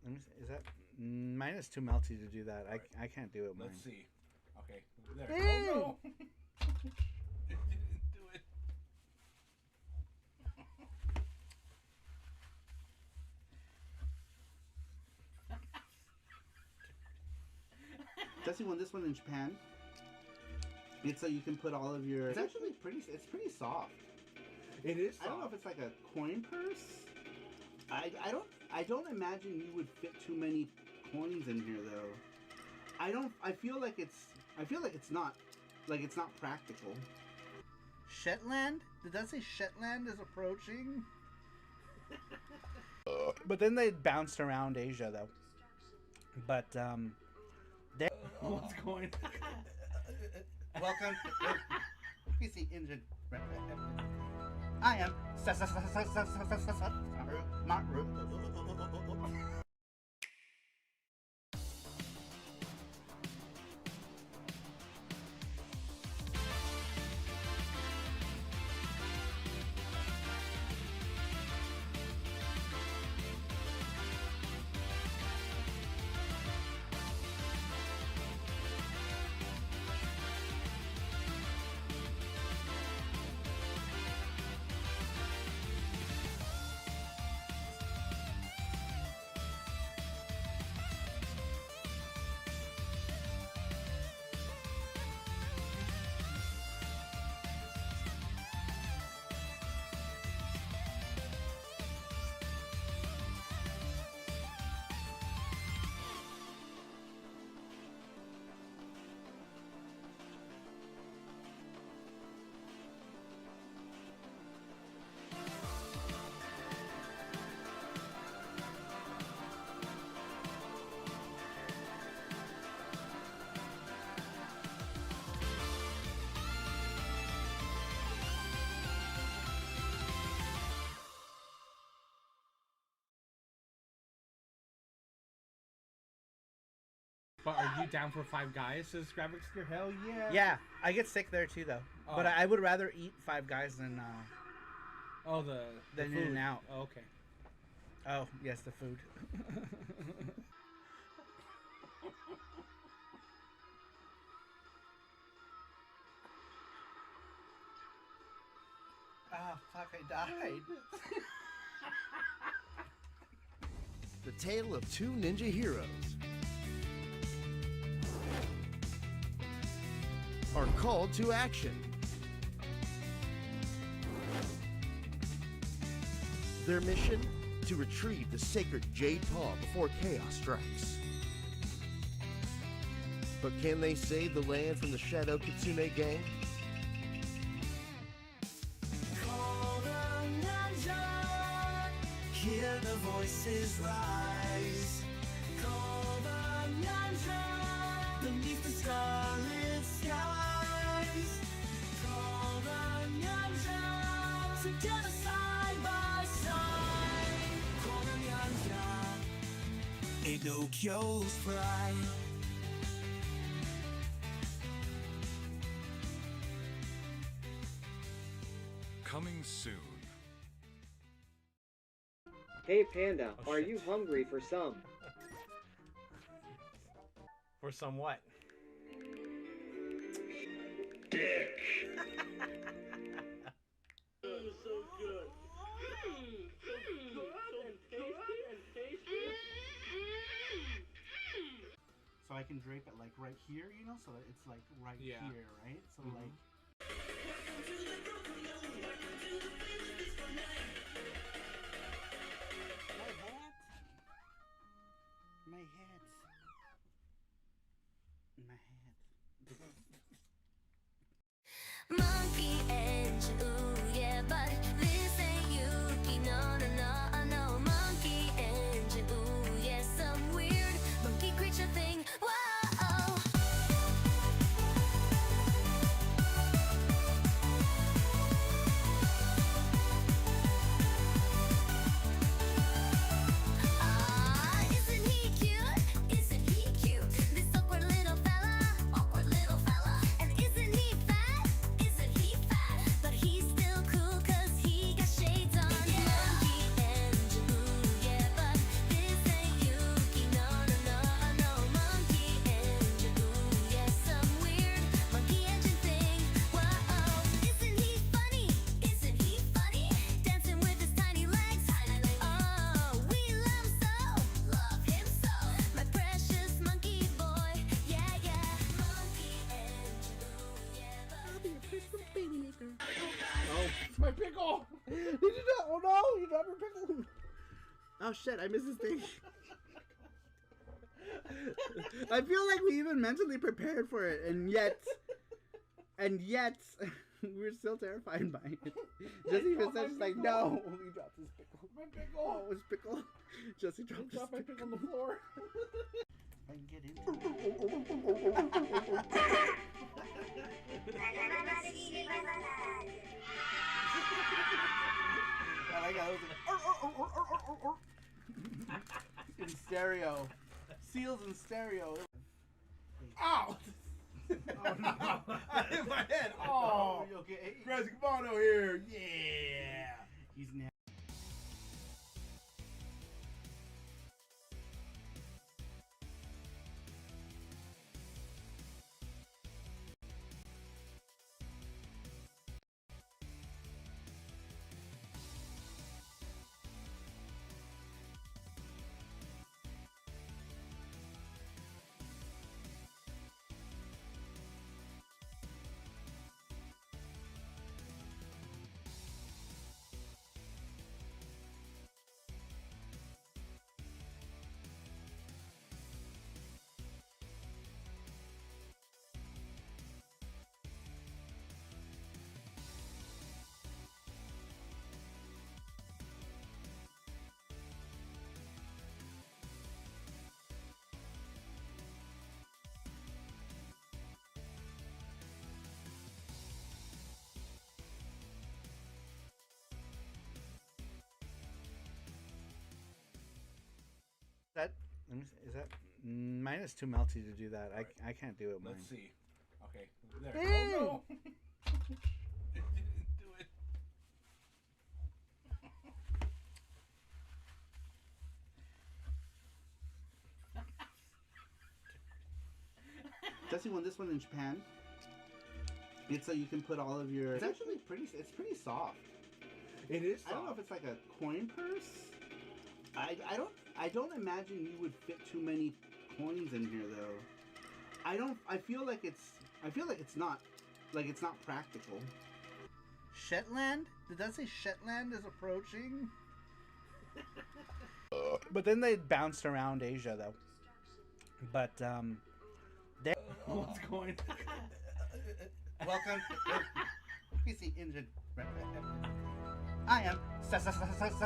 Let me see, is that mine is too melty to do that? Right. I can't do it. Mine. Let's see. Okay. There. Oh no! It didn't do it. Jesse won this one in Japan. It's so you can put all of your. It's actually pretty. It's pretty soft. It is. I don't know if it's like a coin purse. I don't imagine you would fit too many coins in here though. I feel like it's not practical. Shetland? Did that say Shetland is approaching? But then they bounced around Asia though. But what's going on? Welcome to PC Engine. I am Saru. But are you down for Five Guys? Says Graphics Hell yeah. Yeah, I get sick there too though. Oh. But I would rather eat Five Guys than the In food. and Out. Oh, okay. Oh yes, the food. Ah, fuck! I died. The tale of two ninja heroes. Are called to action. Their mission? To retrieve the sacred Jade Paw before chaos strikes. But can they save the land from the Shadow Kitsune gang? Call the ninja, hear the voices rise. Call the ninja, beneath the scarlet skies. Call the ninja, together side by side. Call the ninja, Pinocchio's pride. Coming soon. Hey Panda, Oh, are shit. you hungry for some? For some what? So I can drape it like right here, you know, so that it's like right Yeah. here, right? So like. My hat. My hat. Monkey engine, ooh yeah, but this ain't Yuki, no, no, no, no. Monkey engine, ooh yeah, some weird monkey creature thing, whoa. my pickle! Did you not? Oh no! You dropped your pickle! Oh shit! I missed this thing. I feel like we even mentally prepared for it, and yet, we're still terrified by it. Jesse even said, she's like, no, he dropped his pickle. My pickle! Oh, his pickle. Jesse dropped his my pickle on the floor. I can get in. I like how it was like, in stereo. Seals in stereo. Ow! Oh no! I hit my head. Oh, you okay? Crazy Kamado here. Yeah. He's now. Is that mine is too melty to do that. I can't do it. Let's see. Okay. There. Hey! Oh no! It didn't do it. Jesse won this one in Japan. It's so you can put all of your. It's actually pretty. It's pretty soft. It is. I don't know if it's like a coin purse. I don't imagine you would fit too many coins in here though. I feel like it's not practical. Shetland? Did that say Shetland is approaching? But then they bounced around Asia though. But What's going on? welcome PC Engine. I am SaruMaru.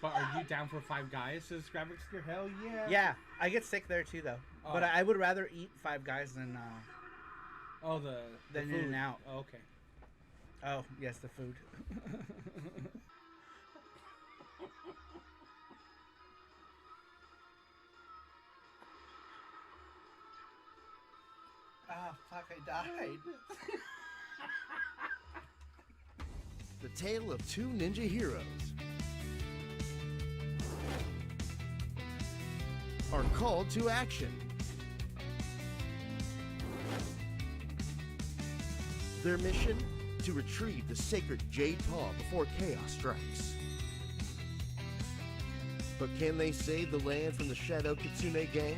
But are you down for 5 Guys to graphics gear? Hell yeah. Yeah, I get sick there too though. Oh. But I would rather eat 5 Guys than the than food. In-N-Out. Oh, okay. Oh yes, the food. Ah, fuck! I died. The tale of two ninja heroes are called to action. Their mission? To retrieve the sacred jade paw before chaos strikes. But can they save the land from the Shadow Kitsune gang?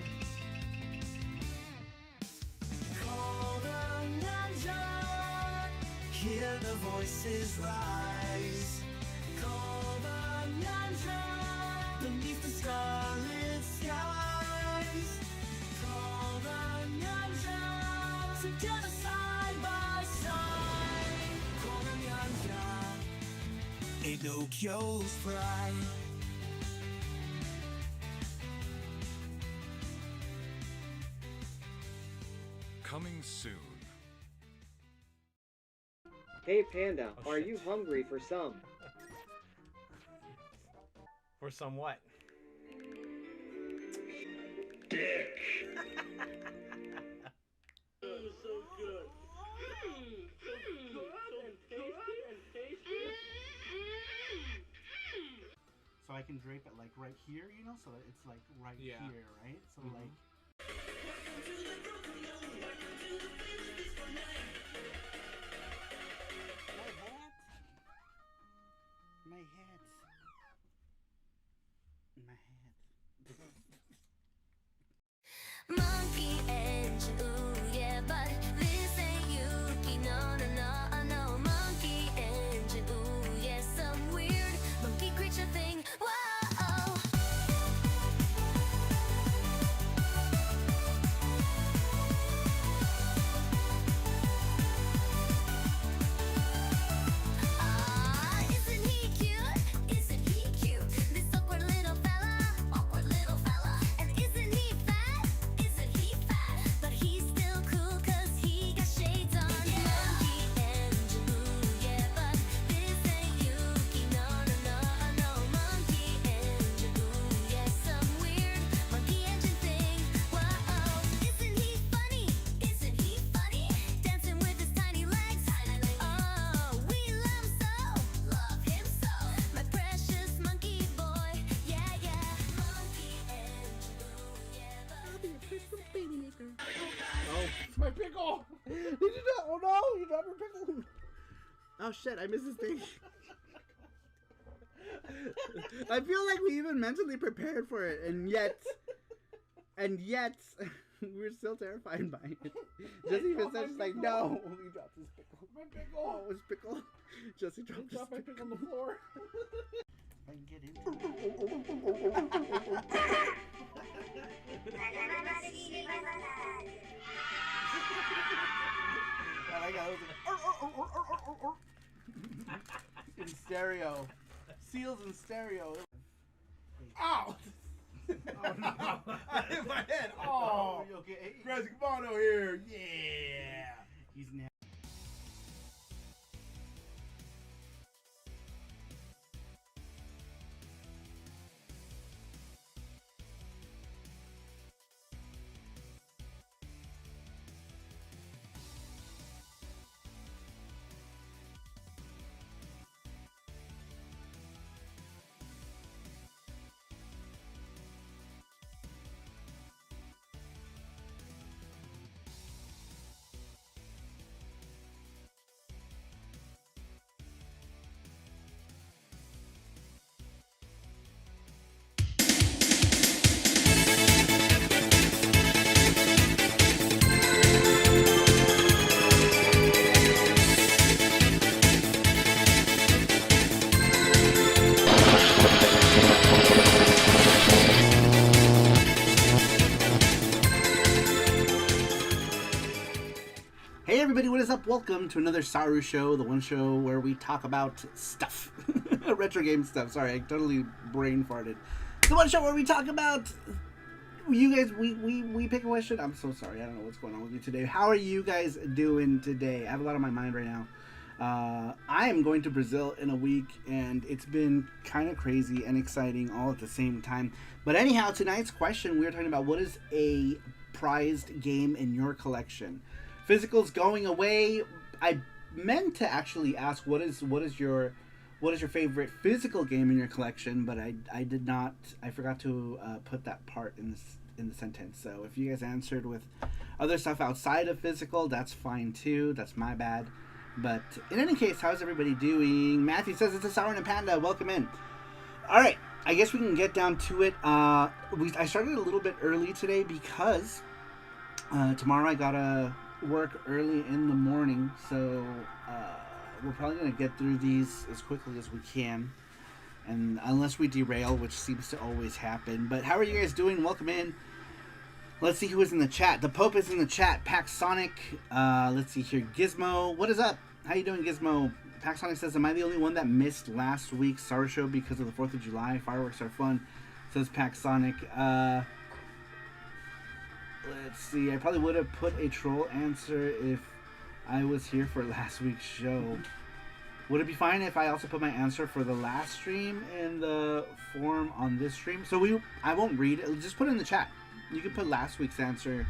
hear the voices rise. Call the Nyanja beneath the starlit skies. Call the Nyanja together side by side. Call the Nyanja, Pinocchio's pride. Coming soon. Hey Panda, Oh, are shit. you hungry for some? For some what? So I can drape it like right here, you know, so that it's like right Yeah. here, right? So like. My hat. My hat. Monkey engine, ooh yeah, but this ain't Yuki, no, no, no, no. Monkey engine, ooh yeah, some weird monkey creature thing. Whoa. Ah, isn't he cute? Isn't he cute? This awkward little fella. And isn't he fat? Isn't he fat? But he's still cool 'cause he got shades on. Monkey engine, ooh yeah, but this ain't Yuki, no, no, no, no. Monkey engine, ooh yeah, some weird monkey engine thing. Whoa, isn't he funny? Isn't he funny? Dancing with his tiny legs. Oh, we love him so. My precious monkey boy, yeah, yeah. Monkey engine, ooh yeah, but Oh, it's my pickle! Did you not? Oh no! You dropped your pickle! Oh shit, I missed this thing. I feel like we even mentally prepared for it, and yet, we're still terrified by it. Jesse even said, she's like, no, he dropped his pickle. My pickle! Oh, his pickle. Jesse dropped his Drop my pickle. pickle on the floor. I can get into I like how it was like, in stereo. Seals in stereo. Ow! Oh no! I hit my head. Oh! Okay. Grazie Comando here. Yeah. He's now. Hey everybody, what is up? Welcome to another Saru Show, the one show where we talk about stuff. Retro game stuff. Sorry, I totally brain farted. The one show where we talk about you guys, we pick a question. I'm so sorry, I don't know what's going on with you today. How are you guys doing today? I have a lot on my mind right now. I am going to Brazil in a week, and it's been kind of crazy and exciting all at the same time. But anyhow, tonight's question, we're talking about what is a prized game in your collection. Physical's going away. I meant to actually ask what is your favorite physical game in your collection, but I did not. I forgot to put that part in the sentence. So if you guys answered with other stuff outside of physical, that's fine too. That's my bad. But in any case, how's everybody doing? Matthew says it's a Saru and a Panda. Welcome in. All right, I guess we can get down to it. I started a little bit early today because tomorrow I gotta work early in the morning, so we're probably gonna get through these as quickly as we can, and unless we derail, which seems to always happen. But how are you guys doing? Welcome in. Let's see who is in the chat. The Pope is in the chat. Pax Sonic. Let's see here. Gizmo. What is up? How you doing, Gizmo? Pax Sonic says, am I the only one that missed last week's Saru show because of the 4th of July? Fireworks are fun, says Pax Sonic. Let's see. I probably would have put a troll answer if I was here for last week's show. Would it be fine if I also put my answer for the last stream in the form on this stream? So I won't read it. Just put it in the chat. You can put last week's answer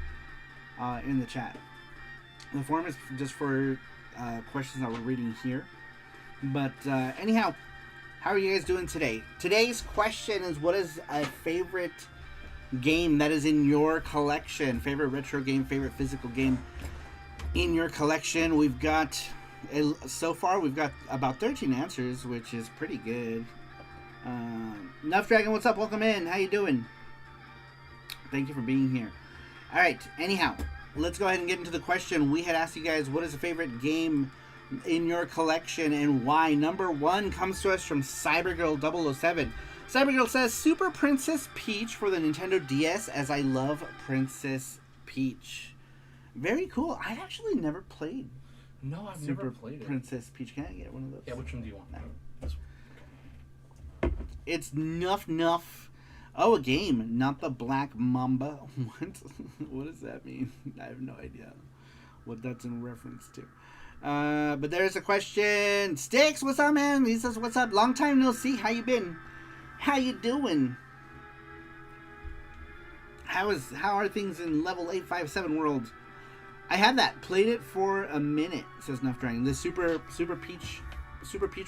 in the chat. The form is just for questions that we're reading here. But anyhow, how are you guys doing today? Today's question is, what is a favorite game that is in your collection? Favorite retro game, favorite physical game in your collection? We've got, so far, we've got about 13 answers, which is pretty good. Nuff Dragon, what's up? Welcome in. How you doing? Thank you for being here. All right. Anyhow, let's go ahead and get into the question. We had asked you guys, what is a favorite game in your collection and why? Number 1 comes to us from Cybergirl007. Cybergirl says, Super Princess Peach for the Nintendo DS, as I love Princess Peach. Very cool. I actually never played. No, I've Super never played it. Princess Peach. Can I get one of those? Yeah, which one do you want? This It's Nuff. Oh, a game, not the Black Mamba. What? What does that mean? I have no idea what that's in reference to. But there's a question. Sticks, what's up, man? He says, what's up? Long time no see. How you been? How you doing? How are things in level 857 world? I have that. Played it for a minute, says Nuff Dragon. The Super Peach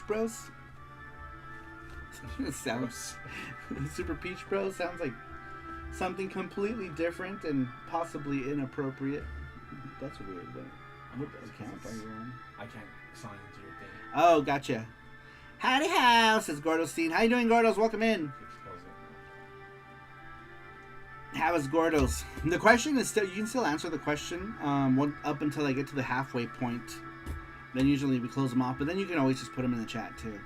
Bros? Sounds Super Peach Bros sounds like something completely different and possibly inappropriate. That's weird, but what account are you on? I can't sign into your thing. Oh, gotcha. Howdy how, says Gordostein. How you doing, Gordos? Welcome in. How is Gordos? The question is still, you can still answer the question up until I get to the halfway point. Then usually we close them off, but then you can always just put them in the chat too.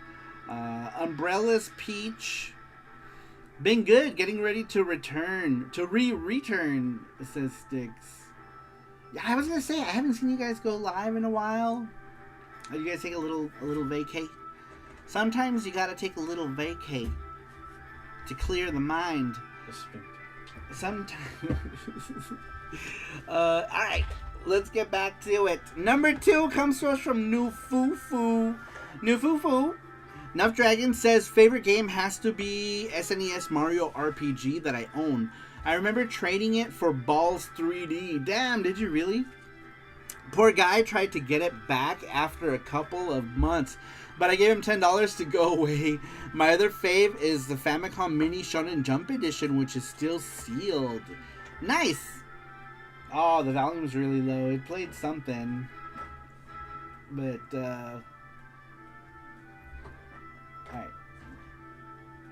Umbrellas Peach. Been good. Getting ready to return. Return, says Sticks. Yeah, I was gonna say, I haven't seen you guys go live in a while. You guys take a little vacay? Sometimes you gotta take a little vacay to clear the mind. Sometimes. Alright, let's get back to it. Number 2 comes to us from Nufufu. Nuff Dragon says, favorite game has to be SNES Mario RPG that I own. I remember trading it for Balls 3D. Damn, did you really? Poor guy tried to get it back after a couple of months, but I gave him $10 to go away. My other fave is the Famicom Mini Shonen Jump Edition, which is still sealed. Nice! Oh, the volume was really low. It played something. But, alright.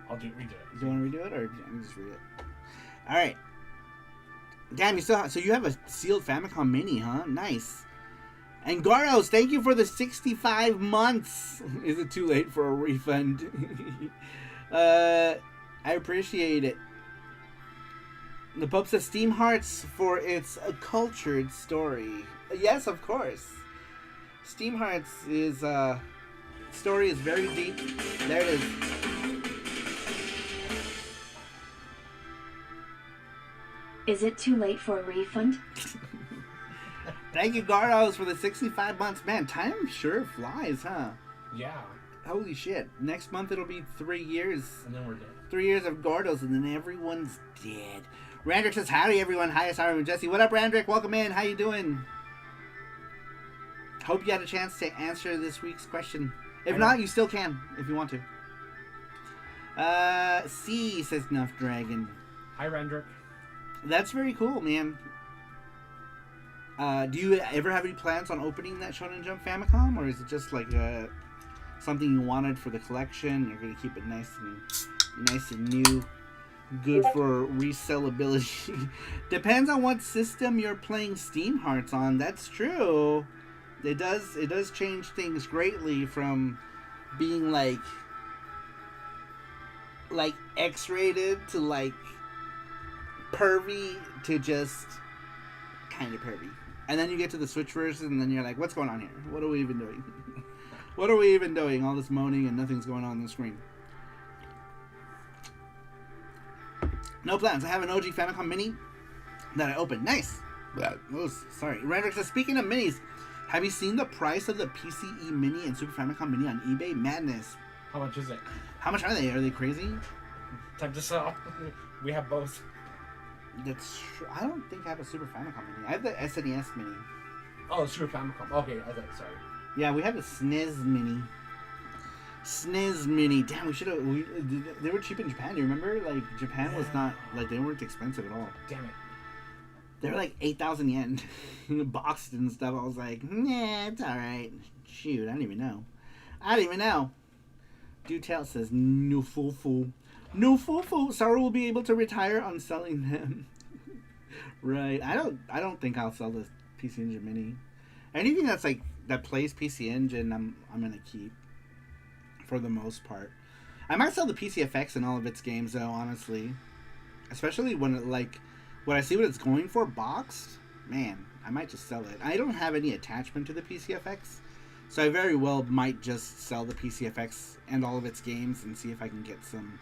I'll redo it. Do you want to redo it, or I can just read it? Alright. Damn, you still have, so you have a sealed Famicom Mini, huh? Nice. And Garos, thank you for the 65 months. Is it too late for a refund? I appreciate it. The Pope says Steam Hearts for its cultured story. Yes, of course. Steam Hearts is story is very deep. There it is. Is it too late for a refund? Thank you, Gardos, for the 65 months. Man, time sure flies, huh? Yeah. Holy shit. Next month it'll be 3 years. And then we're dead. 3 years of Gordos, and then everyone's dead. Randrick says, howdy, everyone. Hi, Saru and Jesse. What up, Randrick? Welcome in. How you doing? Hope you had a chance to answer this week's question. If not, you still can, if you want to. C, says Nuff Dragon. Hi, Randrick. That's very cool, man. Do you ever have any plans on opening that Shonen Jump Famicom, or is it just like something you wanted for the collection? You're gonna keep it nice and new, good for resellability. Depends on what system you're playing Steam Hearts on. That's true. It does change things greatly from being like X-rated to like pervy to just kind of pervy. And then you get to the Switch version and then you're like, what's going on here? What are we even doing? What are we even doing? All this moaning and nothing's going on the screen. No plans. I have an OG Famicom Mini that I opened. Nice. Oh, sorry. Rendrick says, speaking of minis, have you seen the price of the PCE Mini and Super Famicom Mini on eBay? Madness. How much is it? How much are they? Are they crazy? Time to sell. We have both. That's true. I don't think I have a Super Famicom Mini. I have the SNES Mini. Oh, Super Famicom. Okay, sorry. Yeah, we had the SNES Mini. SNES Mini. Damn, we should have. They were cheap in Japan. Do you remember? Like, Japan was not. Like, they weren't expensive at all. Damn it. They were like 8,000 yen. Boxed and stuff. I was like, nah, it's alright. Shoot, I don't even know. Detail says, no fufu. No fufu. Saru will be able to retire on selling them. Right. I don't think I'll sell the PC Engine Mini. Anything that's like that plays PC Engine, I'm gonna keep for the most part. I might sell the PCFX and all of its games though, honestly. Especially when when I see what it's going for boxed, man, I might just sell it. I don't have any attachment to the PCFX, so I very well might just sell the PCFX and all of its games and see if I can get some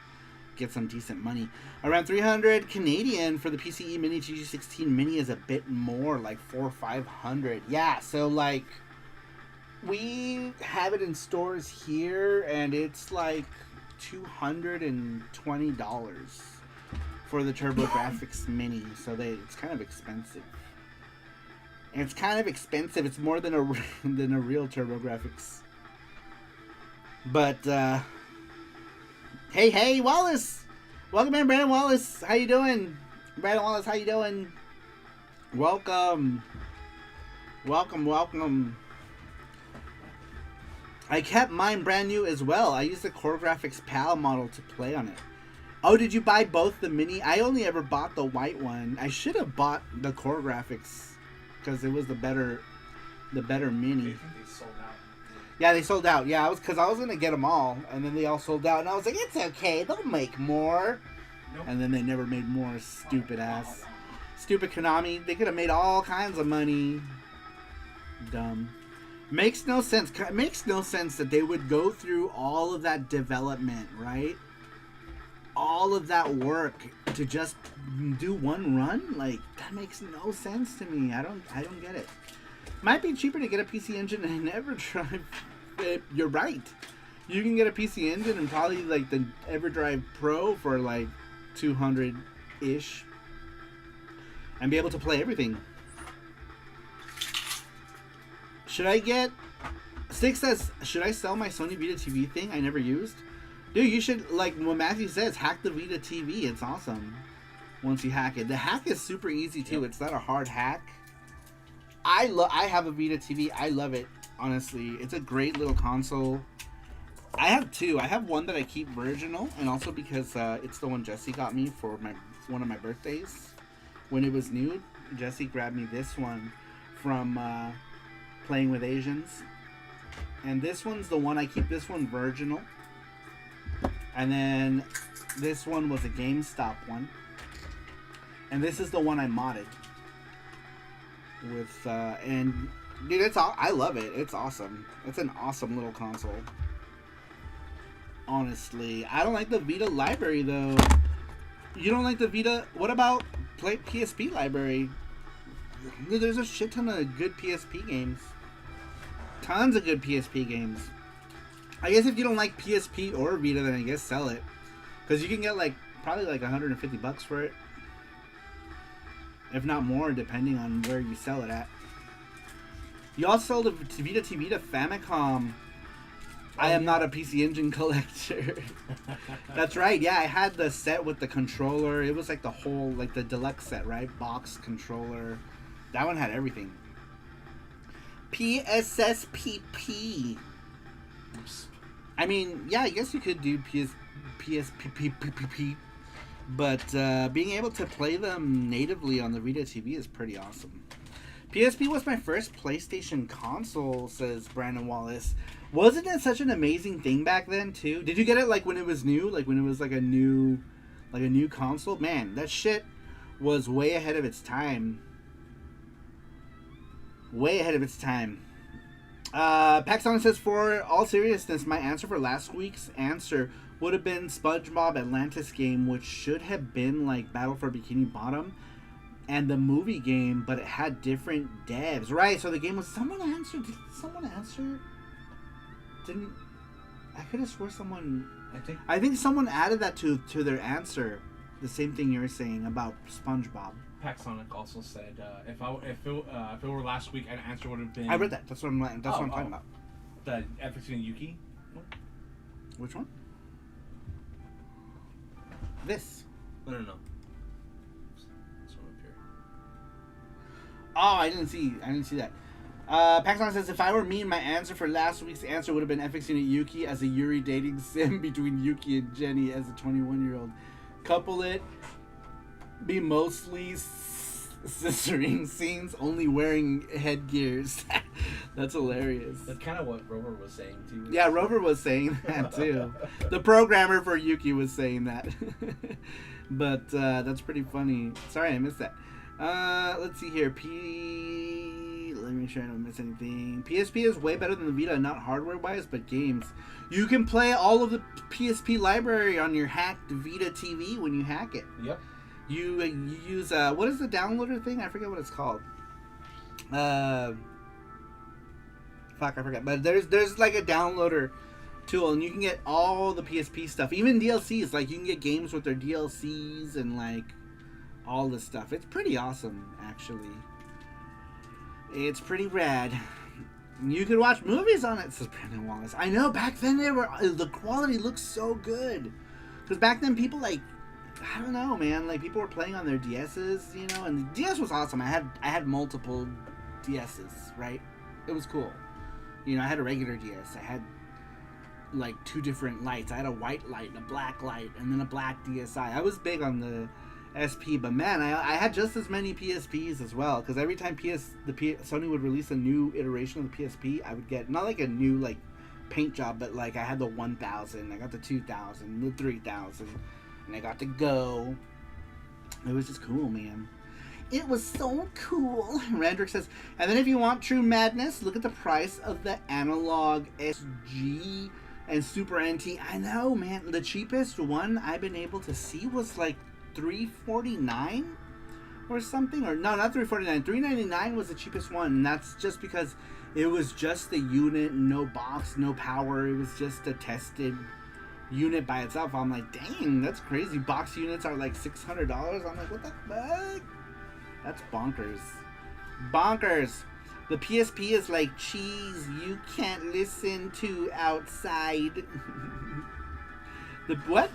decent money. Around 300 Canadian for the PCE Mini. GG16 Mini is a bit more, like 400 or 500. Yeah, so like we have it in stores here and it's like $220 for the TurboGrafx Mini, so it's kind of expensive. And it's kind of expensive. It's more than a real TurboGrafx. But hey, Wallace, welcome in, Brandon Wallace. How you doing, Brandon Wallace? How you doing? Welcome. I kept mine brand new as well. I used the CoreGrafx PAL model to play on it. Oh, did you buy both the Mini? I only ever bought the white one. I should have bought the CoreGrafx because it was the better Mini. They sold out. Yeah, they sold out. Yeah, because I was gonna get them all, and then they all sold out, and I was like, it's okay, they'll make more. Nope. And then they never made more. Stupid ass, stupid Konami. They could have made all kinds of money. Dumb. Makes no sense. Makes no sense that they would go through all of that development, right? All of that work to just do one run. Like, that makes no sense to me. I don't get it. Might be cheaper to get a PC Engine and never drive. You're right. You can get a PC Engine and probably like the EverDrive Pro for like 200-ish and be able to play everything. Should I get... Six says, should I sell my Sony Vita TV thing I never used? Dude, you should, like what Matthew says, hack the Vita TV. It's awesome once you hack it. The hack is super easy too. Yep. It's not a hard hack. I have a Vita TV. I love it, honestly. It's a great little console. I have two. I have one that I keep virginal, and also because it's the one Jesse got me for one of my birthdays. When it was new, Jesse grabbed me this one from Playing with Asians. And this one's the one I keep. This one virginal. And then this one was a GameStop one. And this is the one I modded. With and dude, it's all, I love it. It's awesome. It's an awesome little console. Honestly, I don't like the Vita library though. You don't like the Vita? What about PSP library? Dude, there's a shit ton of good PSP games. Tons of good PSP games. I guess if you don't like PSP or Vita, then I guess sell it, because you can get like probably like $150 for it, if not more, depending on where you sell it at. You also sold a Vita TV to Famicom. I am not a PC Engine collector. That's right. Yeah, I had the set with the controller. It was like the whole, like the deluxe set, right? Box controller. That one had everything. PSSPP. I mean, yeah, I guess you could do PSPP, but being able to play them natively on the Vita TV is pretty awesome. PSP was my first PlayStation console, says Brandon Wallace. Wasn't it such an amazing thing back then too? Did you get it like when it was new, like when it was like a new console? Man, that shit was way ahead of its time. Way ahead of its time. Paxton says, for all seriousness, my answer for last week's answer would have been SpongeBob Atlantis game, which should have been like Battle for Bikini Bottom and the movie game, but it had different devs. Right, so the game was... Someone answered... Did someone answer? Didn't... I could have swore someone... I think someone added that to their answer. The same thing you were saying about SpongeBob. Paxonic also said, if it were last week, an answer would have been... I read that. That's what I'm talking about. The Epic and Yuki? Which one? This. No. Oh, I didn't see that. Paxton says, if I were me, my answer for last week's answer would have been FX Unit Yuki as a Yuri dating sim between Yuki and Jenny as a 21-year-old. Couple it, be mostly scissoring scenes, only wearing headgears. That's hilarious. That's kind of what Rover was saying too. Yeah, Rover was saying that too. The programmer for Yuki was saying that. But that's pretty funny. Sorry, I missed that. Let's see here. Let me make sure I don't miss anything. PSP is way better than the Vita, not hardware-wise, but games. You can play all of the PSP library on your hacked Vita TV when you hack it. Yep. You use what is the downloader thing? I forget what it's called. Fuck, I forgot. But there's like a downloader tool, and you can get all the PSP stuff, even DLCs. Like you can get games with their DLCs and like all this stuff. It's pretty awesome, actually. It's pretty rad. You could watch movies on it, says Brandon Wallace. I know, back then the quality looked so good. Because back then people like, I don't know, man, like people were playing on their DS's, you know, and the DS was awesome. I had multiple DS's, right? It was cool. You know, I had a regular DS. I had like 2 different lights. I had a white light and a black light and then a black DSi. I was big on the SP, but man, I had just as many PSPs as well, because every time Sony would release a new iteration of the PSP, I would get not like a new like paint job, but like I had the 1000, I got the 2000, the 3000, and I got to go. It was just cool, man. It was so cool. Randrick says, and then if you want true madness, look at the price of the analog SG and Super NT. I know, man, the cheapest one I've been able to see was like $349 or something, or no, not $349. $399 was the cheapest one, and that's just because it was just the unit, no box, no power. It was just a tested unit by itself. I'm like, dang, that's crazy. Box units are like $600. I'm like, what the fuck? That's bonkers. Bonkers. The PSP is like cheese you can't listen to outside. The what?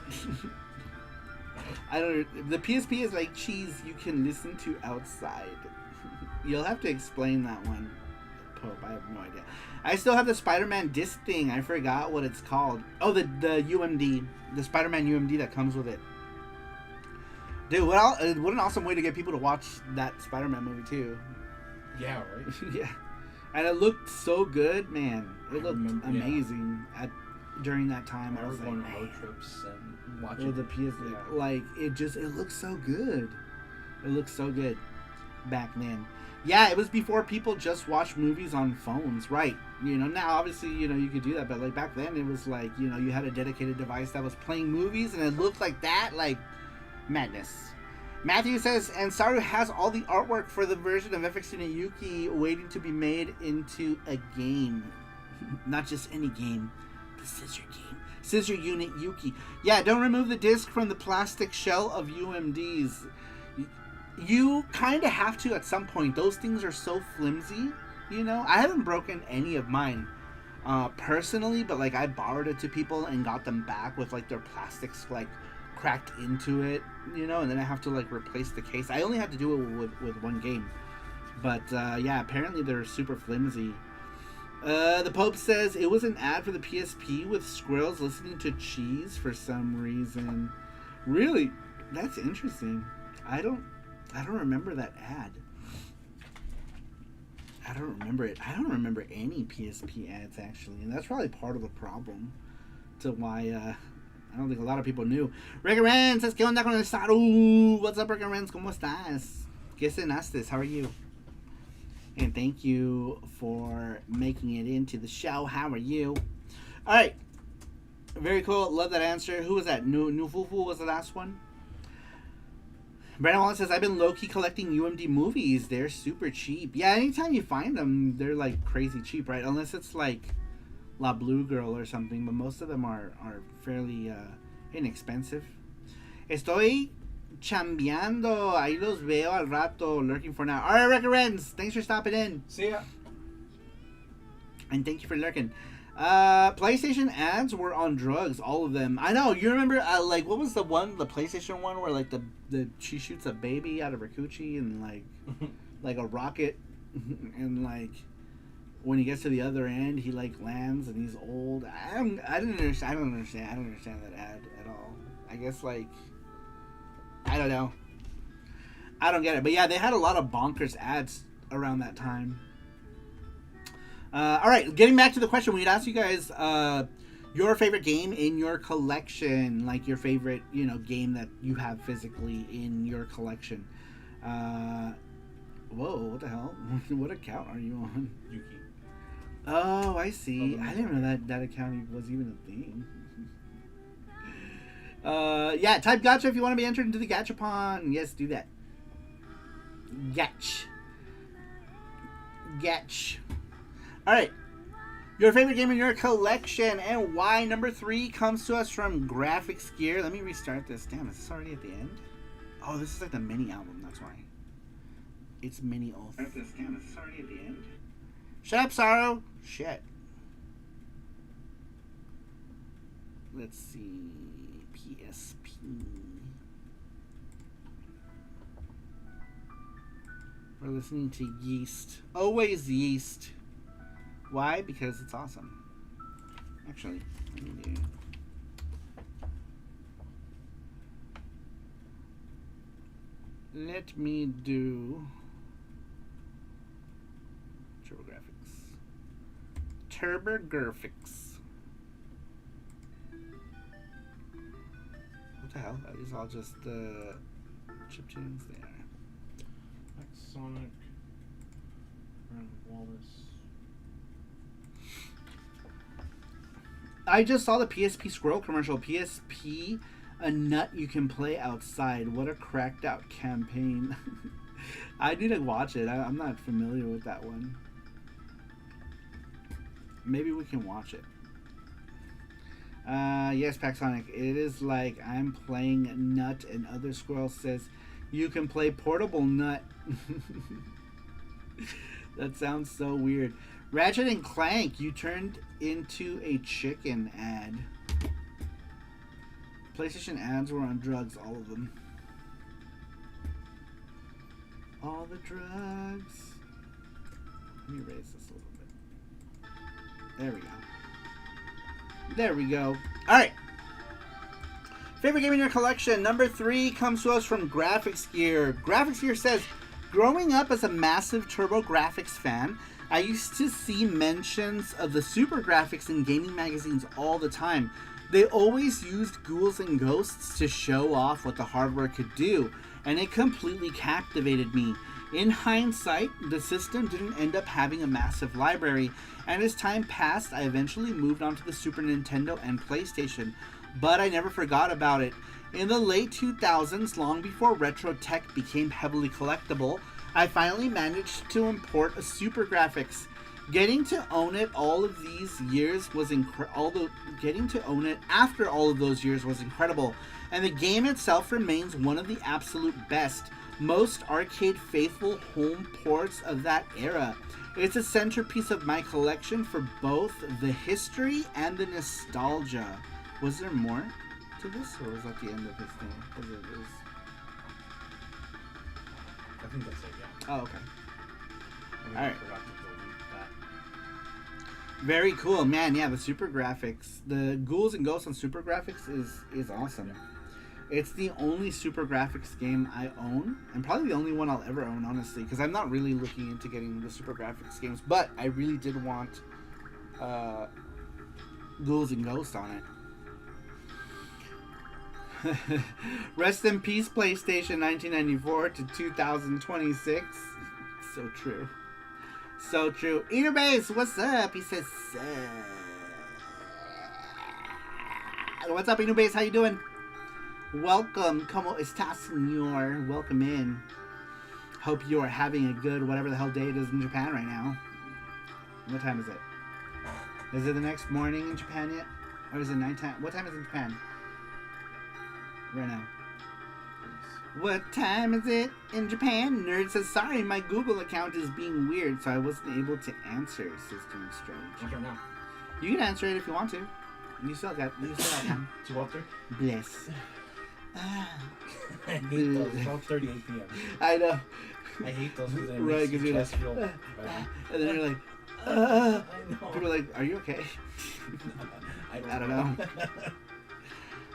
I don't. The PSP is like cheese you can listen to outside. You'll have to explain that one, Pope. I have no idea. I still have the Spider-Man disc thing. I forgot what it's called. Oh, the UMD, the Spider-Man UMD that comes with it. Dude, what an awesome way to get people to watch that Spider-Man movie too. Yeah, right. Yeah, and it looked so good, man. It looked amazing during that time. I was like, going man. on road trips and watching the PS, like it looks so good. It looks so good back then. Yeah, it was before people just watched movies on phones, right? You know, now obviously, you know, you could do that, but like back then it was like, you know, you had a dedicated device that was playing movies and it looked like that, like madness. Matthew says, and Saru has all the artwork for the version of FX Unit Yuki waiting to be made into a game. Not just any game, the scissor game. Scissor Unit Yuki. Yeah, don't remove the disc from the plastic shell of UMDs. You kind of have to at some point. Those things are so flimsy, you know. I haven't broken any of mine personally, but like I borrowed it to people and got them back with like their plastics like cracked into it, you know, and then I have to like replace the case. I only had to do it with one game, but yeah, apparently they're super flimsy. The Pope says it was an ad for the PSP with squirrels listening to cheese for some reason. Really? That's interesting. I don't remember that ad. I don't remember it. I don't remember any PSP ads actually, and that's probably part of the problem to why I don't think a lot of people knew. Rick Renz says, ¿Qué onda con el Saru? What's up, Rick Renz? ¿Cómo estás? ¿Qué cenaste? How are you? And thank you for making it into the show. How are you? All right. Very cool. Love that answer. Who was that? Nufufu was the last one. Brandon Wallace says, I've been low-key collecting UMD movies. They're super cheap. Yeah, anytime you find them, they're like crazy cheap, right? Unless it's like La Blue Girl or something, but most of them are fairly inexpensive. Estoy chambeando. Ahí los veo al rato, lurking for now. All right, Record Rens, thanks for stopping in. See ya. And thank you for lurking. PlayStation ads were on drugs, all of them. I know, you remember, like, what was the PlayStation one where, like, she shoots a baby out of her coochie and, like a rocket, and, like, when he gets to the other end, he, like, lands and he's old. I don't understand that ad at all. I guess, like, I don't know. I don't get it. But, yeah, they had a lot of bonkers ads around that time. All right, getting back to the question, we'd ask you guys your favorite game in your collection, like your favorite, game that you have physically in your collection. Whoa, what the hell? What account are you on? Yuki. Oh, I see. I didn't know that account was even a thing. Yeah, type gacha if you want to be entered into the gachapon. Yes, do that. Gach. All right, your favorite game in your collection and why. Number 3 comes to us from Graphics Gear. Let me restart this. Damn, is this already at the end? Oh, this is like the mini album. That's why. It's mini oath. Damn, is this already at the end? Shut up, Saru. Shit. Let's see. PSP. We're listening to Yeast. Always Yeast. Why? Because it's awesome. Actually, let me do TurboGrafx. What the hell? Are these all just chip tunes? They are. Like Sonic and Wallace. I just saw the PSP Squirrel commercial. PSP, a nut you can play outside. What a cracked out campaign. I need to watch it. I'm not familiar with that one. Maybe we can watch it. Yes, Paxonic. It is like I'm playing Nut and other squirrel says you can play portable Nut. That sounds so weird. Ratchet and Clank, you turned into a chicken ad. PlayStation ads were on drugs, all of them. All the drugs. Let me raise this a little bit. There we go. There we go. Alright. Favorite game in your collection. Number 3 comes to us from Graphics Gear. Graphics Gear says, growing up as a massive TurboGrafx fan, I used to see mentions of the Super Graphics in gaming magazines all the time. They always used ghouls and ghosts to show off what the hardware could do, and it completely captivated me. In hindsight, the system didn't end up having a massive library, and as time passed, I eventually moved on to the Super Nintendo and PlayStation, but I never forgot about it. In the late 2000s, long before retro tech became heavily collectible, I finally managed to import a Super Graphics. Getting to own it all of these years was getting to own it after all of those years was incredible, and the game itself remains one of the absolute best, most arcade faithful home ports of that era. It's a centerpiece of my collection for both the history and the nostalgia. Was there more to this, or was that the end of his thing? I think that's it, yeah. Oh, okay. I All right. forgot to delete that. Very cool, man. Yeah, the Super Graphics, the ghouls and ghosts on Super Graphics is awesome. It's the only Super Graphics game I own, and probably the only one I'll ever own, honestly, because I'm not really looking into getting the Super Graphics games, but I really did want Ghouls and Ghosts on it. Rest in peace, PlayStation 1994 to 2026. So true. So true. Inubase, what's up? He says, what's up, Inubase? How you doing? Welcome. Como estás, señor? Welcome in. Hope you are having a good whatever the hell day it is in Japan right now. What time is it? Is it the next morning in Japan yet? Or is it nighttime? What time is it in Japan? Right now. What time is it in Japan? Nerd says, sorry, my Google account is being weird, so I wasn't able to answer. System Strange. Right now. You can answer it if you want to. You still got time. 2:03. Bless. I hate those. 12:38 p.m. I know. I hate those because Right, because you're like, feel better. and then you're like, I know. people are like, are you okay? I don't know. know.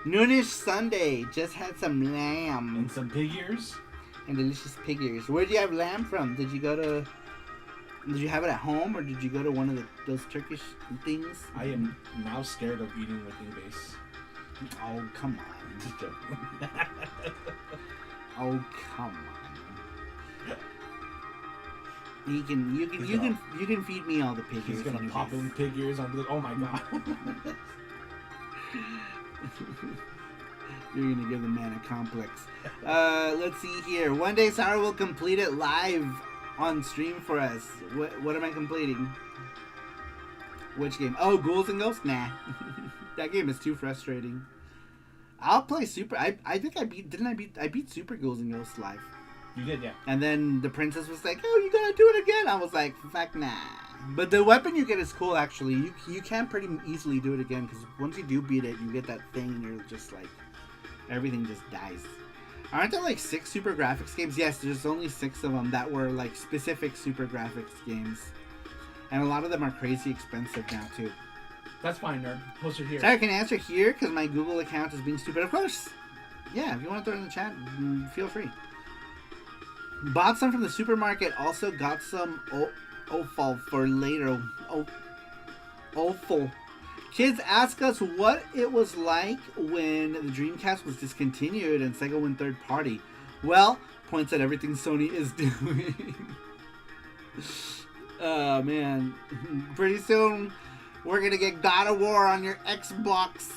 Noonish Sunday. Just had some lamb. And some pig ears. And delicious pig ears. Where'd you have lamb from? Did you have it at home, or did you go to one of those Turkish things? I am now scared of eating with Inubase. Oh, come on. Just joking. Oh, come on. You can feed me all the pig ears. He's gonna Inubase. pop in pig ears. I'm like, oh my god. You're gonna give the man a complex. Let's see here. One day Saru will complete it live on stream for us. What am I completing? Which game? Oh, Ghouls and Ghosts? Nah. That game is too frustrating. I'll play Super. I think I beat Super Ghouls and Ghosts live. You did, yeah. And then the princess was like, oh, you gotta do it again. I was like, fuck nah. But the weapon you get is cool, actually. You can pretty easily do it again, because once you do beat it, you get that thing, and you're just like, everything just dies. Aren't there like 6 Super Graphics games? Yes, there's only 6 of them that were like specific Super Graphics games. And a lot of them are crazy expensive now, too. That's fine, nerd. Post it here. Sorry, I can answer here, because my Google account is being stupid. Of course. Yeah, if you want to throw it in the chat, feel free. Bought some from the supermarket. Also got some Opal for later. Opal. Kids ask us what it was like when the Dreamcast was discontinued and Sega went third party. Well, points at everything Sony is doing. Oh man. Pretty soon we're gonna get God of War on your Xbox.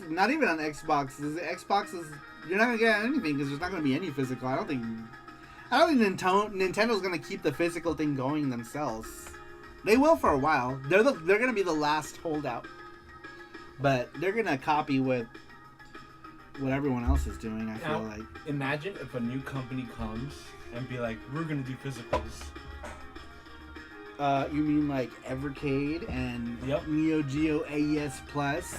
Not even on Xbox. Xbox is, you're not gonna get anything because there's not gonna be any physical. I don't think Nintendo's gonna keep the physical thing going themselves. They will for a while. They're gonna be the last holdout, but they're gonna copy what everyone else is doing. I feel like. Imagine if a new company comes and be like, "We're gonna do physicals." You mean like Evercade and Yep. Neo Geo AES Plus?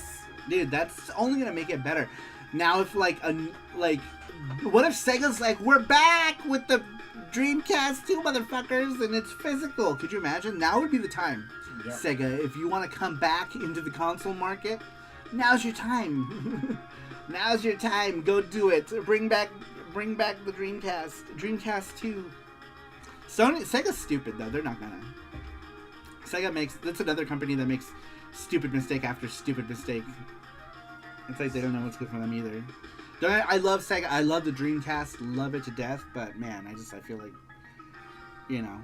Dude, that's only gonna make it better. Now, if what if Sega's like, we're back with the Dreamcast 2, motherfuckers, and it's physical? Could you imagine? Now would be the time, Yep. Sega. If you want to come back into the console market, now's your time. Now's your time. Go do it. Bring back the Dreamcast. Dreamcast 2. Sega's stupid though. They're not gonna. That's another company that makes stupid mistake after stupid mistake. It's like they don't know what's good for them either. I love Sega. I love the Dreamcast. Love it to death. But man, I feel like, you know.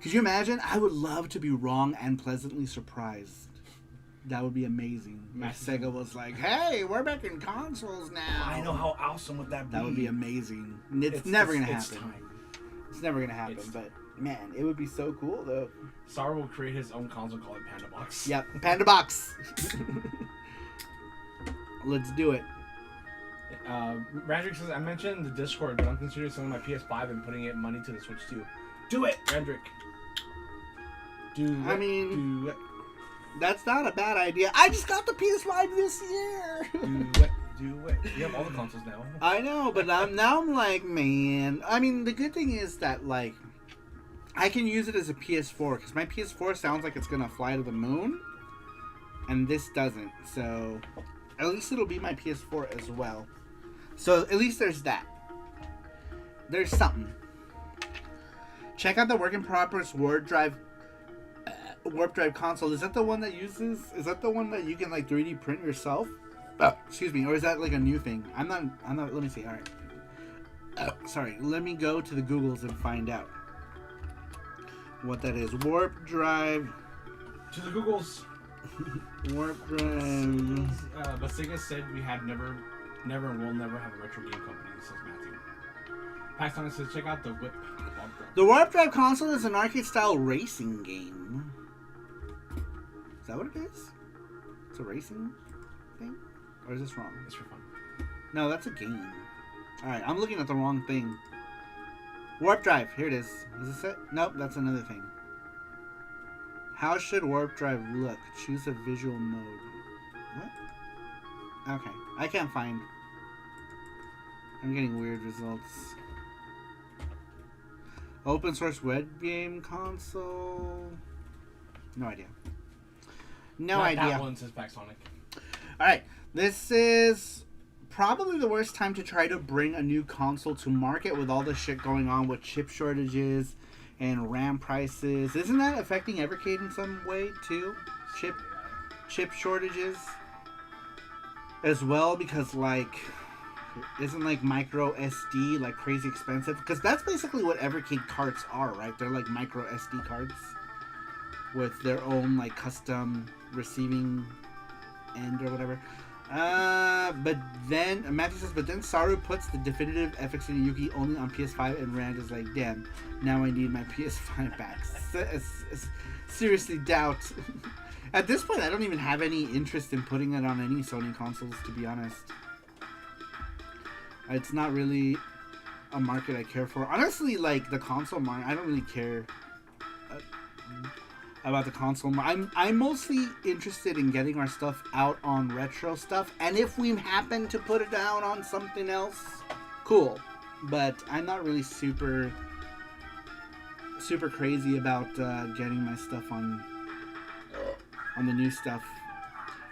Could you imagine? I would love to be wrong and pleasantly surprised. That would be amazing. If Sega was like, hey, we're making consoles now. I know how awesome would that be. That would be amazing. It's never going to happen. It's never going to happen. But man, it would be so cool though. Saru will create his own console called Panda Box. Yep, Panda Box. Let's do it. Randrick says, I mentioned the Discord, but I'm considering selling my PS5 and putting it money to the Switch too. Do it, Randrick. I mean, that's not a bad idea. I just got the PS5 this year. Do it. You have all the consoles now. I know, but now I'm like, man. I mean, the good thing is that, like, I can use it as a PS4, because my PS4 sounds like it's going to fly to the moon, and this doesn't. So, at least it'll be my PS4 as well. So at least there's that. There's something. Check out the work in progress warp drive console. Is that the one that uses? Is that the one that you can like 3D print yourself? Excuse me, or is that like a new thing? I'm not. Let me see. All right. Sorry. Let me go to the Googles and find out what that is. Warp drive. To the Googles. Warp drive. But Sega said we have never and will never have a retro game company, says Matthew. Paxton says check out the Whip. The Warp Drive console is an arcade-style racing game. Is that what it is? It's a racing thing? Or is this wrong? It's for fun. No, that's a game. Alright, I'm looking at the wrong thing. Warp Drive, here it is. Is this it? Nope, that's another thing. How should Warp Drive look? Choose a visual mode. What? Okay, I can't find. I'm getting weird results. Open source web game console. No idea. No idea. That one says Paxonic. Alright, this is probably the worst time to try to bring a new console to market with all the shit going on with chip shortages and RAM prices. Isn't that affecting Evercade in some way too? Chip shortages as well, because like isn't like micro SD like crazy expensive? Because that's basically what Evercade carts are, right? They're like micro SD cards with their own like custom receiving end or whatever. But then Matthew says, but then Saru puts the definitive FX and Yuki only on PS5, and Rand is like, damn, now I need my PS5 back. Seriously doubt. At this point, I don't even have any interest in putting it on any Sony consoles, to be honest. It's not really a market I care for. Honestly, like the console market, I don't really care about the console. I'm mostly interested in getting our stuff out on retro stuff, and if we happen to put it down on something else, cool. But I'm not really super crazy about getting my stuff on the new stuff,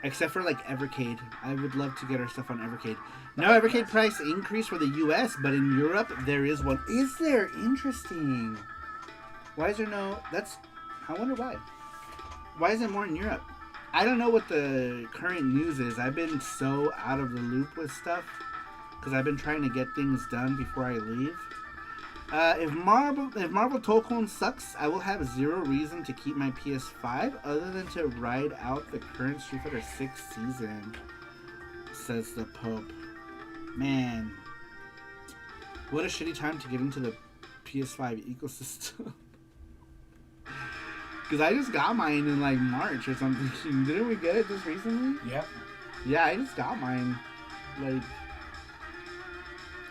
except for like Evercade. I would love to get our stuff on Evercade. No Evercade price increase for the US, but in Europe there is one. Is there? Interesting. Why is there no? I wonder why. Why is it more in Europe? I don't know what the current news is. I've been so out of the loop with stuff because I've been trying to get things done before I leave. If Marvel Tokon sucks, I will have zero reason to keep my PS5 other than to ride out the current Street Fighter 6 season, says the Pope. Man, what a shitty time to get into the PS5 ecosystem. Because I just got mine in like March or something. Didn't we get it just recently? Yep. Yeah, I just got mine like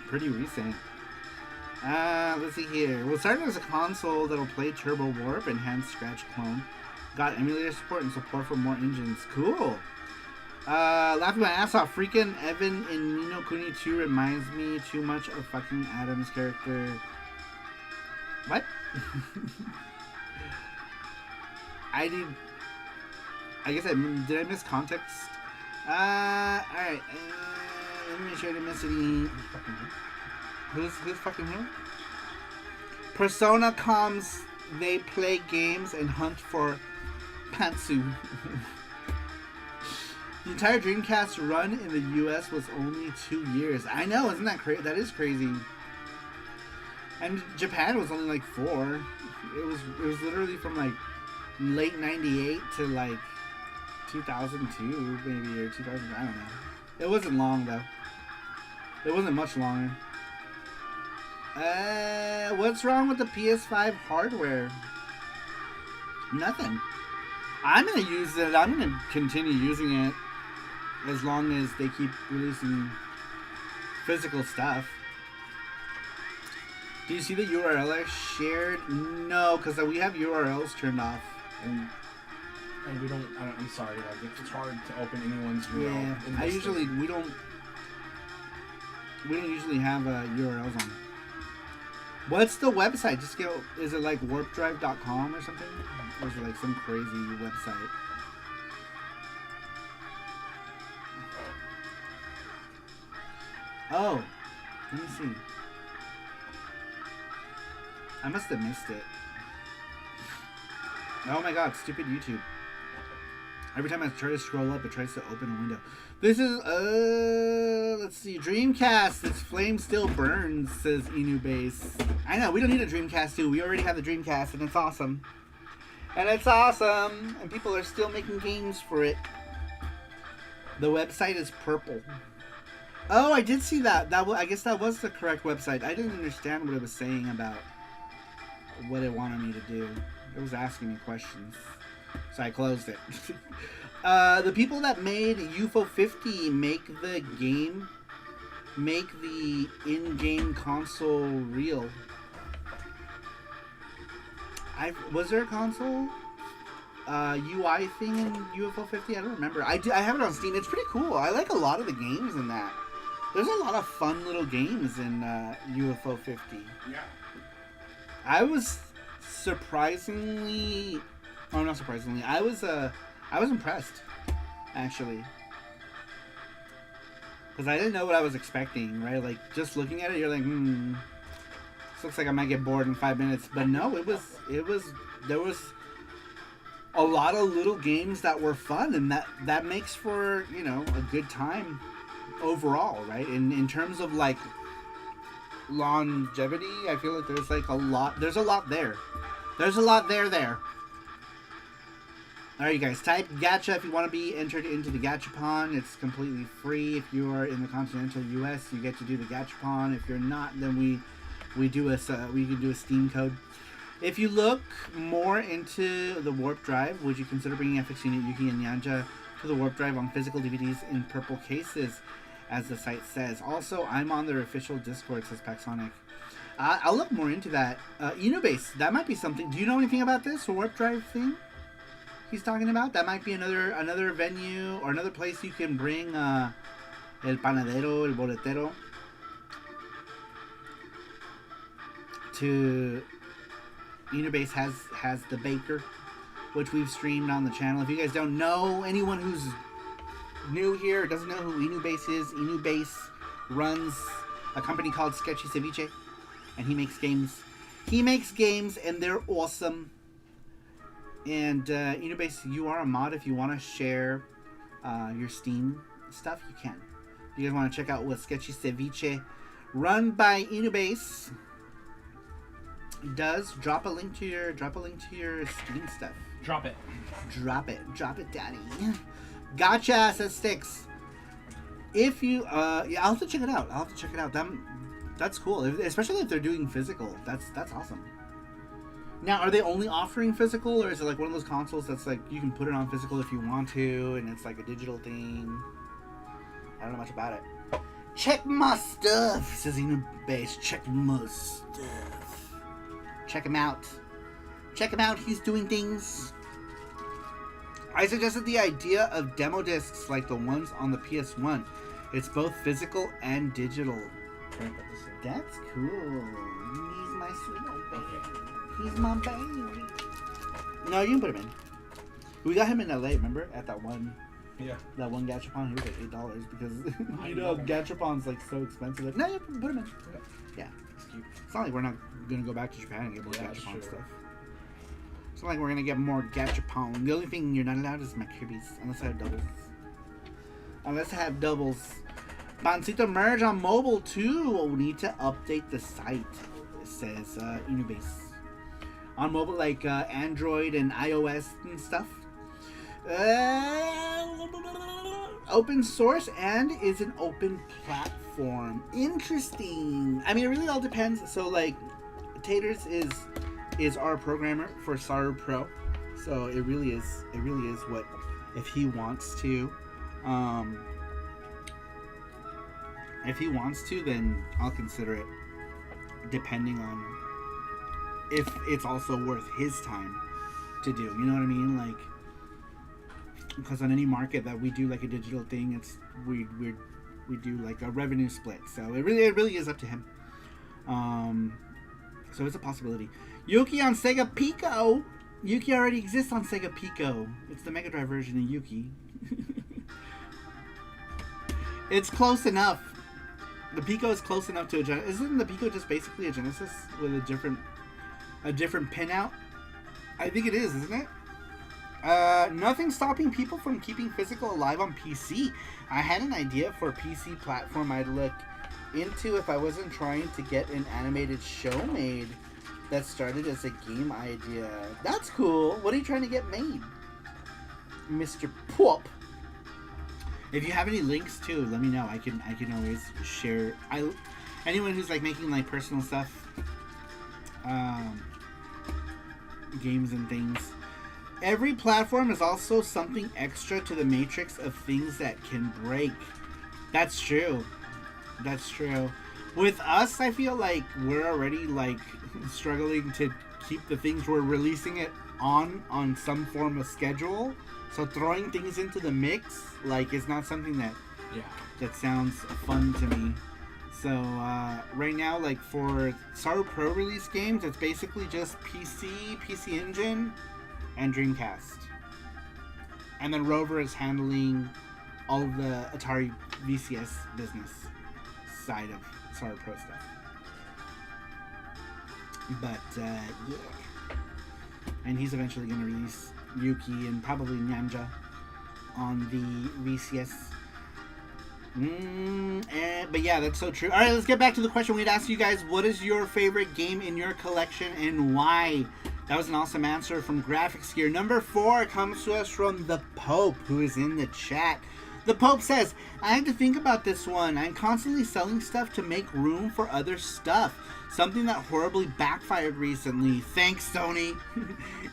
pretty recent. Let's see here. Well, started as a console that'll play Turbo Warp, Enhanced Scratch Clone. Got emulator support and support for more engines. Cool. Laughing my ass off. Freaking Evan in Ni no Kuni 2 reminds me too much of fucking Adam's character. What? I guess did I miss context? Alright. Let me make sure I didn't miss any. Who's fucking who? Persona comes, they play games and hunt for pantsu. The entire Dreamcast run in the US was only 2 years. I know, isn't that crazy? That is crazy. And Japan was only like 4. It was literally from like late 98 to like 2002 maybe, or 2000, I don't know. It wasn't long though. It wasn't much longer. What's wrong with the PS5 hardware? Nothing. I'm gonna use it. I'm gonna continue using it as long as they keep releasing physical stuff. Do you see the URL I shared? No, because we have URLs turned off. And we don't. I'm sorry. Like it's hard to open anyone's URL. Yeah, we don't usually have URLs on. What's the website? Just go. Is it like warpdrive.com or something? Or is it like some crazy website? Oh, let me see. I must have missed it. Oh my god, stupid YouTube. Every time I try to scroll up, it tries to open a window. This is, let's see. Dreamcast, its flame still burns, says Inubase. I know, we don't need a Dreamcast 2. We already have the Dreamcast, and it's awesome. And it's awesome! And people are still making games for it. The website is purple. Oh, I did see that. I guess that was the correct website. I didn't understand what it was saying about what it wanted me to do. It was asking me questions. So I closed it. The people that made UFO 50 make the in-game console real. Was there a console UI thing in UFO 50? I don't remember. I have it on Steam. It's pretty cool. I like a lot of the games in that. There's a lot of fun little games in UFO 50. Yeah. I was surprisingly... Oh, not surprisingly. I was impressed, actually. Because I didn't know what I was expecting, right? Like, just looking at it, you're like, this looks like I might get bored in 5 minutes. But no, there was a lot of little games that were fun, and that makes for, you know, a good time overall, right? In terms of, like, longevity, I feel like there's a lot there. There's a lot there. Alright, you guys, type gacha if you want to be entered into the gachapon. It's completely free. If you are in the continental US, you get to do the gachapon. If you're not, then we can do a Steam code. If you look more into the warp drive, would you consider bringing FX Unit, Yuki, and Nyanja to the warp drive on physical DVDs in purple cases, as the site says? Also, I'm on their official Discord, says Paxonic. I'll look more into that. Unibase, that might be something. Do you know anything about this warp drive thing he's talking about? That might be another venue or another place you can bring el panadero, el boletero to. Unibase has the baker, which we've streamed on the channel. If you guys don't know, anyone who's new here doesn't know who Inubase is, Inubase runs a company called Sketchy Ceviche, and he makes games. He makes games, and they're awesome. And Inubase, you are a mod. If you want to share your Steam stuff, you can. If you guys want to check out what Sketchy Ceviche, run by Inubase, does, drop a link to your Steam stuff. Drop it, daddy. Gotcha, says Sticks. If you, yeah, I'll have to check it out. That's cool, especially if they're doing physical. That's awesome. Now, are they only offering physical, or is it like one of those consoles that's like you can put it on physical if you want to, and it's like a digital thing? I don't know much about it. Check my stuff, says Inubase. Check my stuff. Check him out. He's doing things. I suggested the idea of demo discs like the ones on the PS1. It's both physical and digital. That's cool. He's my sweet old baby. He's my baby. No, you can put him in. We got him in LA, remember? At that one. Yeah. That one gachapon, he was like $8 because you know gachapon's like so expensive. Like, no, you put him in. Yeah. It's cute. It's not like we're not gonna go back to Japan and get more gachapon stuff. It's not like we're gonna get more gachapon. The only thing you're not allowed is my Kirby's, unless I have doubles. Pancito merge on mobile too. We'll need to update the site, says Unibase. On mobile, like Android and iOS and stuff. Open source and is an open platform. Interesting. I mean, it really all depends. So, like, Taters is our programmer for SaruPro. So it really is what, if he wants to, then I'll consider it, depending on if it's also worth his time to do. You know what I mean? Like, because on any market that we do like a digital thing, it's we do like a revenue split. So it really is up to him. So it's a possibility. Yuki on Sega Pico. Yuki already exists on Sega Pico. It's the Mega Drive version of Yuki. It's close enough. The Pico is close enough to a Genesis. Isn't the Pico just basically a Genesis with a different pinout? I think it is, isn't it? Nothing stopping people from keeping physical alive on PC. I had an idea for a PC platform I'd look into if I wasn't trying to get an animated show made that started as a game idea. That's cool. What are you trying to get made, Mr. Pop? If you have any links too, let me know. I can always share. Anyone who's like making like personal stuff, games and things. Every platform is also something extra to the matrix of things that can break. That's true. That's true. With us, I feel like we're already like struggling to keep the things we're releasing it on some form of schedule. So throwing things into the mix like is not something that sounds fun to me. So right now, like for SaruPro release games, it's basically just PC Engine, and Dreamcast. And then Rover is handling all of the Atari VCS business side of SaruPro stuff. But yeah. And he's eventually going to release Yuki and probably Ninja on the VCS. But yeah, that's so true. Alright, let's get back to the question we'd asked you guys. What is your favorite game in your collection and why? That was an awesome answer from Graphics Gear. Number 4 comes to us from the Pope, who is in the chat. The Pope says, I had to think about this one. I'm constantly selling stuff to make room for other stuff. Something that horribly backfired recently. Thanks, Sony.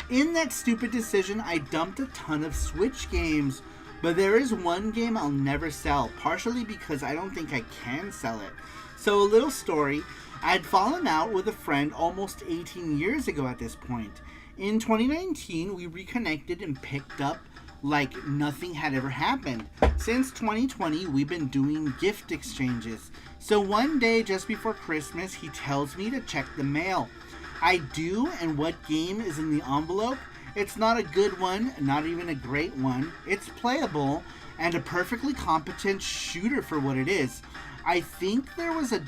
In that stupid decision, I dumped a ton of Switch games. But there is one game I'll never sell, partially because I don't think I can sell it. So a little story. I'd fallen out with a friend almost 18 years ago at this point. In 2019, we reconnected and picked up like nothing had ever happened. Since 2020, we've been doing gift exchanges. So one day just before Christmas, he tells me to check the mail. I do, and what game is in the envelope? It's not a good one, not even a great one. It's playable and a perfectly competent shooter for what it is. I think it was a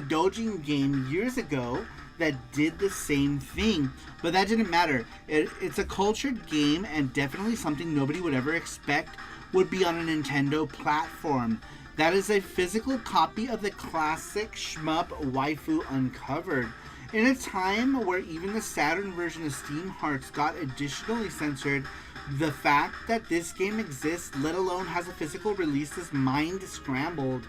Dojin game years ago that did the same thing, but that didn't matter. It's a cultured game and definitely something nobody would ever expect would be on a Nintendo platform. That is a physical copy of the classic shmup Waifu Uncovered. In a time where even the Saturn version of Steam Hearts got additionally censored, the fact that this game exists, let alone has a physical release, is mind scrambled.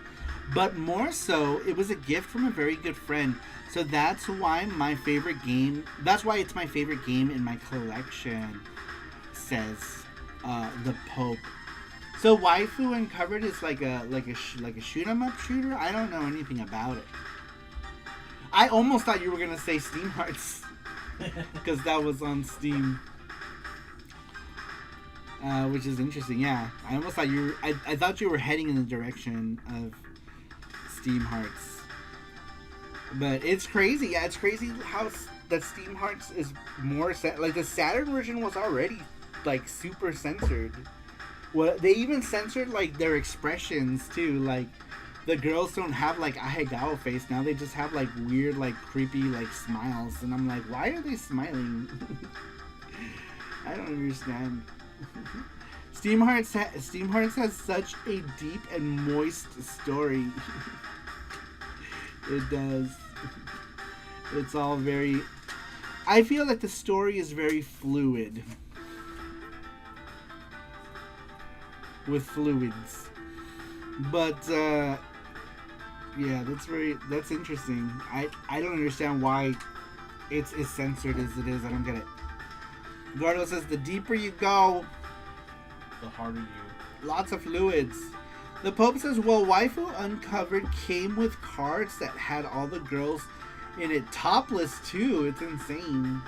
But more so, it was a gift from a very good friend. So that's why it's my favorite game in my collection, says the Pope. So Waifu Uncovered is like a shoot 'em up shooter. I don't know anything about it. I almost thought you were gonna say Steam Hearts because that was on Steam, which is interesting. Yeah, I almost thought I thought you were heading in the direction of Steam Hearts, but it's crazy. Yeah, it's crazy how that Steam Hearts is more like the Saturn version was already like super censored. Well, they even censored like their expressions too. Like the girls don't have like a Ahegao face now; they just have like weird, like creepy, like smiles. And I'm like, why are they smiling? I don't understand. Steam Hearts has such a deep and moist story. It does. It's all very... I feel like the story is very fluid. With fluids. But, yeah, that's interesting. I don't understand why it's as censored as it is. I don't get it. Gordo says, the deeper you go, the harder you... Lots of fluids. The Pope says, well, Waifu Uncovered came with cards that had all the girls in it topless too. It's insane.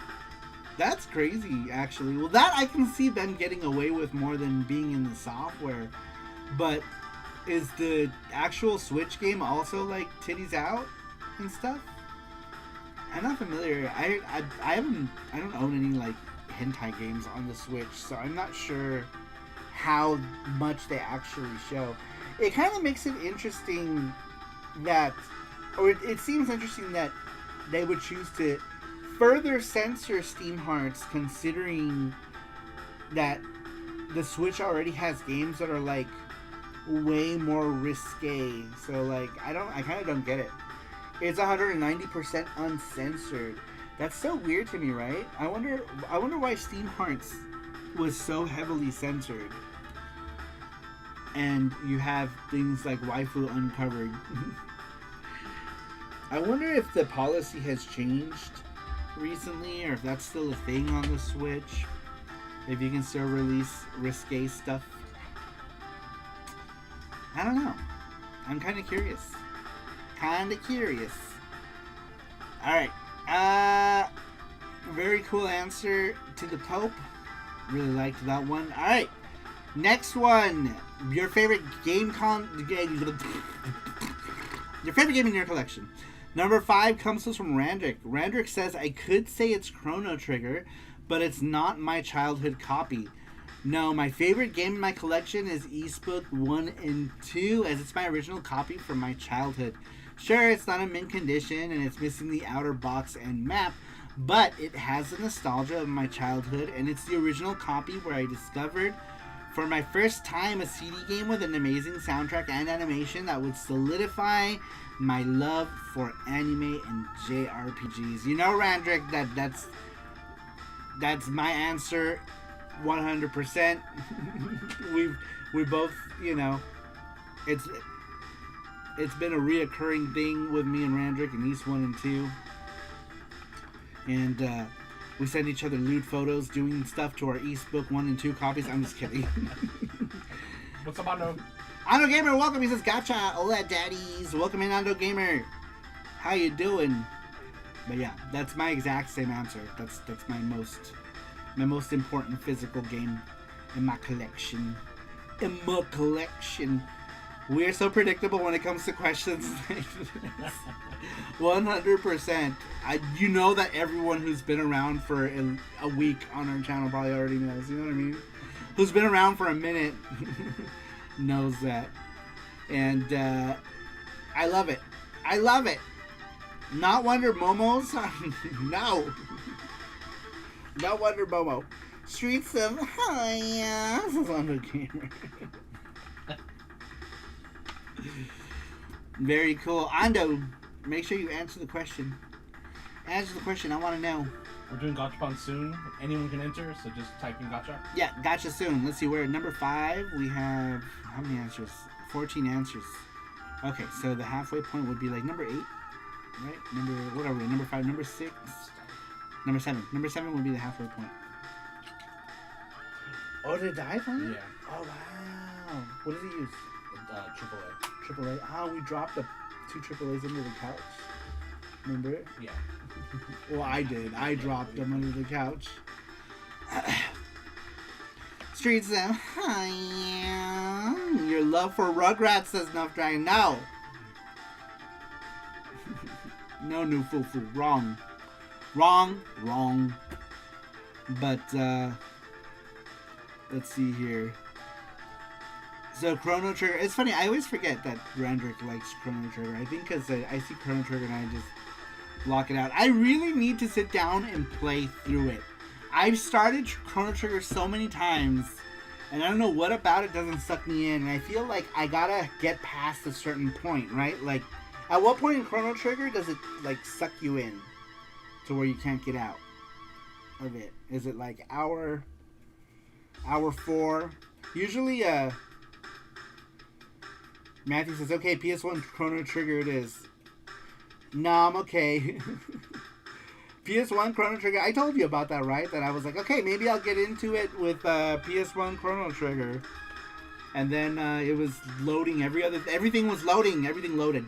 That's crazy, actually. Well, that I can see them getting away with more than being in the software. But is the actual Switch game also like titties out and stuff? I'm not familiar. I don't own any like hentai games on the Switch, so I'm not sure how much they actually show. It kind of makes it interesting that, or it seems interesting that they would choose to further censor Steam Hearts, considering that the Switch already has games that are like way more risque. So like, I kind of don't get it. It's 190% uncensored. That's so weird to me, right? I wonder why Steam Hearts was so heavily censored. And you have things like Waifu Uncovered. I wonder if the policy has changed recently, or if that's still a thing on the Switch. If you can still release risque stuff. I don't know. I'm kind of curious. Alright. Very cool answer to the Pope. Really liked that one. Alright. Next one. Your favorite game your favorite game in your collection. Number 5 comes to us from Randrick. Randrick says, I could say it's Chrono Trigger, but it's not my childhood copy. No, my favorite game in my collection is Eastbook 1 and 2, as it's my original copy from my childhood. Sure, it's not in mint condition, and it's missing the outer box and map, but it has the nostalgia of my childhood, and it's the original copy where I discovered, for my first time, a CD game with an amazing soundtrack and animation that would solidify my love for anime and JRPGs. You know, Randrick, that's my answer 100%. we both, you know, it's been a reoccurring thing with me and Randrick in East 1 and 2. And we send each other lewd photos doing stuff to our Eastbook 1 and 2 copies. I'm just kidding. What's up, Ando? Ando Gamer, welcome. He says, gotcha. Hola, daddies. Welcome in, Ando Gamer. How you doing? But yeah, that's my exact same answer. That's my most important physical game in my collection. We're so predictable when it comes to questions. 100%. You know that everyone who's been around for a week on our channel probably already knows. You know what I mean? Who's been around for a minute knows that. And I love it. Not Wonder Momos. No. Not Wonder Momo. Streets of Haya. This is Under Gamer. Very cool. Ando, make sure you answer the question. Answer the question. I want to know. We're doing Gachapon soon. Anyone can enter, so just type in Gacha. Yeah, gotcha soon. Let's see. We're at number 5. We have how many answers? 14 answers. Okay, so the halfway point would be like number 8, right? What are we? Number 5, number 6, number 7. Number 7 would be the halfway point. Oh, did it die finally? Yeah. Oh wow. What does it use? AAA. AAA. We dropped the 2 AAAs under the couch. Remember it? Yeah. Well, I did. I dropped them under the couch. Streets of Haya. Your love for Rugrats, says Nuff Dragon. No. No, new foo-foo. Wrong. But, let's see here. So Chrono Trigger, it's funny, I always forget that Randrick likes Chrono Trigger. I think because I see Chrono Trigger and I just block it out. I really need to sit down and play through it. I've started Chrono Trigger so many times, and I don't know what about it doesn't suck me in. And I feel like I gotta get past a certain point, right? Like, at what point in Chrono Trigger does it, like, suck you in to where you can't get out of it? Is it like hour 4? Usually, Matthew says, okay, PS1 Chrono Trigger it is. Nah, I'm okay. PS1 Chrono Trigger, I told you about that, right? That I was like, okay, maybe I'll get into it with PS1 Chrono Trigger. And then it was loading everything loaded.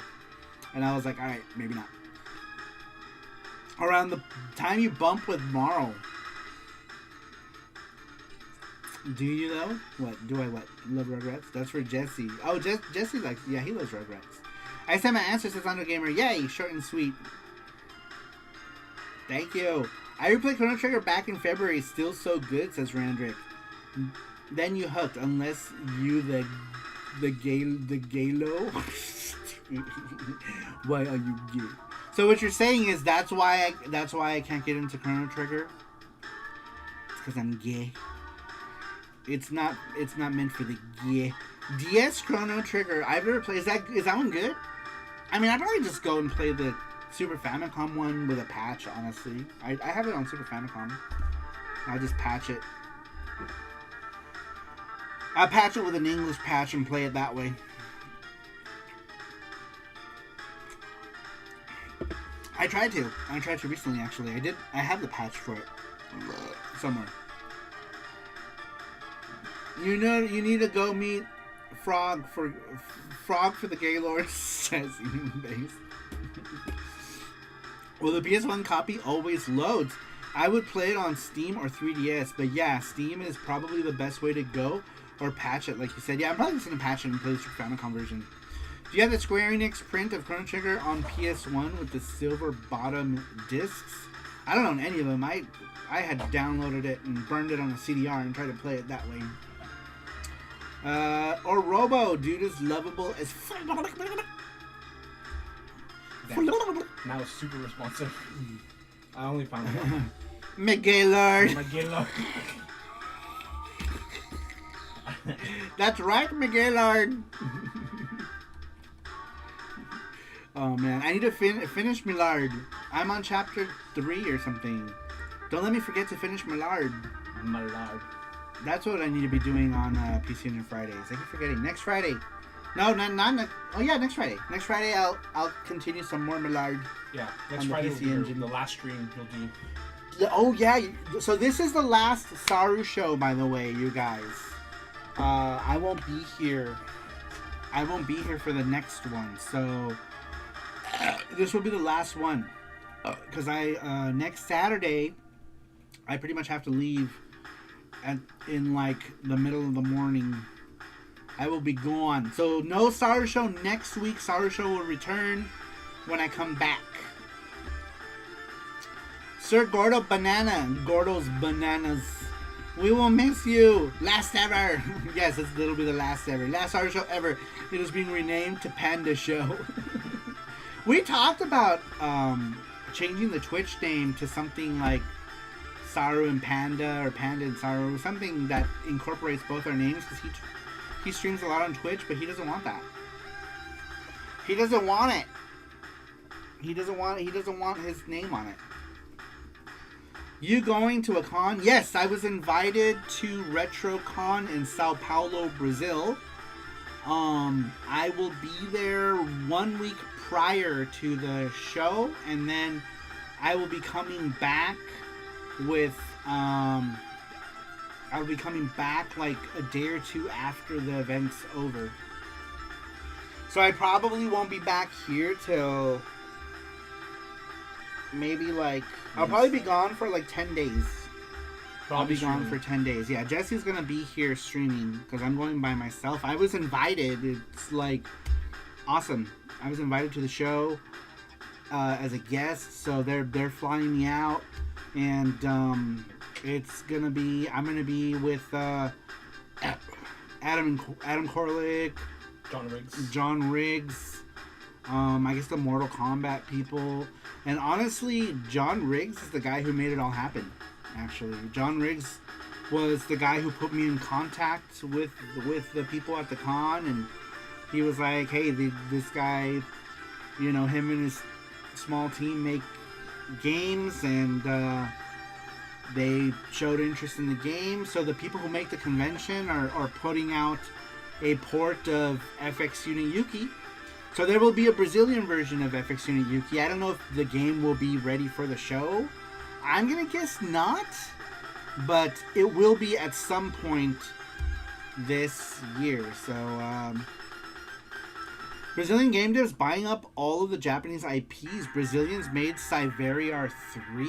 And I was like, alright, maybe not. Around the time you bump with Marl. Do you though? What? Do I what? Love Rugrats? That's for Jesse. Oh, Jesse likes... Yeah, he loves Rugrats. I sent my answer, says Under Gamer. Yay! Short and sweet. Thank you. I replayed Chrono Trigger back in February. Still so good, says Randrick. Then you hooked, unless you the Galo. Why are you gay? So what you're saying is that's why I can't get into Chrono Trigger. It's because I'm gay. It's not meant for the gay. DS Chrono Trigger. I've never played. Is that one good? I mean, I'd probably just go and play the Super Famicom one with a patch. Honestly, I have it on Super Famicom. I'll just patch it. I'll patch it with an English patch and play it that way. I tried to recently, actually. I have the patch for it somewhere. You know, you need to go meet Frog for the Gaylord, says Base. Well, the PS1 copy always loads. I would play it on Steam or 3DS, but yeah, Steam is probably the best way to go, or patch it, like you said. Yeah, I'm probably just gonna patch it and play the Super Famicom version. Do you have the Square Enix print of Chrono Trigger on PS1 with the silver bottom discs? I don't own any of them. I had downloaded it and burned it on a CDR and tried to play it that way. Or Robo, dude is lovable as fuck. Now it's super responsive. I only found one. Miguelard. Miguelard. That's right, Miguelard. Oh man, I need to finish Millard. I'm on chapter 3 or something. Don't let me forget to finish Millard. Millard. That's what I need to be doing on PC Engine Fridays. I keep forgetting. Next Friday. No, not. Oh yeah, next Friday. Next Friday I'll continue some more Millard. Yeah, next on the Friday PC will be Engine. the last stream you'll do. Oh yeah, so this is the last Saru show, by the way, you guys. I won't be here. I won't be here for the next one, so this will be the last one. Because next Saturday, I pretty much have to leave in like the middle of the morning. I will be gone. So no Saru show next week. Saru show will return when I come back. Sir Gordo Banana, Gordo's Bananas. We will miss you. Last ever. Yes, it'll be the last ever. Last Saru show ever. It is being renamed to Panda Show. We talked about changing the Twitch name to something like Saru and Panda, or Panda and Saru, something that incorporates both our names, because he streams a lot on Twitch, but he doesn't want that. He doesn't want it. He doesn't want his name on it. You going to a con? Yes, I was invited to RetroCon in Sao Paulo, Brazil. I will be there 1 week prior to the show, and then I will be coming back with I'll be coming back like a day or two after the event's over. So I probably won't be back here till maybe like I'll probably be gone for like 10 days. I'll be gone for 10 days. Yeah, Jesse's gonna be here streaming because I'm going by myself. I was invited. It's like awesome. I was invited to the show as a guest, so they're flying me out, and it's gonna be I'm gonna be with Adam Corlick, John Riggs, I guess the Mortal Kombat people, and honestly, John Riggs is the guy who made it all happen. Actually, John Riggs was the guy who put me in contact with the people at the con, and he was like, hey, this guy, you know, him and his small team make games, and they showed interest in the game, so the people who make the convention are putting out a port of FX Unit Yuki. So there will be a Brazilian version of FX Unit Yuki. I don't know if the game will be ready for the show. I'm gonna guess not, but it will be at some point this year. So Brazilian game devs buying up all of the Japanese IPs. Brazilians made Cyveriar 3.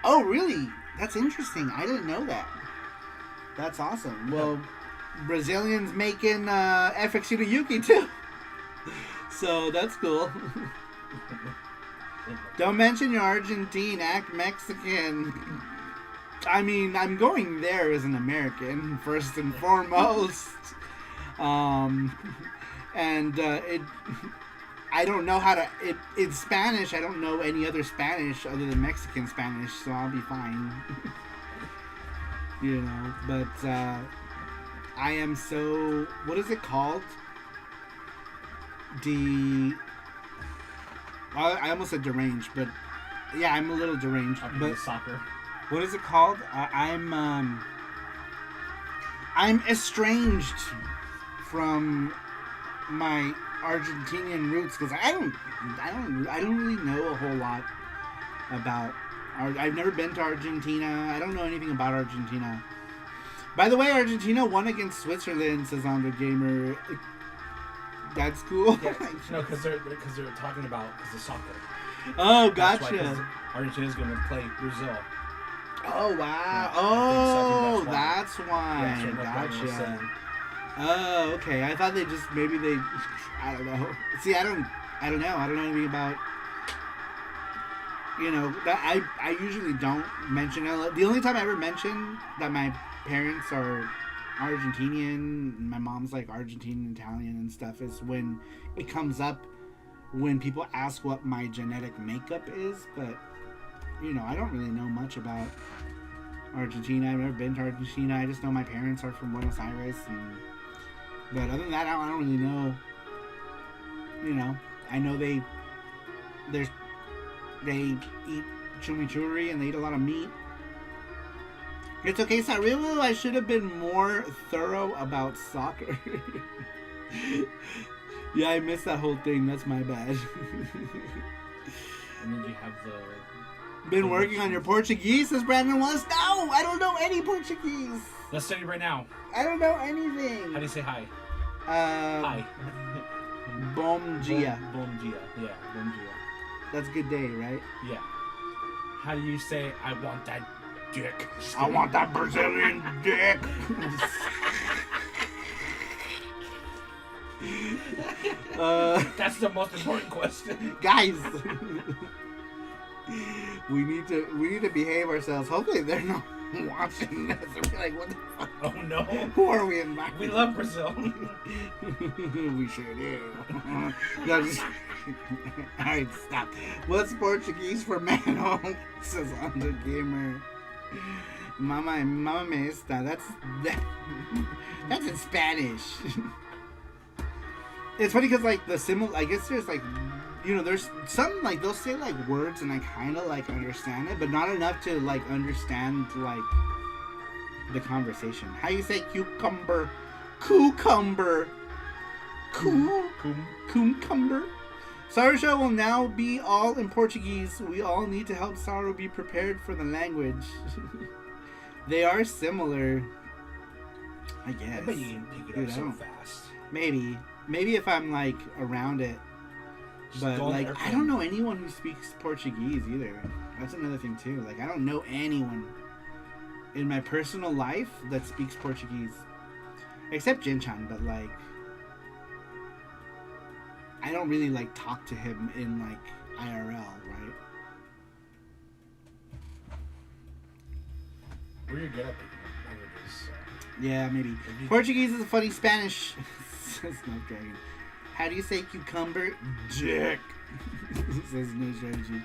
Oh, really? That's interesting. I didn't know that. That's awesome. Well, Brazilians making FX Unit Yuki too. So that's cool. Don't mention you're Argentine, act Mexican. I mean, I'm going there as an American, first and foremost. I I don't know how to. In Spanish, I don't know any other Spanish other than Mexican Spanish, so I'll be fine. You know, but I am so. What is it called? I almost said deranged, but yeah, I'm a little deranged. But soccer. What is it called? I'm estranged from my Argentinian roots because I don't really know a whole lot about. I've never been to Argentina. I don't know anything about Argentina. By the way, Argentina won against Switzerland, says On the Gamer. That's cool. Yeah, no, because they're talking about the soccer. Oh, That's gotcha. why, Argentina's going to play Brazil. Oh wow. Yeah, Oh, I that's why. Yeah, so that's what I was Gotcha. saying. Oh, okay. I thought they just maybe they. I don't know. See, I don't know. I don't know anything about. You know that I usually don't mention it. The only time I ever mention that my parents are Argentinian, my mom's like Argentinian, Italian, and stuff is when it comes up when people ask what my genetic makeup is. But you know, I don't really know much about Argentina. I've never been to Argentina. I just know my parents are from Buenos Aires, but other than that, I don't really know. You know, I know they eat chimichurri and they eat a lot of meat. It's okay, Saru. I should have been more thorough about soccer. Yeah, I missed that whole thing. That's my bad. And then you have the... Been working on your Portuguese, says Brandon Wallace. No, I don't know any Portuguese. Let's study right now. I don't know anything. How do you say hi? Hi. Bom dia. Bom dia. Yeah, bom dia. That's good day, right? Yeah. How do you say, I want that dick? I want that Brazilian dick. That's the most important question. Guys, we need to behave ourselves. Hopefully they're not watching this and be like, what the fuck? Oh no. Who are we inviting? We love Brazil. We sure do. No, just... Alright, stop. What's Portuguese for man? Says On the Gamer. Mama me esta. That's in Spanish. It's funny because like the I guess there's like, you know, there's some like they'll say like words and I kind of like understand it, but not enough to like understand like the conversation. How you say cucumber? Cucumber. Cucumber. SaruShow will now be all in Portuguese. We all need to help Saru be prepared for the language. They are similar, I guess. I bet you can pick it up so fast. Maybe if I'm like around it. But like I don't know anyone who speaks Portuguese either. That's another thing too. Like I don't know anyone in my personal life that speaks Portuguese. Except Jin-chan, but like I don't really like talk to him in like IRL, right? We're good at picking up languages. So. Yeah, maybe. Portuguese is a funny Spanish. Says Snapdragon. How do you say cucumber? Dick. Says No Strategy.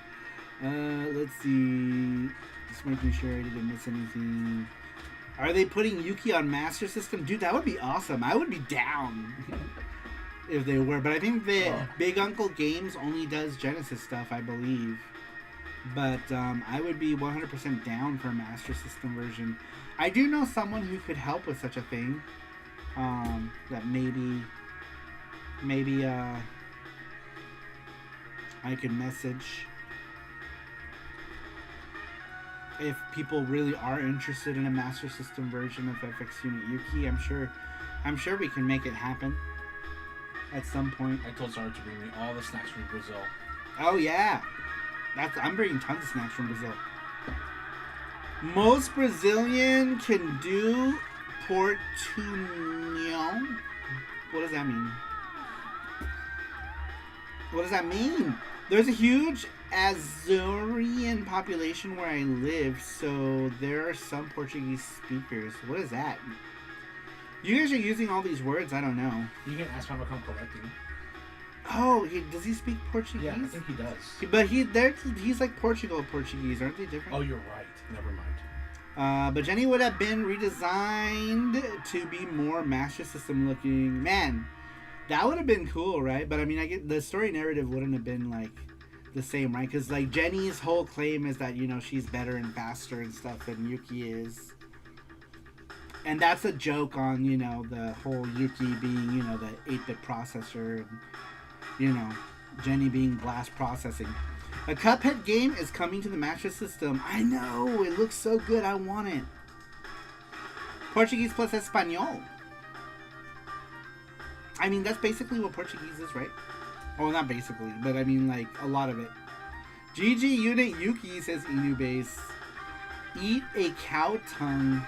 Let's see. Just making sure I didn't miss anything. Are they putting Yuki on Master System? Dude, that would be awesome. I would be down if they were. But I think the Big Uncle Games only does Genesis stuff, I believe. But I would be 100% down for a Master System version. I do know someone who could help with such a thing. That maybe I could message if people really are interested in a Master System version of FX Unit Yuki. I'm sure we can make it happen at some point. I told Saru to bring me all the snacks from Brazil. Oh yeah, I'm bringing tons of snacks from Brazil. Most Brazilian can do portunhol. What does that mean? What does that mean? There's a huge Azorian population where I live, so there are some Portuguese speakers. What is that? You guys are using all these words? I don't know. You can ask Mama come correcting. Oh, does he speak Portuguese? Yeah, I think he does. But he's like Portuguese, aren't they different? Oh, you're right. Never mind. But Jenny would have been redesigned to be more Master System looking. Man, that would have been cool, right? But I mean, I get the story narrative wouldn't have been like the same, right? Because like Jenny's whole claim is that she's better and faster and stuff than Yuki is, and that's a joke on the whole Yuki being the 8-bit processor, and Jenny being blast processing. A Cuphead game is coming to the Master System. I know, it looks so good. I want it. Portuguese plus Espanol. I mean, that's basically what Portuguese is, right? Well, not basically, but I mean, like, a lot of it. GG Unit Yuki says Inu Base. Eat a cow tongue.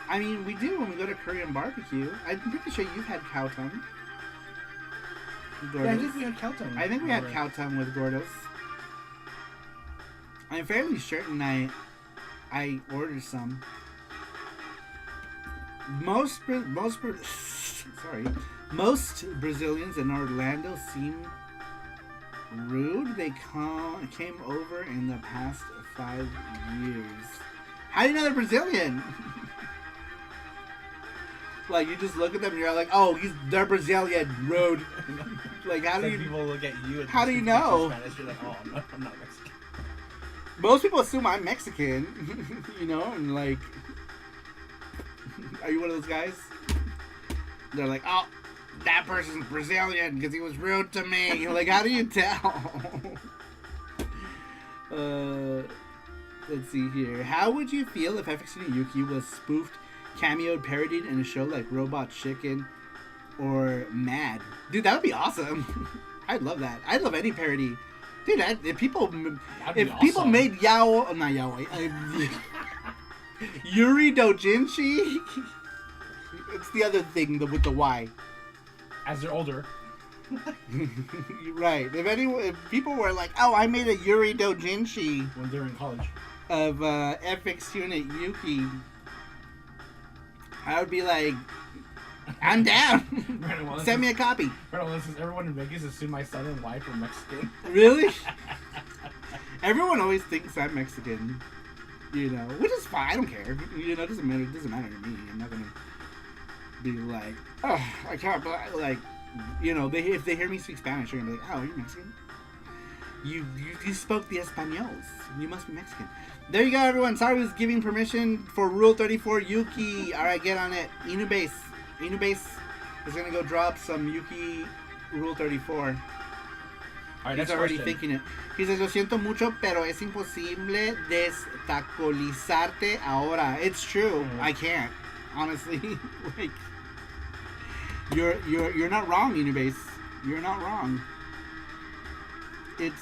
I mean, we do when we go to Korean barbecue. I'm pretty sure you've had cow tongue. Yeah, I think we had cow tongue. I think we had cow tongue with Gordos. I'm fairly certain I ordered some. Most Brazilians in Orlando seem rude. They came over in the past 5 years. How do you know they're Brazilian? Like, you just look at them and you're like, oh, they're Brazilian, rude. Like, how do you... people look at you and how do you know? Spanish, you're like, oh, I'm not Mexican. Most people assume I'm Mexican, and like... Are you one of those guys? They're like, oh, that person's Brazilian because he was rude to me. You're like, how do you tell? Let's see here. How would you feel if FX Yuki was spoofed, cameoed, parodied in a show like Robot Chicken or Mad? Dude, that would be awesome. I'd love that. I'd love any parody. Dude, if people made not Yaoi, Yuri Dojinshi. It's the other thing with the Y. As they're older. Right. If people were like, oh, I made a Yuri Dojinshi when they're in college of FX Unit Yuki, I would be like, I'm down. Send me a copy. Everyone in Vegas assume my son and wife are Mexican. Really? Everyone always thinks I'm Mexican. Which is fine. I don't care. It doesn't matter. It doesn't matter to me. I'm not gonna be like, oh, I can't. Like, if they hear me speak Spanish, they're gonna be like, oh, you're Mexican. You spoke the Españols. You must be Mexican. There you go, everyone. Saru is giving permission for Rule 34 Yuki. All right, get on it. Inu Base is gonna go drop some Yuki Rule 34. All right, he's already thinking it. He says, lo siento mucho, pero es imposible destacolizarte ahora. It's true. I can't. Honestly. Like, you're not wrong, Unibase. You're not wrong. It's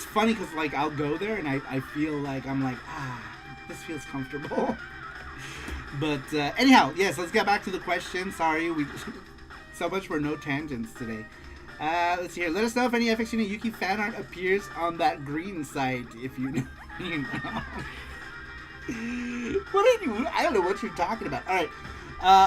funny because, like, I'll go there and I feel like I'm like, this feels comfortable. But anyhow, yes, let's get back to the question. Sorry, so much for no tangents today. Let's see here. Let us know if any FX Unit Yuki fan art appears on that green site. If you know. I don't know what you're talking about. All right.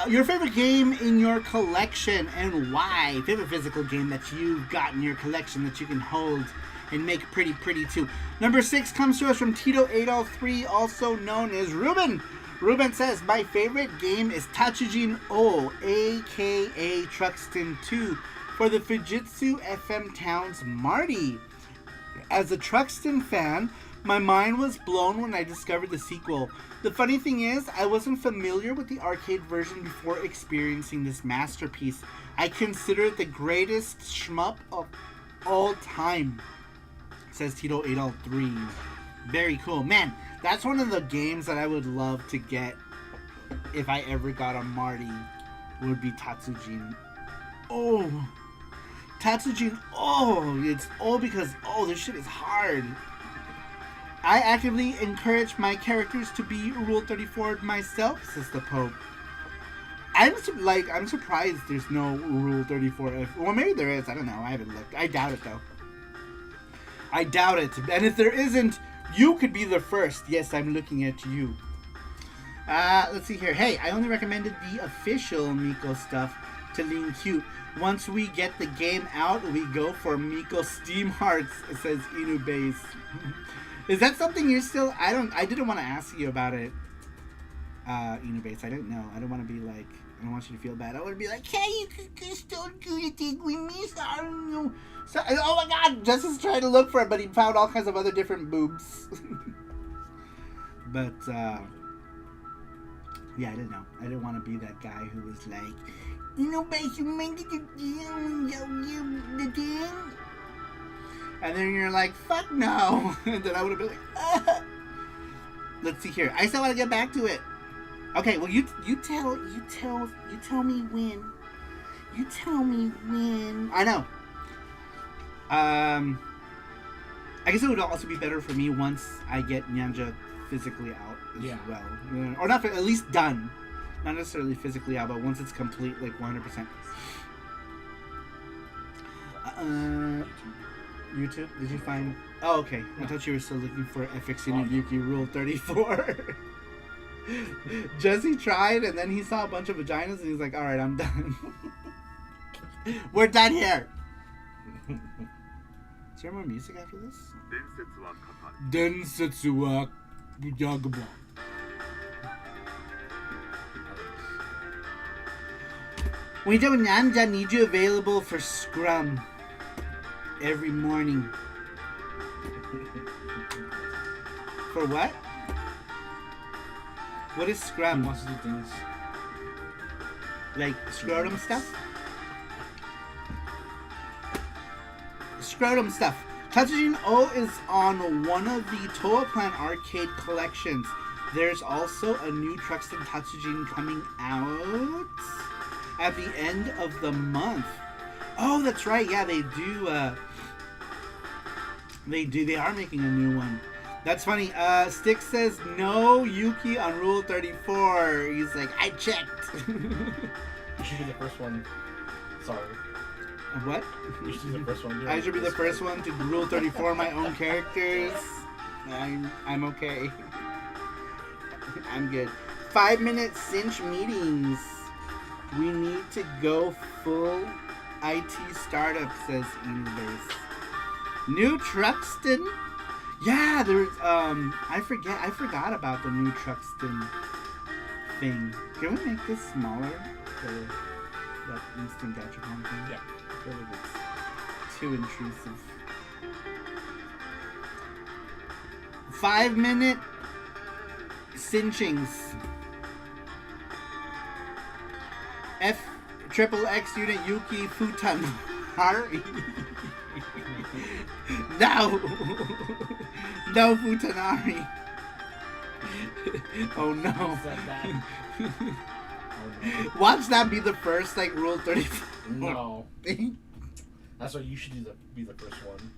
Your favorite game in your collection and why? Favorite physical game that you've got in your collection that you can hold and make pretty too. Number 6 comes to us from Tito803, also known as Ruben. Ruben says, my favorite game is Tatsujin O, aka Truxton 2, for the Fujitsu FM Towns Marty. As a Truxton fan, my mind was blown when I discovered the sequel. The funny thing is, I wasn't familiar with the arcade version before experiencing this masterpiece. I consider it the greatest shmup of all time, says Tito803. Very cool. Man, that's one of the games that I would love to get if I ever got a Marty, would be Tatsujin. Oh, Tatsujin. Oh, it's all because, this shit is hard. I actively encourage my characters to be Rule 34 myself, says the Pope. I'm surprised there's no Rule 34. Well, maybe there is. I don't know. I haven't looked. I doubt it, though. I doubt it. And if there isn't, you could be the first. Yes, I'm looking at you. Let's see here. Hey, I only recommended the official Miko stuff to lean cute. Once we get the game out, we go for Miko Steam Hearts, says Inubase. Is that something you're still... I didn't want to ask you about it, Inubase. I didn't know. I don't want to be like... I don't want you to feel bad. I want to be like, hey, you can still do the thing with me, I don't know. So, oh my god, Justin's trying to look for it, but he found all kinds of other different boobs. But, yeah, I didn't know. I didn't want to be that guy who was like, Inubase, you made it the thing? And then you're like, fuck no. And then I would have been like, ah. Let's see here. I still want to get back to it. Okay, well you tell me when. You tell me when. I know. I guess it would also be better for me once I get Nyanja physically out as well. Or not, at least done. Not necessarily physically out, but once it's complete, like 100%. YouTube? Did you find... Oh, okay. I thought you were still looking for FX Yuki Rule 34. Jesse tried, and then he saw a bunch of vaginas, and he's like, alright, I'm done. We're done here! Is there more music after this? Densetsu wa Yagaba. When you Nyanja, need you available for Scrum every morning. For what? What is Scrum? He wants to do things. Like scrotum stuff? Scrotum stuff. Tatsujin O is on one of the Toa Plant arcade collections. There's also a new Truxton Tatsujin coming out at the end of the month. Oh, that's right. Yeah, they do. They are making a new one. That's funny. Stick says no Yuki on Rule 34. He's like, I checked. You should be the first one. Sorry. What? You should be the first one. I should be the first one to Rule 34 my own characters. I'm okay. I'm good. 5-minute cinch meetings. We need to go full IT startup, says Inubase. New Truxton? Yeah, there's I forgot about the new Truxton thing. Can we make this smaller? That instant gachapon thing? Yeah. I feel like it's too intrusive. 5-minute cinchings. X unit Yuki Futanari. No! No Futanari. Oh no. Watch that be the first like Rule 34. No. That's why you should be the first one.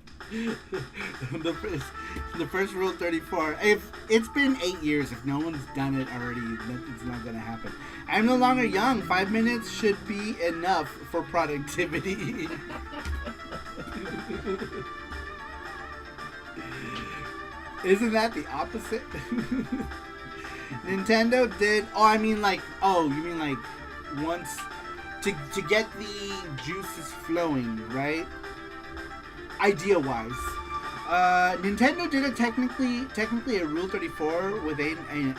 the first Rule 34. If it's been 8 years, if no one's done it already, it's not gonna happen. I'm no longer young. 5 minutes should be enough for productivity. Isn't that the opposite? Nintendo did. Oh, I mean like. Oh, you mean like once to get the juices flowing, right? Idea-wise, Nintendo did a technically a Rule 34 with a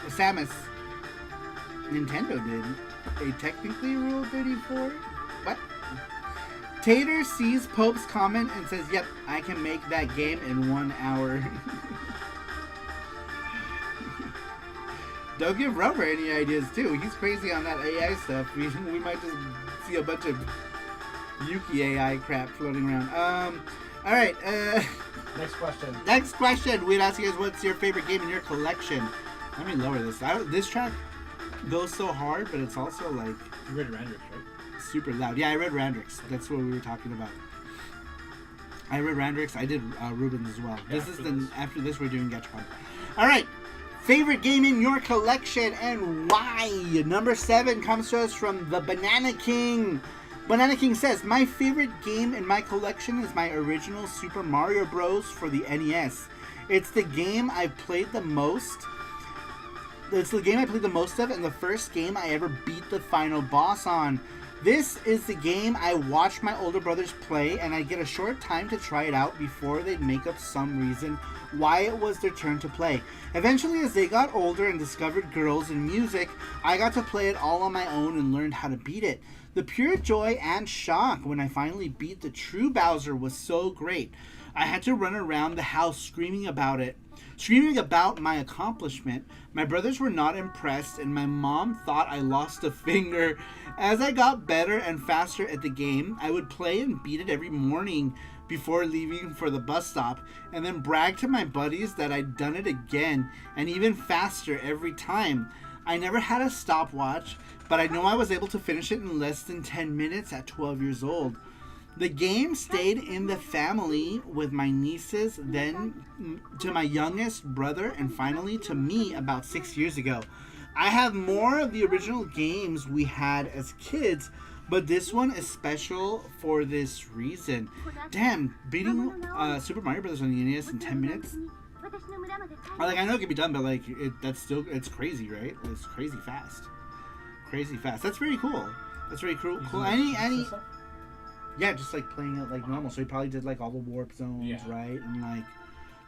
Samus. Nintendo did a technically Rule 34. What? Tater sees Pope's comment and says, "Yep, I can make that game in 1 hour." Don't give Rubber any ideas too. He's crazy on that AI stuff. We might just see a bunch of Yuki AI crap floating around. All right. Next question. Next question. We'd ask you guys, what's your favorite game in your collection? Let me lower this. This track goes so hard, but it's also like You read Randrix, right? super loud. Yeah, I read Randrix. That's what we were talking about. I read Randrix. I did Rubens as well. Yeah, After this we're doing Gachapon. All right. Favorite game in your collection and why? Number 7 comes to us from the Banana King. Banana King says, my favorite game in my collection is my original Super Mario Bros. For the NES. It's the game I've played the most. It's the game I played the most of and the first game I ever beat the final boss on. This is the game I watched my older brothers play, and I get a short time to try it out before they'd make up some reason why it was their turn to play. Eventually, as they got older and discovered girls and music, I got to play it all on my own and learned how to beat it. The pure joy and shock when I finally beat the true Bowser was so great. I had to run around the house screaming about my accomplishment. My brothers were not impressed, and my mom thought I lost a finger. As I got better and faster at the game, I would play and beat it every morning before leaving for the bus stop, and then brag to my buddies that I'd done it again, and even faster every time. I never had a stopwatch, but I know I was able to finish it in less than 10 minutes at 12 years old. The game stayed in the family with my nieces, then to my youngest brother, and finally to me about 6 years ago. I have more of the original games we had as kids, but this one is special for this reason. Damn, beating Super Mario Bros. On the NES in 10 minutes? Like, I know it can be done, but like, it's crazy, right? It's crazy fast. Crazy fast. That's very cool. That's very cool. Yeah, just like playing it like normal. So he probably did like all the warp zones, right? And like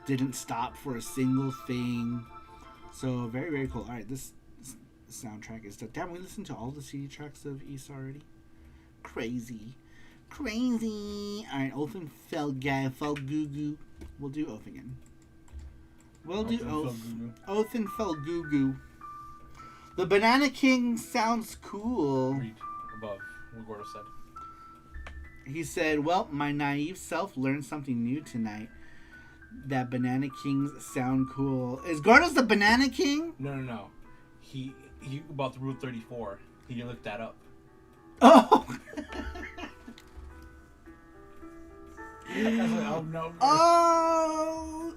didn't stop for a single thing. So very, very cool. All right, this soundtrack is done. Damn, we listened to all the CD tracks of East already. Crazy. All right, Othenfelgugu. We'll do Oath again. We'll do Oath. Othenfelgugu. The Banana King sounds cool. Read above what Gordo said. He said, well, my naive self learned something new tonight. That Banana Kings sound cool. Is Gordo's the Banana King? No. He about the Rule 34. He looked that up. Oh! Oh, no. Oh!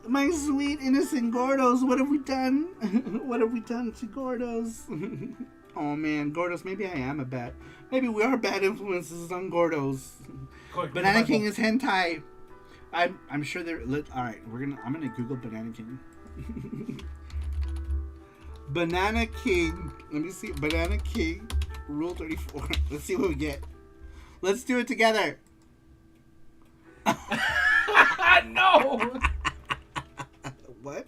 My sweet, innocent Gordos. What have we done? What have we done to Gordos? Oh, man. Gordos, maybe I am a bad... Maybe we are bad influences on Gordos. Banana King is hentai. I'm sure they're lit. All right, I'm gonna Google Banana King. Banana King. Let me see. Banana King. Rule 34. Let's see what we get. Let's do it together. No. What?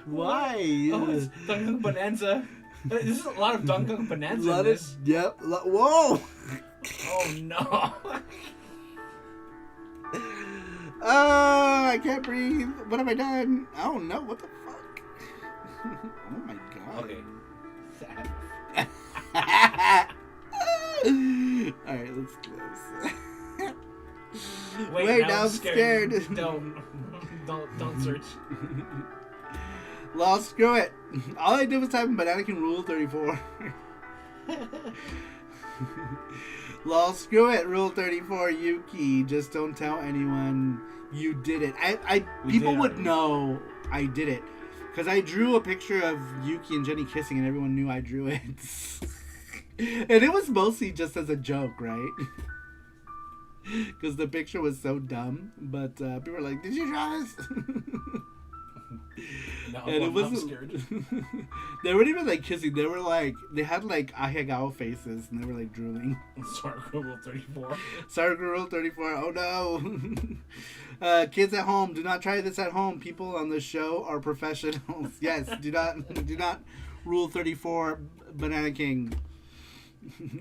Why? Oh, it's Donkey Bonanza. This is a lot of Donkey Bonanza. In this. Yep. Whoa. Oh no. Oh, I can't breathe. What have I done? Oh no, what the fuck? Oh my god. Okay. Alright, let's close. Wait, now I'm scared. Don't search. Well, screw it. All I did was type in Banana King Rule 34. Lol, screw it. Rule 34, Yuki. Just don't tell anyone you did it. People would know I did it. Because I drew a picture of Yuki and Jenny kissing and everyone knew I drew it. And it was mostly just as a joke, right? Because the picture was so dumb. But people were like, did you draw this? No, and it was I'm scared. They weren't even like kissing. They were like, they had like ahegao faces and they were like drooling. SaruPro Rule 34. SaruPro Rule 34. Oh no. Kids at home, do not try this at home. People on the show are professionals. Yes, do not Rule 34 Banana King.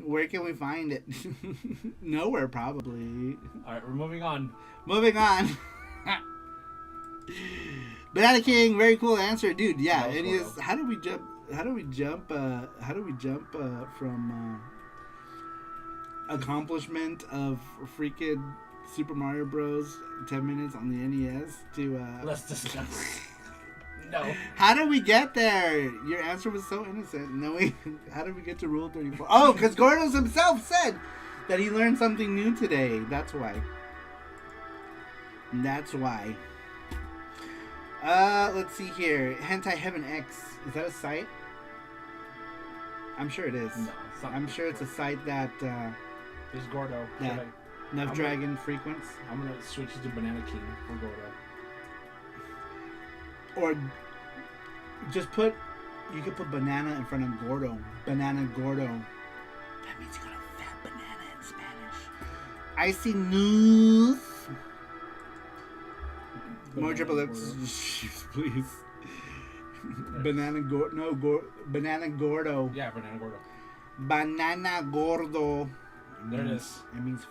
Where can we find it? Nowhere, probably. All right, we're moving on. Banana King, very cool answer, dude. Yeah, it is. How do we jump from accomplishment of freaking Super Mario Bros. 10 minutes on the NES to Let's discuss. No. How did we get there? Your answer was so innocent. No, how did we get to Rule 34? Oh, because Gordos himself said that he learned something new today. That's why. Let's see here. Hentai Heaven X. Is that a site? I'm sure it is. No, it's not. I'm sure it's a site that There's Gordo. that Nuff Dragon frequents. I'm gonna switch to Banana King for Gordo. Or you could put banana in front of Gordo. Banana Gordo. That means you got a fat banana in Spanish. I see news. More triple X, please. Banana gordo. Yeah, banana gordo. Banana gordo. There it is. It means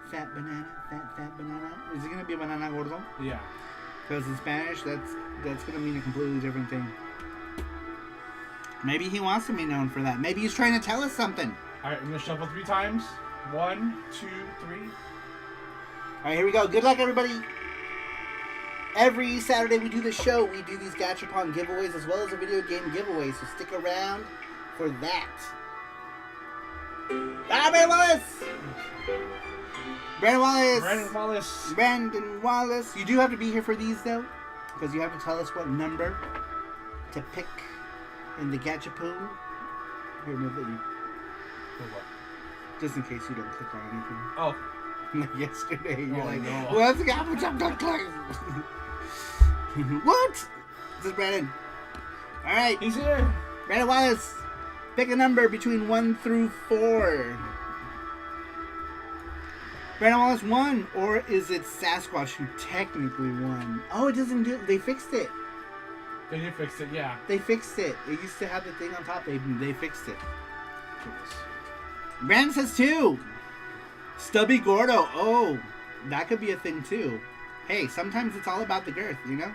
fat banana. Fat banana. Is it gonna be banana gordo? Yeah. Because in Spanish, that's gonna mean a completely different thing. Maybe he wants to be known for that. Maybe he's trying to tell us something. All right, I'm gonna shuffle 3 times. 1, 2, 3. All right, here we go. Good luck, everybody. Every Saturday we do the show. We do these gachapon giveaways as well as a video game giveaway. So stick around for that. Brandon Wallace! Brandon Wallace. You do have to be here for these, though. Because you have to tell us what number to pick in the gachapon. Here, move it. For what? Just in case you don't click on anything. Oh. Like yesterday, you're like, no. what's the gachapon? Don't click. What? This is Brandon. All right. He's here. Brandon Wallace. Pick a number between 1 through 4. Brandon Wallace won, or is it Sasquatch who technically won? Oh, it doesn't do. They fixed it. They did fix it, yeah. They fixed it. It used to have the thing on top. They fixed it. Brandon says 2. Stubby Gordo. Oh, that could be a thing too. Hey, sometimes it's all about the girth, you know?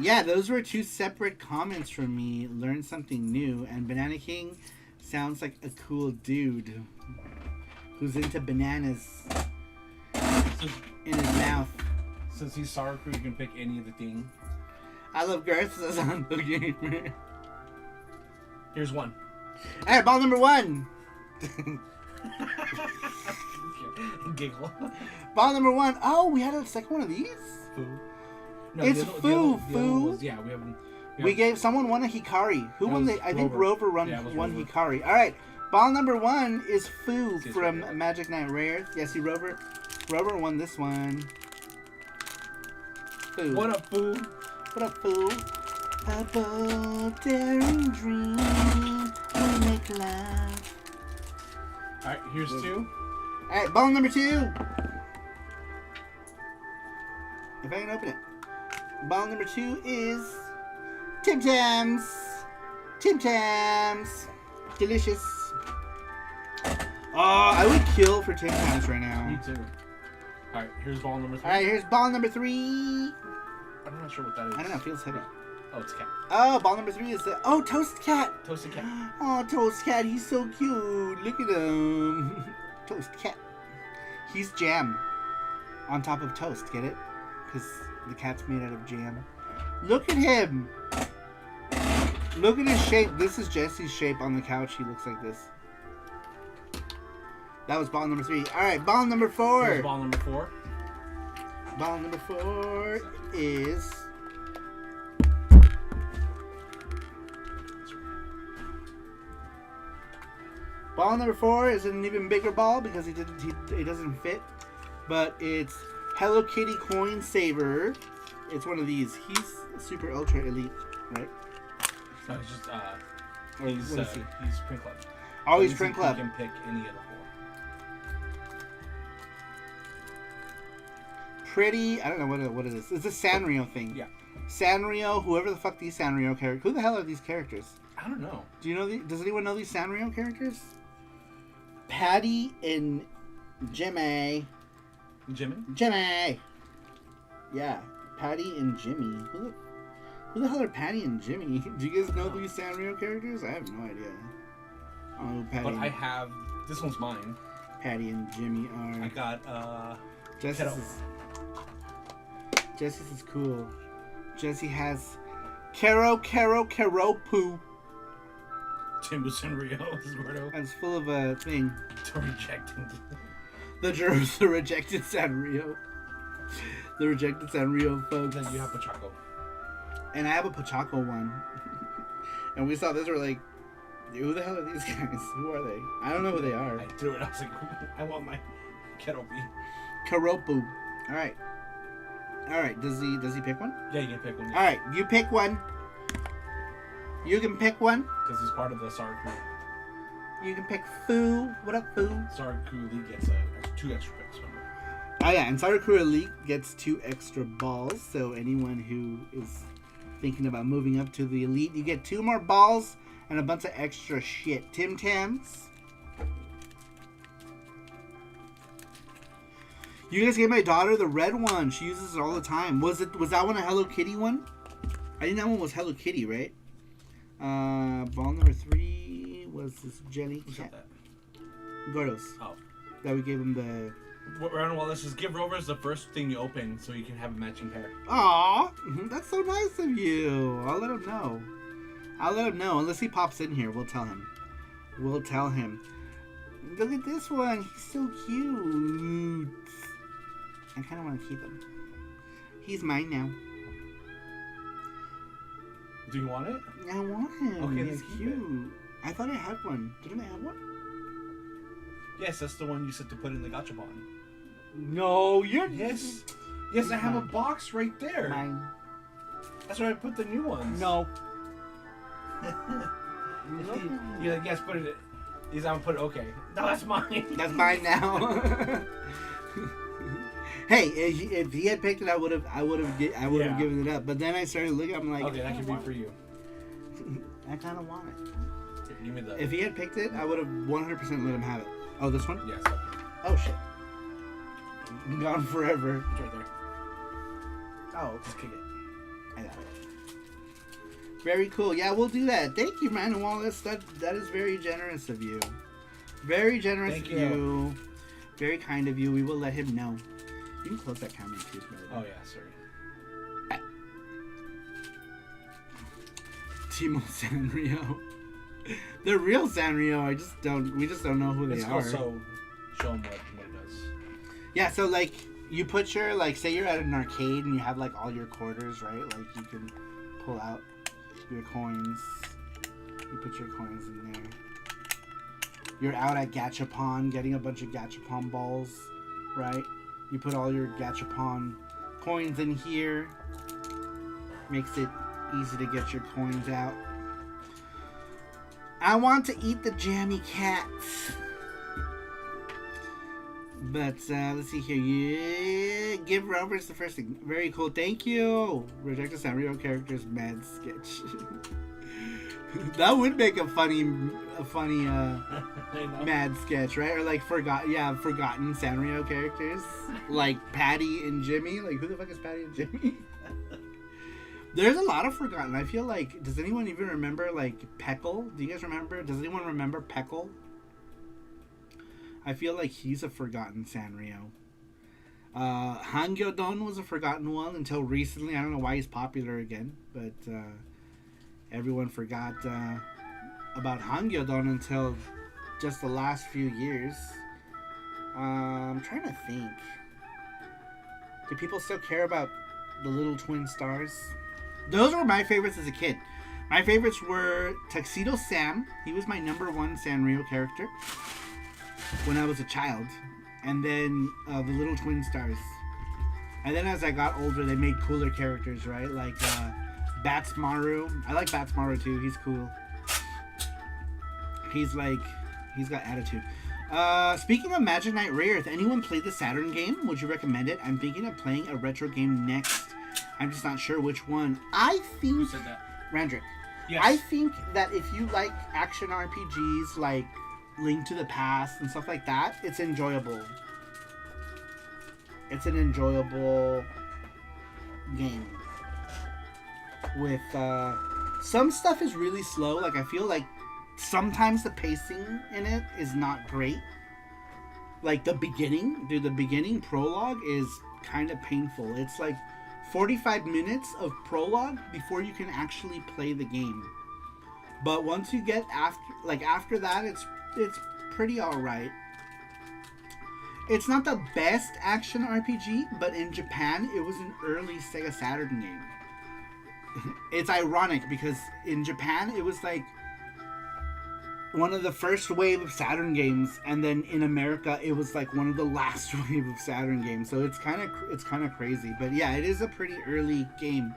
Yeah, those were 2 separate comments from me. Learned something new. And Banana King sounds like a cool dude who's into bananas in his mouth. Since he's SaruPro, you can pick any of the thing. I love girth, says on the game. Here's 1. Alright, ball number 1. Giggle. Ball number 1. Oh, we had a second one of these? Foo. No, It's the other Foo. was, yeah, We gave someone one a Hikari. Who won the? I think Rover won Rover. Hikari. All right, ball number 1 is Foo Yes, from Rover. Magic Knight Rare. Yes, he Rover. Rover won this one. Foo. What up, Foo? What up, Foo? A bold, daring dream. We make love. All right, here's 2. All right, ball number 2. If I can open it. Ball number 2 is Tim Tams. Tim Tams. Delicious. Oh, I would kill for Tim Tams right now. Me too. All right, here's ball number 3. All right, here's ball number 3. I'm not sure what that is. I don't know, it feels heavy. Oh, it's a cat. Oh, ball number 3 is the Toast Cat. Toasted cat. Oh, Toast Cat, he's so cute. Look at him. Toast Cat. He's jam on top of toast. Get it? Because the cat's made out of jam. Look at him. Look at his shape. This is Jesse's shape on the couch. He looks like this. That was ball number 3. All right, ball number 4. Here's ball number 4. Ball number 4 is ball number 4 is an even bigger ball because it doesn't fit, but it's Hello Kitty Coin Saver. It's one of these. He's super ultra elite, right? No, it's just Or he's what is he? he's Print Club. Oh, he's So Print Club. He can pick any of the 4. Pretty. I don't know what it is. It's a Sanrio thing. Yeah. Sanrio. Whoever the fuck these Sanrio characters. Who the hell are these characters? I don't know. Do you know does anyone know these Sanrio characters? Patty and Jimmy. Jimmy? Yeah, Patty and Jimmy. Who the hell are Patty and Jimmy? Do you guys know these Sanrio characters? I have no idea. Oh, Patty. But I have. This one's mine. Patty and Jimmy are. I got Jesse's is cool. Jesse has Caro Poo. Timbu Sanrio is Gordo. It's full of a thing. To rejecting. The rejected Sanrio. The rejected Sanrio folks. Then you have Pachaco. And I have a Pachaco one. And we saw this, we're like, who the hell are these guys? Who are they? I don't know who they are. I threw it. I was like, I want my Keropi. Karopu. Alright. Alright, does he pick one? Yeah, you can pick one. Alright, you pick one. You can pick one. Because he's part of the Saru crew. You can pick Foo. What up, Foo? Saru crew Elite gets 2 extra picks. Remember? Oh yeah, and SaruPro Elite gets 2 extra balls. So anyone who is thinking about moving up to the Elite, you get 2 more balls and a bunch of extra shit. Tim Tams. You guys gave my daughter the red one. She uses it all the time. Was that one a Hello Kitty one? I think that one was Hello Kitty, right? Ball number 3 was this Jelly Cat. Gordos. Oh. That we gave him the... Round Wallace, just give Rovers the first thing you open so you can have a matching pair. Aw, that's so nice of you. I'll let him know. Unless he pops in here, we'll tell him. Look at this one. He's so cute. I kind of want to keep him. He's mine now. Do you want it? I want him. Okay, he's cute. I thought I had one. Didn't I have one? Yes, that's the one you said to put in the gachapon. No, you're... Yes, I have a box right there. Mine. That's where I put the new ones. No. You're like, yes, put it. He's gonna put it. Okay. No, that's mine. That's mine now. Hey, if he had picked it, I would have given it up. But then I started looking. I'm like, okay, that could be for you. I kind of want it. Here, give me the. If he had picked it, I would have 100% let him have it. Oh, this one? Yes. Oh shit. Gone forever. It's right there. Oh, just kick it. I got it. Very cool. Yeah, we'll do that. Thank you, man. Wallace. That is very generous of you. Very generous Thank of you. Very kind of you. We will let him know. You can close that camera too. Oh yeah, sorry. Timo Sanrio. They're real Sanrio. We just don't know who they are. Also, show them what it does. Yeah, so like you put your say you're at an arcade and you have like all your quarters, right? Like you can pull out your coins. You put your coins in there. You're out at Gachapon getting a bunch of Gachapon balls, right? You put all your Gachapon coins in here. Makes it easy to get your coins out. I want to eat the jammy cats. But let's see here. Yeah, give Rovers the first thing. Very cool. Thank you. Reject the Sanrio characters mad sketch. That would make a funny mad sketch, right? Or like forgotten Sanrio characters, like Patty and Jimmy. Like who the fuck is Patty and Jimmy? There's a lot of forgotten. I feel like, does anyone even remember like Peckle? Do you guys remember? Does anyone remember Peckle? I feel like he's a forgotten Sanrio. Hangyodon was a forgotten one until recently. I don't know why he's popular again, but everyone forgot about Hangyodon until just the last few years. I'm trying to think. Do people still care about the little twin stars? Those were my favorites as a kid. My favorites were Tuxedo Sam. He was my #1 Sanrio character when I was a child. And then the little twin stars. And then as I got older, they made cooler characters, right? Like Batsmaru. I like Batsmaru too. He's cool. He's got attitude. Speaking of Magic Knight Rare, if anyone played the Saturn game, would you recommend it? I'm thinking of playing a retro game next. I'm just not sure which one. I think... Who said that? Randrick. Yes. I think that if you like action RPGs like Link to the Past and stuff like that, it's enjoyable. It's an enjoyable game. With, some stuff is really slow. Like, I feel like sometimes the pacing in it is not great. Like, the beginning prologue is kind of painful. It's like 45 minutes of prologue before you can actually play the game. But once you get after that, it's pretty alright. It's not the best action RPG, but in Japan, it was an early Sega Saturn game. It's ironic because in Japan, it was like one of the first wave of Saturn games, and then in America, it was like one of the last wave of Saturn games. So it's kind of crazy. But yeah, it is a pretty early game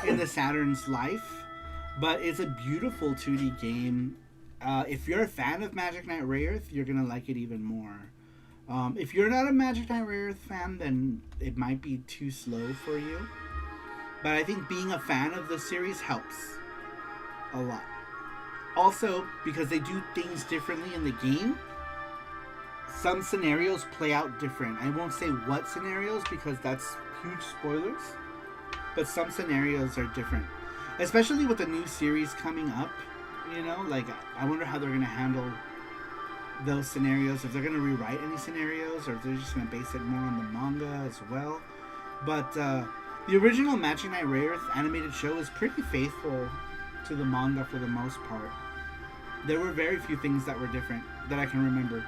in the Saturn's life. but it's a beautiful 2D game. If you're a fan of Magic Knight Rayearth, you're gonna like it even more. If you're not a Magic Knight Rayearth fan, then it might be too slow for you. But I think being a fan of the series helps a lot. Also, because they do things differently in the game, some scenarios play out different. I won't say what scenarios because that's huge spoilers, but some scenarios are different. Especially with the new series coming up, you know, like I wonder how they're going to handle those scenarios, if they're going to rewrite any scenarios or if they're just going to base it more on the manga as well. But the original Magic Knight Rayearth animated show is pretty faithful to the manga for the most part. There were very few things that were different that I can remember.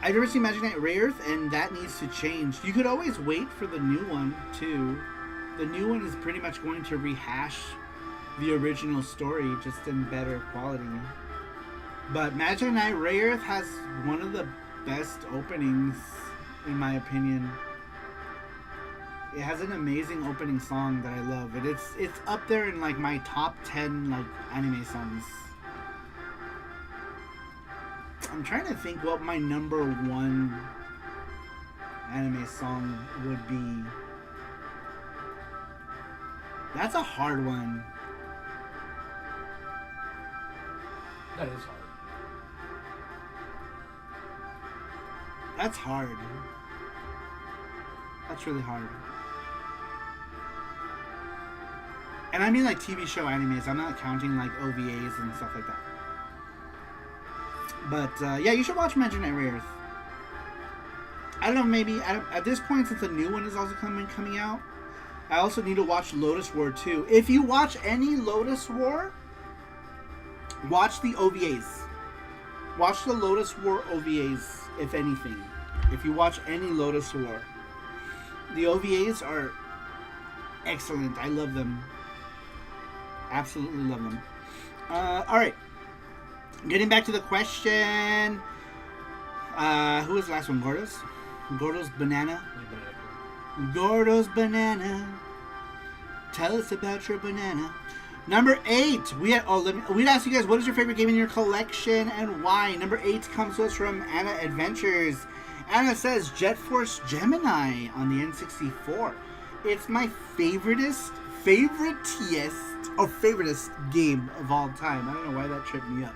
I've never seen Magic Knight Rayearth, and that needs to change. You could always wait for the new one, too. The new one is pretty much going to rehash the original story, just in better quality. But Magic Knight Rayearth has one of the best openings, in my opinion. It has an amazing opening song that I love. It's up there in like my top 10 like anime songs. I'm trying to think what my number one anime song would be. That's a hard one. That is hard. That's hard. That's really hard. And I mean like TV show animes. I'm not counting like OVAs and stuff like that. But yeah, you should watch Magic Knight Rayearth. I don't know, maybe at this point, since a new one is also coming out, I also need to watch Lotus War 2. If you watch any Lotus War, watch the OVAs. Watch the Lotus War OVAs, if anything. If you watch any Lotus War. The OVAs are excellent. I love them. Absolutely love them. Alright. Getting back to the question. Who was the last one? Gordo's? Gordo's Banana? Gordo's Banana. Tell us about your banana. Number 8. We'd ask you guys, what is your favorite game in your collection and why? Number 8 comes to us from Anna Adventures. Anna says Jet Force Gemini on the N64. It's my favoritist game of all time. I don't know why that tripped me up.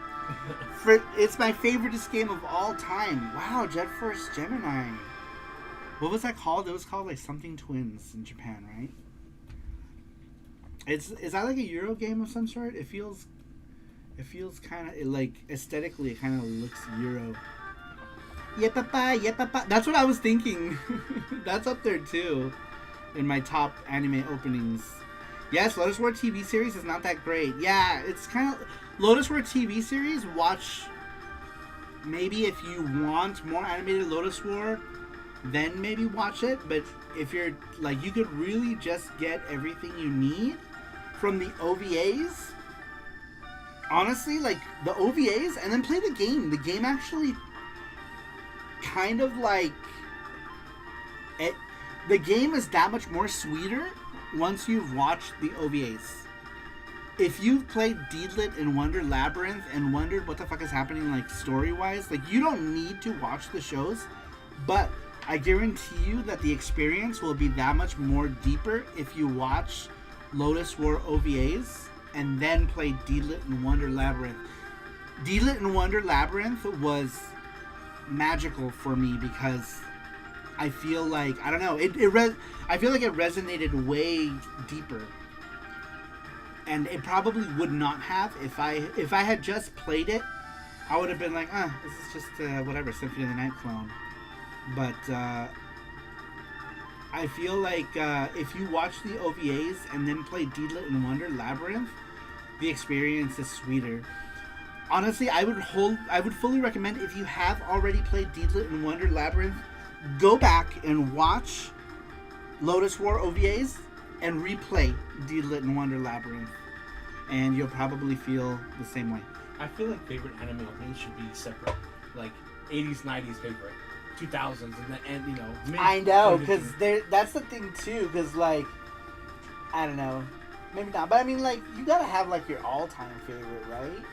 It's my favoriteest game of all time. Wow, Jet Force Gemini. What was that called? It was called like something Twins in Japan, right? Is that like a Euro game of some sort? It feels kind of like aesthetically it kind of looks Euro. Yeah, papa, yeah, papa. That's what I was thinking. That's up there too, in my top anime openings. Yes, Lotus War TV series is not that great. Yeah, it's kind of Lotus War TV series. Watch maybe if you want more animated Lotus War, then maybe watch it. But if you're like, you could really just get everything you need from the OVAs. Honestly, like the OVAs, and then play the game. The game actually kind of like it. The game is that much more sweeter once you've watched the OVAs. If you've played Deedlit and Wonder Labyrinth and wondered what the fuck is happening like story-wise, like you don't need to watch the shows, but I guarantee you that the experience will be that much more deeper if you watch Lotus War OVAs and then play Deedlit and Wonder Labyrinth. Deedlit and Wonder Labyrinth was magical for me because I feel like, I don't know, I feel like it resonated way deeper. And it probably would not have if I had just played it. I would have been like, this is just whatever, Symphony of the Night clone. But I feel like if you watch the OVAs and then play Deedlit and Wonder Labyrinth, the experience is sweeter. Honestly, I would fully recommend, if you have already played Deedlit and Wonder Labyrinth, go back and watch Lotus War OVAs and replay Deedlit and Wonder Labyrinth, and you'll probably feel the same way. I feel like favorite anime openings should be separate, like 80s, 90s favorite, 2000s, and you know. I know, because that's the thing too, because like, I don't know, Maybe not, but I mean, like, you gotta have like your all-time favorite, right?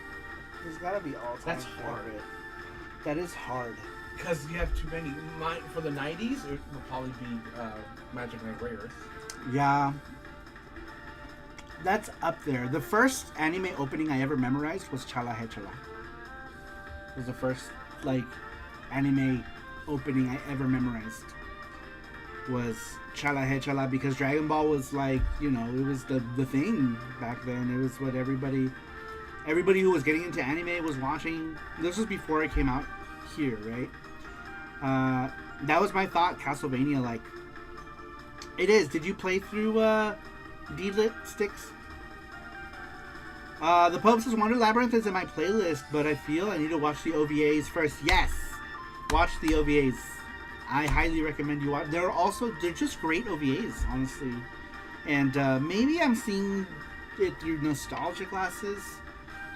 There's gotta be all-time That's favorite. hard. That is hard. Because you have too many. For the 90s, it would probably be Magic Knight Rares. Yeah. That's up there. The first anime opening I ever memorized was Chala He Chala. It was the first, like, anime opening I ever memorized. Was Chala He Chala, because Dragon Ball was like, you know, it was the thing back then. It was what everybody who was getting into anime was watching. This was before it came out here, right? That was my thought. Castlevania, like, it is. Did you play through D-Lit Sticks? The Pope says Wonder Labyrinth is in my playlist, but I feel I need to watch the OVAs first. Yes, watch the OVAs. I highly recommend you watch. They're just great OVAs, honestly. And maybe I'm seeing it through nostalgia glasses.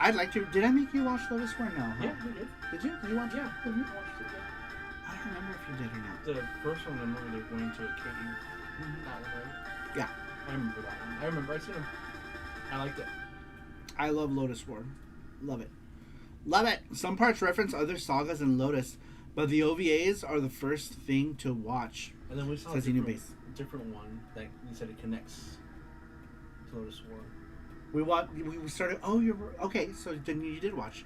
I'd like to. Did I make you watch Lotus War? No. Huh? Yeah, you did. Did you? Did you watch it? Yeah, I watched it. I don't remember if you did or not. The first one, I remember they're going to a cave. That one, right? Yeah. I remember that one. I remember. I seen him. I liked it. I love Lotus War. Love it. Love it. Some parts reference other sagas in Lotus, but the OVAs are the first thing to watch. And then we saw a Says different one that you said it connects to Lotus War. We started. Oh, you're okay. So then you did watch.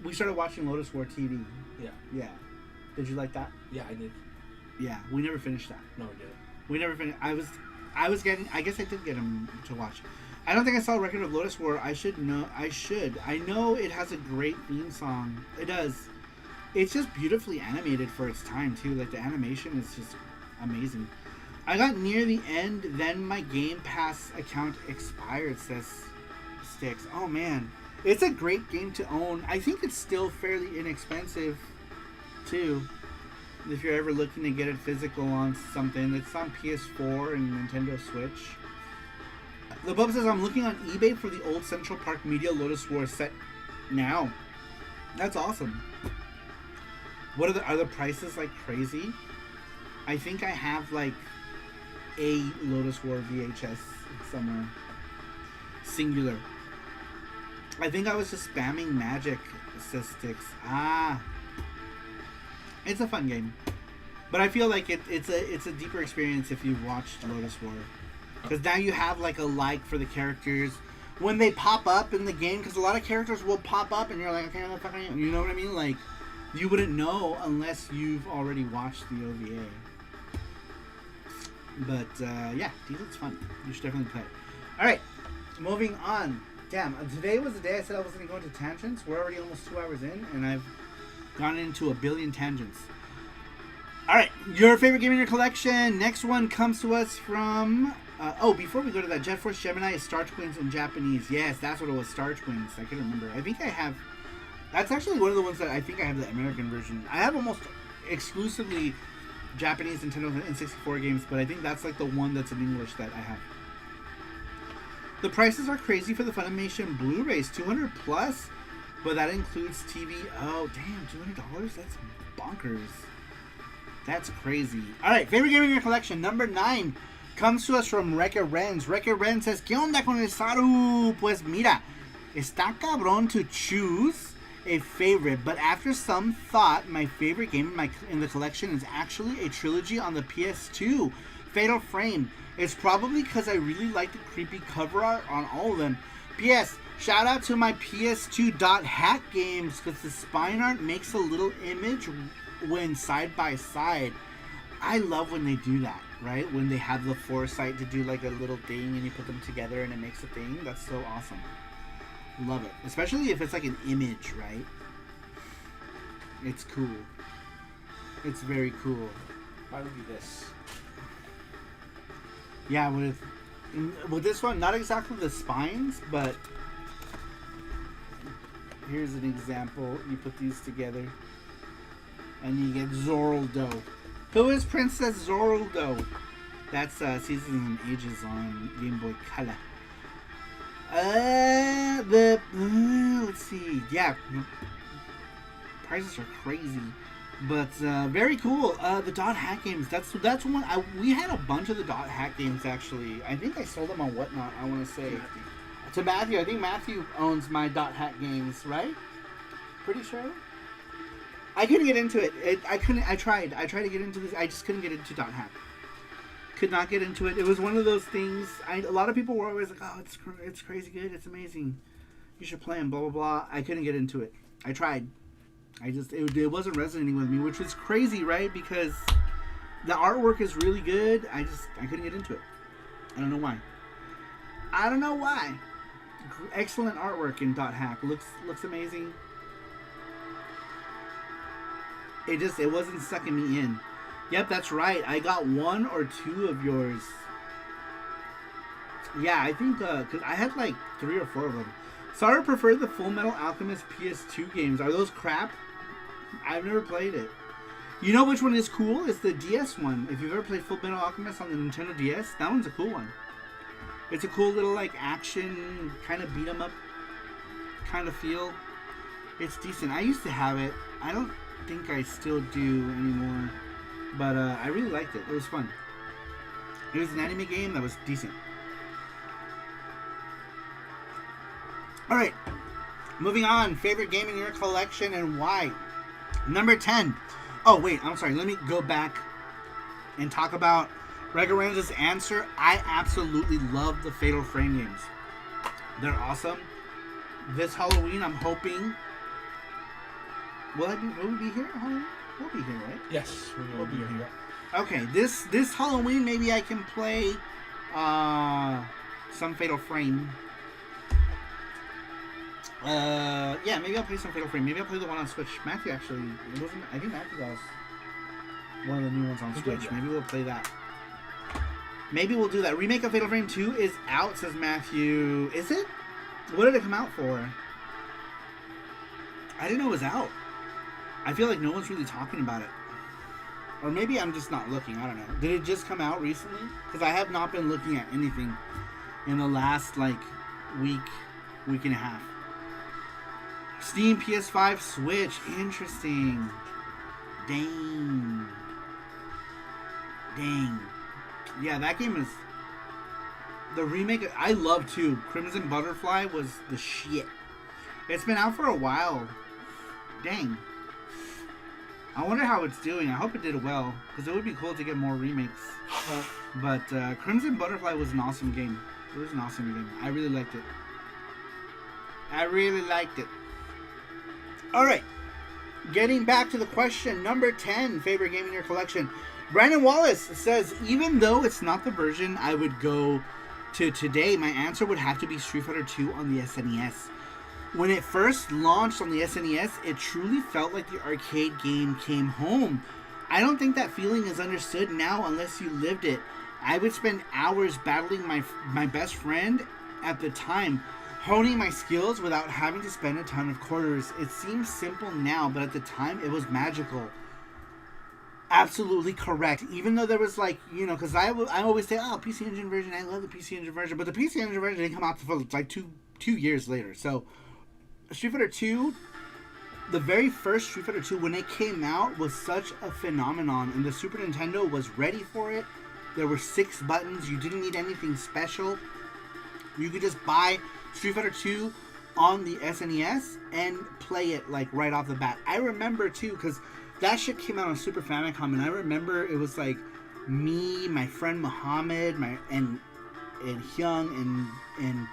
We started watching Lotus War TV. Yeah. Yeah. Did you like that? Yeah, I did. Yeah. We never finished that. No, we didn't. We never finished. I was getting. I guess I did get him to watch. I don't think I saw a record of Lotus War. I should know. I know it has a great theme song. It does. It's just beautifully animated for its time too. Like, the animation is just amazing. I got near the end, then my Game Pass account expired, says Sticks. Oh man. It's a great game to own. I think it's still fairly inexpensive too. If you're ever looking to get it physical on something. It's on PS4 and Nintendo Switch. The Bub says, I'm looking on eBay for the old Central Park Media Lotus War set now. That's awesome. What are the prices like crazy? I think I have like a Lotus War VHS somewhere. Singular. I think I was just spamming magic, says Sticks. It's a fun game. But I feel like it's a deeper experience if you've watched Lotus War. Because now you have like a like for the characters when they pop up in the game. Because a lot of characters will pop up and you're like, okay, what the fuck are you? You know what I mean? Like, you wouldn't know unless you've already watched the OVA. But yeah, it's fun. You should definitely play it. Alright, moving on. Damn, today was the day I said I was going to go into tangents. We're already almost 2 hours in and I've gone into a billion tangents. Alright, your favorite game in your collection. Next one comes to us from... before we go to that, Jet Force Gemini is Star Twins in Japanese. Yes, that's what it was, Star Twins. I can remember. I think I have... That's actually one of the ones that I think I have the American version. I have almost exclusively Japanese Nintendo N64 games, but I think that's like the one that's in English that I have. The prices are crazy for the Funimation Blu-rays, $200 plus, but that includes TV. Oh, damn, $200? That's bonkers. That's crazy. Alright, favorite game in your collection, number 9, comes to us from Rekka Renz. Rekka Renz says, ¿Qué onda con el Saru? Pues mira, está cabrón to choose a favorite, but after some thought, my favorite game in the collection is actually a trilogy on the PS2, Fatal Frame. It's probably because I really like the creepy cover art on all of them. P.S. Shout out to my PS2 hack games, because the spine art makes a little image when side by side. I love when they do that, right? When they have the foresight to do like a little thing and you put them together and it makes a thing. That's so awesome. Love it. Especially if it's like an image, right? It's cool. It's very cool. Why would be this? Yeah, with this one, not exactly the spines, but here's an example. You put these together and you get Zoraldo. Who is Princess Zoraldo? That's Seasons and Ages on Game Boy Color. Let's see. Yeah, prices are crazy. But very cool. The dot hack games. That's one. We had a bunch of the dot hack games actually. I think I sold them on Whatnot. I want to say to Matthew. I think Matthew owns my dot hack games, right? Pretty sure. I couldn't get into it. I couldn't. I tried to get into this. I just couldn't get into dot hack. Could not get into it. It was one of those things. A lot of people were always like, "Oh, it's crazy good. It's amazing. You should play them." Blah blah blah. I couldn't get into it. I tried. It wasn't resonating with me, which is crazy, right? Because the artwork is really good. I couldn't get into it. I don't know why. Excellent artwork in dot hack. Looks amazing. It wasn't sucking me in. Yep, that's right. I got 1 or 2 of yours. Yeah, I think because I had like 3 or 4 of them. Saru preferred the Full Metal Alchemist PS2 games. Are those crap? I've never played it. You know which one is cool? It's the DS one. If you've ever played Full Metal Alchemist on the Nintendo DS, that one's a cool one. It's a cool little like action kind of beat 'em up kind of feel. It's decent. I used to have it. I don't think I still do anymore. But I really liked it. It was fun. It was an anime game that was decent. Alright. Moving on. Favorite game in your collection and why? Number 10. Oh, wait. I'm sorry. Let me go back and talk about Regarenza's answer. I absolutely love the Fatal Frame games. They're awesome. This Halloween, I'm hoping... Will we be here? We'll be here, right? Yes, we will be here. Okay, this Halloween, maybe I can play some Fatal Frame. Yeah, maybe I'll play some Fatal Frame. Maybe I'll play the one on Switch. Matthew actually, I think Matthew got us one of the new ones on Switch. Maybe we'll play that. Maybe we'll do that. Remake of Fatal Frame 2 is out, says Matthew. Is it? What did it come out for? I didn't know it was out. I feel like no one's really talking about it. Or maybe I'm just not looking. I don't know. Did it just come out recently? Because I have not been looking at anything in the last, like, week and a half. Steam, PS5, Switch. Interesting. Dang. Yeah, that game is... The remake... I love, too. Crimson Butterfly was the shit. It's been out for a while. Dang. I wonder how it's doing. I hope it did well, because it would be cool to get more remakes. But Crimson Butterfly was an awesome game. It was an awesome game. I really liked it. Alright. Getting back to the question, number 10, favorite game in your collection. Brandon Wallace says, even though it's not the version I would go to today, my answer would have to be Street Fighter 2 on the SNES. When it first launched on the SNES, it truly felt like the arcade game came home. I don't think that feeling is understood now unless you lived it. I would spend hours battling my best friend at the time, honing my skills without having to spend a ton of quarters. It seems simple now, but at the time it was magical. Absolutely correct. Even though there was like, you know, because I always say, oh, PC Engine version, I love the PC Engine version, but the PC Engine version didn't come out for like two years later. So Street Fighter 2, the very first Street Fighter 2, when it came out, was such a phenomenon, and the Super Nintendo was ready for it. There were 6 buttons. You didn't need anything special. You could just buy Street Fighter 2 on the SNES and play it like right off the bat. I remember too, because that shit came out on Super Famicom, and I remember it was like me, my friend Muhammad, and Hyung and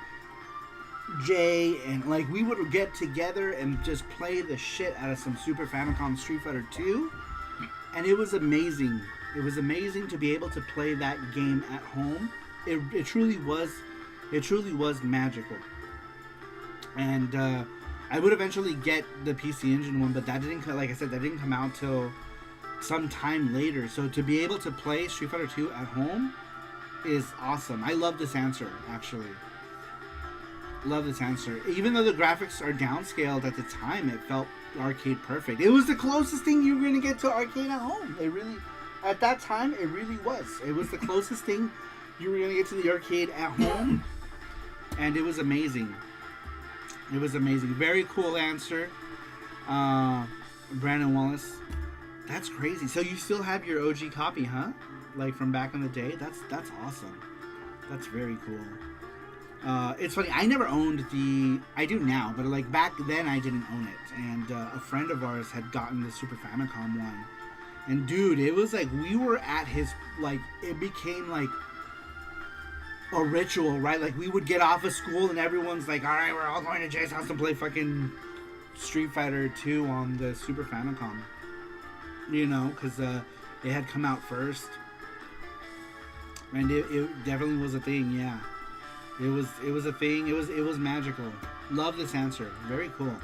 Jay, and like we would get together and just play the shit out of some Super Famicom Street Fighter 2, and it was amazing. It was amazing to be able to play that game at home. It truly was magical. And I would eventually get the PC Engine one, but that didn't, like I said, that didn't come out till some time later. So to be able to play Street Fighter 2 at home is awesome. I love this answer, actually. Love this answer. Even though the graphics are downscaled at the time, it felt arcade perfect. It was the closest thing you were going to get to arcade at home. It really, at that time, it really was. It was the closest thing you were going to get to the arcade at home, and it was amazing. It was amazing. Very cool answer, Brandon Wallace. That's crazy. So you still have your OG copy, huh? Like from back in the day? That's awesome. That's very cool. It's funny, I never owned the... I do now, but like back then I didn't own it. And a friend of ours had gotten the Super Famicom one. And dude, it was like we were at his... Like, it became like a ritual, right? Like we would get off of school and everyone's like, alright, we're all going to Jay's house to play fucking Street Fighter 2 on the Super Famicom. You know, because it had come out first. And it definitely was a thing, yeah. It was a thing. It was magical. Love this answer. Very cool.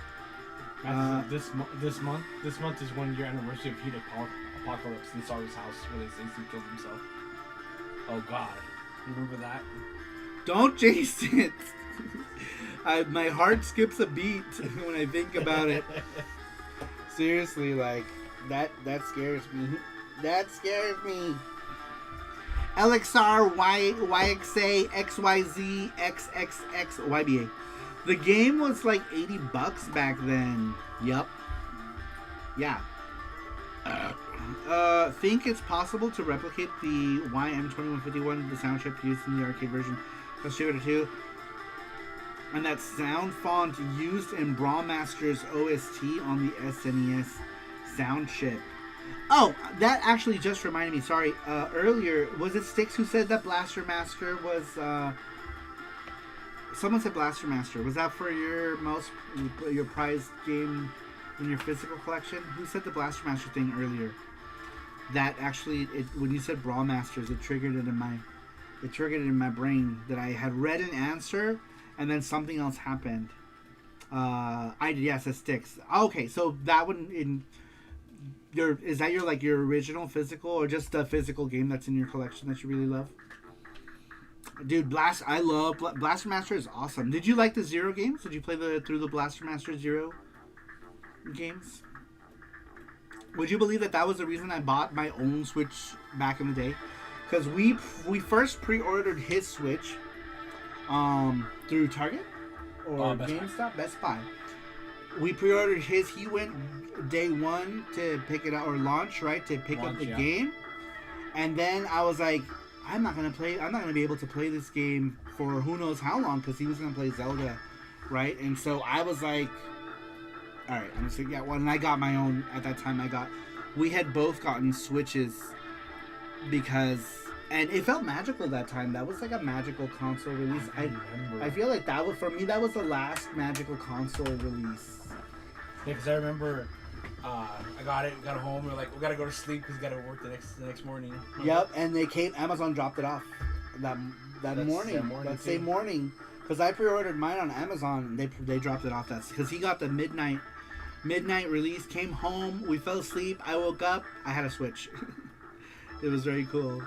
This month is 1 year anniversary of Heat Apocalypse in Saru's house where they say he killed himself. Oh God, you remember that? Don't chase it. My heart skips a beat when I think about it. Seriously, like that scares me. That scares me. LXR YXA XYZ XXX YBA. The game was like $80 back then. Yup. Yeah. Think it's possible to replicate the YM2151, the sound chip used in the arcade version of Street Fighter 2, and that sound font used in Brawlmaster's OST on the SNES sound chip. Oh, that actually just reminded me. Sorry, earlier was it Styx who said that Blaster Master was? Someone said Blaster Master. Was that for your prized game in your physical collection? Who said the Blaster Master thing earlier? That actually, when you said Brawl Masters, it triggered it in my brain that I had read an answer and then something else happened. Yes, it Styx. Okay, so that one in. Is that your original physical or just the physical game that's in your collection that you really love? Dude, I love Blaster Master is awesome. Did you like the Zero games? Did you play through the Blaster Master Zero games? Would you believe that was the reason I bought my own Switch back in the day? Because we first pre-ordered his Switch through Target or GameStop, Best Buy. We pre-ordered his. He went day one to pick it up or launch, right, to pick up the game. And then I was like, I'm not gonna be able to play this game for who knows how long because he was gonna play Zelda, right? And so I was like, all right, I'm just gonna get one. And I got my own at that time. We had both gotten Switches because, and it felt magical that time. That was like a magical console release. I feel like that was, for me, that was the last magical console release. Yeah, because I remember I got home. We were like, we gotta go to sleep because we gotta work the next morning. Yep, and Amazon dropped it off that same morning. Because I pre-ordered mine on Amazon, and they dropped it off. That's because he got the midnight release. Came home, we fell asleep. I woke up, I had a Switch. It was very cool.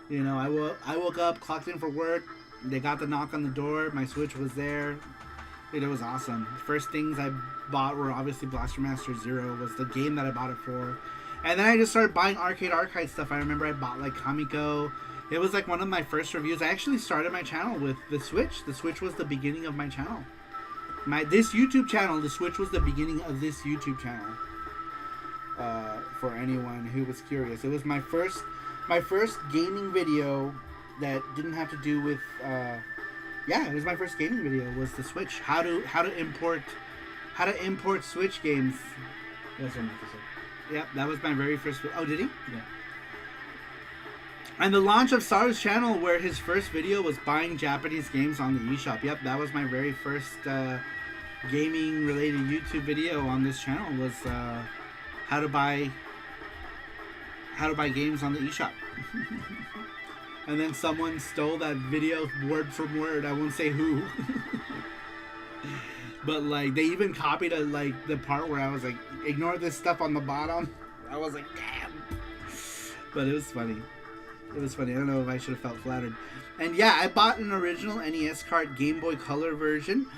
You know, I woke up, clocked in for work. They got the knock on the door. My Switch was there. It was awesome. First things I bought were obviously Blaster Master Zero was the game that I bought it for. And then I just started buying arcade stuff. I remember I bought like Kamiko. It was like one of my first reviews. I actually started my channel with the Switch. The Switch was the beginning of my channel. This YouTube channel, the Switch was the beginning of this YouTube channel. For anyone who was curious. It was my first gaming video that didn't have to do with it was my first gaming video was the Switch. How to import Switch games. That's what Matthew said. Yep, that was my very first. Oh, did he? Yeah. And the launch of Saru's channel, where his first video was buying Japanese games on the eShop. Yep, that was my very first gaming related YouTube video on this channel was how to buy games on the eShop. And then someone stole that video word from word. I won't say who. But like they even copied the part where I was like, ignore this stuff on the bottom. I was like, damn. But it was funny. It was funny. I don't know if I should have felt flattered. And yeah, I bought an original NES cart Game Boy Color version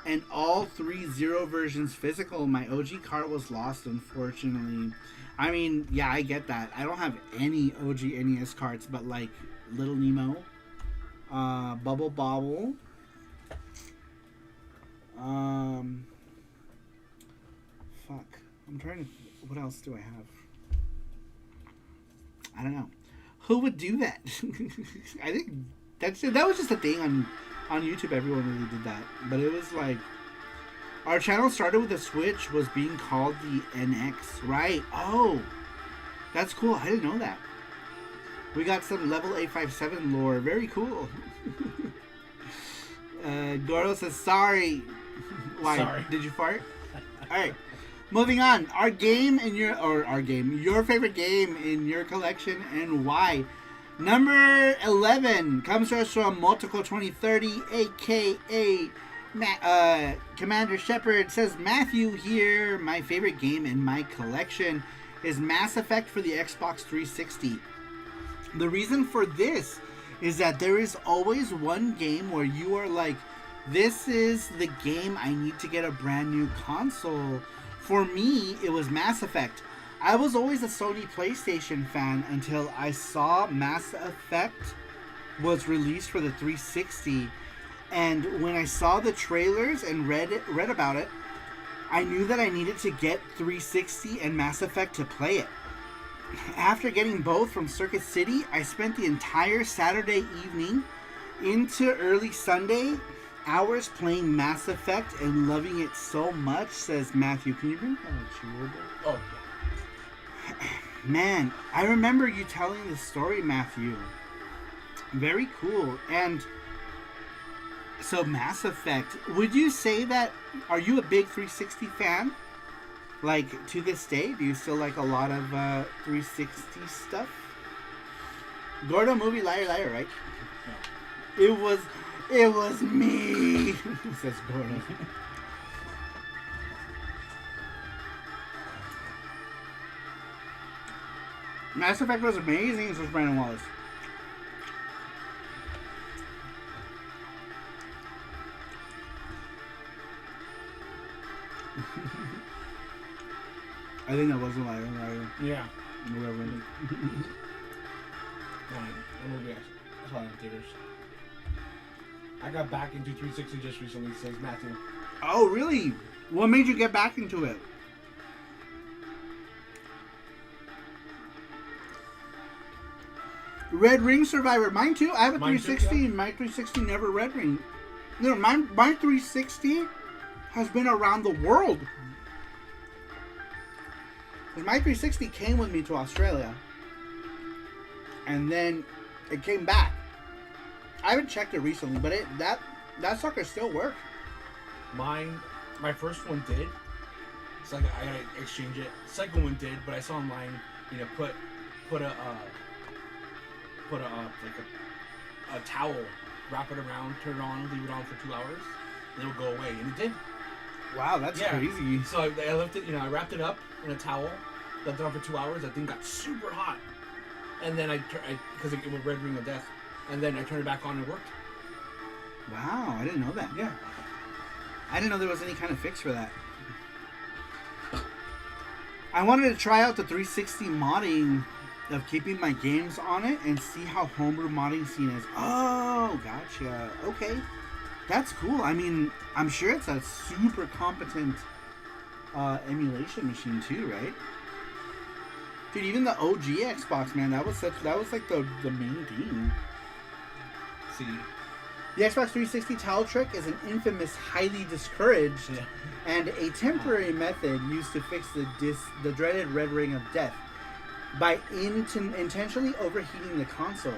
and all 3 Zero versions physical. My OG cart was lost, unfortunately. I mean, yeah, I get that. I don't have any OG NES carts, but like Little Nemo, Bubble Bobble, fuck. I'm trying to. What else do I have? I don't know. Who would do that? I think that was just a thing on YouTube. Everyone really did that. But it was like, our channel started with a Switch was being called the NX, right? Oh, that's cool. I didn't know that. We got some level 857 lore. Very cool. Gordo says sorry. Why? Sorry. Did you fart? All right. Moving on. Your favorite game in your collection and why? Number 11 comes to us from Multiple 2030, aka Commander Shepard. Says Matthew here. My favorite game in my collection is Mass Effect for the Xbox 360. The reason for this is that there is always one game where you are like, this is the game I need to get a brand new console. For me, it was Mass Effect. I was always a Sony PlayStation fan until I saw Mass Effect was released for the 360. And when I saw the trailers and read about it, I knew that I needed to get 360 and Mass Effect to play it. After getting both from Circuit City, I spent the entire Saturday evening into early Sunday hours playing Mass Effect and loving it so much, says Matthew. Can you bring that a little bit? Oh, yeah. Man, I remember you telling this story, Matthew. Very cool. And so Mass Effect, would you say that, are you a big 360 fan? Like, to this day, do you still like a lot of 360 stuff? Gordo movie, liar, right? No. It was me, says Gordo. Mass Effect was amazing, says Brandon Wallace. I think that was a liar. Yeah. Whatever. That movie I saw it in theaters. I got back into 360 just recently, says Matthew. Oh, really? What made you get back into it? Red Ring Survivor. Mine too. I have a Mine 360 too, yeah. and my 360 never Red Ring. No, my 360 has been around the world. 'Cause my 360 came with me to Australia. And then it came back. I haven't checked it recently, but that sucker still works. Mine, my first one did. It's like I gotta exchange it. Second one did, but I saw online, you know, put a towel, wrap it around, turn it on, leave it on for 2 hours, and it'll go away, and it did. Wow, that's crazy. So I left it, you know, I wrapped it up in a towel, left it on for 2 hours. That thing got super hot, and then because it was Red Ring of Death, and then I turned it back on and it worked. Wow, I didn't know that. Yeah. I didn't know there was any kind of fix for that. I wanted to try out the 360 modding of keeping my games on it and see how homebrew modding scene is. Oh, gotcha. Okay. That's cool. I mean, I'm sure it's a super competent emulation machine too, right? Dude, even the OG Xbox, man, that was like the main thing. See. The Xbox 360 towel trick is an infamous, highly discouraged, and a temporary method used to fix the dreaded Red Ring of Death by intentionally overheating the console.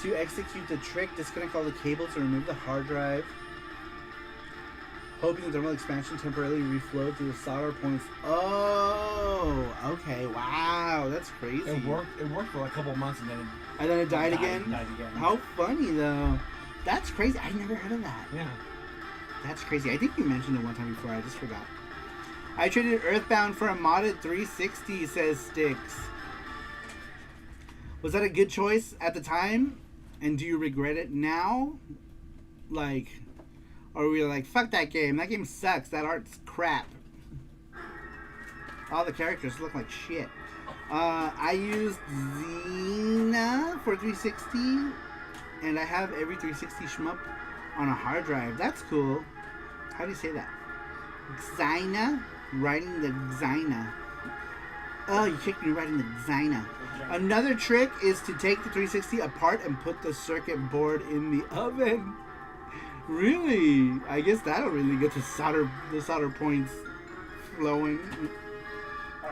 To execute the trick, disconnect all the cables and remove the hard drive, hoping the thermal expansion temporarily reflowed through the solder points. Oh, okay, wow, that's crazy. It worked for a couple months and then it died again? Died again. How funny, though. That's crazy. I never heard of that. Yeah. That's crazy. I think you mentioned it one time before. I just forgot. I traded Earthbound for a modded 360, says Styx. Was that a good choice at the time? And do you regret it now? Like, or were you like, fuck that game. That game sucks. That art's crap. All the characters look like shit. I used Xena for 360. And I have every 360 shmup on a hard drive. That's cool. How do you say that? Xena? Writing the Xena. Oh, you kicked me right in the vagina. Another trick is to take the 360 apart and put the circuit board in the oven. Really? I guess that'll really get the solder points flowing.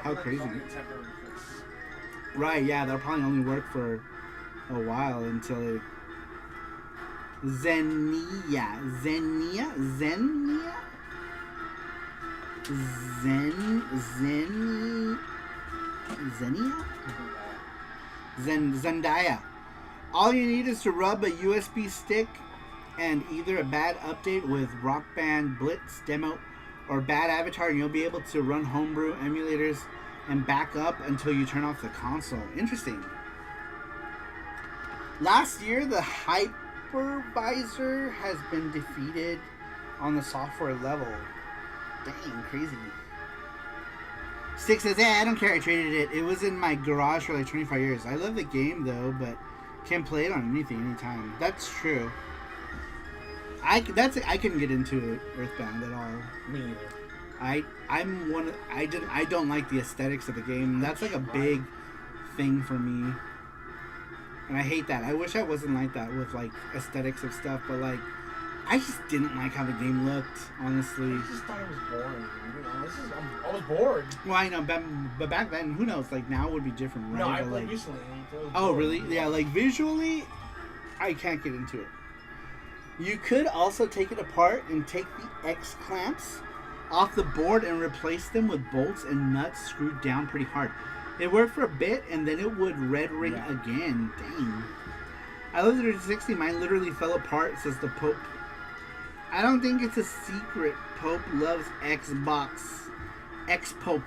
How crazy. Right, yeah, that'll probably only work for a while until it... Xenia? Zendaya. All you need is to rub a USB stick and either a bad update with Rock Band Blitz demo or bad avatar, and you'll be able to run homebrew emulators and back up until you turn off the console. Interesting. Last year, the hypervisor has been defeated on the software level. Dang, crazy. Stick says, I don't care, I traded it. It was in my garage for like 25 years. I love the game though, but can't play it on anything, anytime. That's true. I couldn't get into Earthbound at all. Me neither. I don't like the aesthetics of the game. That's like a big thing for me. And I hate that. I wish I wasn't like that with like aesthetics of stuff, but like I just didn't like how the game looked, honestly. I just thought it was boring. You know, I was bored. Well, I know, but back then, who knows? Like now it would be different, right? No, I But, played like, recently. oh, really? Yeah, like visually, I can't get into it. You could also take it apart and take the X clamps off the board and replace them with bolts and nuts screwed down pretty hard. It worked for a bit and then it would red ring again. Dang. I love the 360. Mine literally fell apart, says the Pope. I don't think it's a secret. Pope loves Xbox. X-Pope.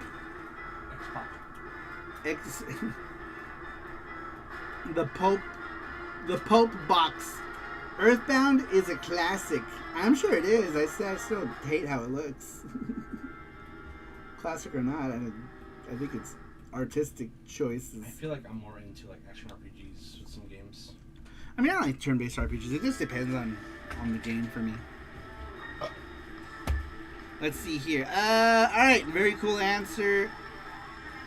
X. The Pope box. Earthbound is a classic. I'm sure it is. I still hate how it looks. Classic or not, I think it's artistic choices. I feel like I'm more into like action RPGs with some games. I mean, I don't like turn-based RPGs. It just depends on the game for me. Let's see here. Alright, very cool answer.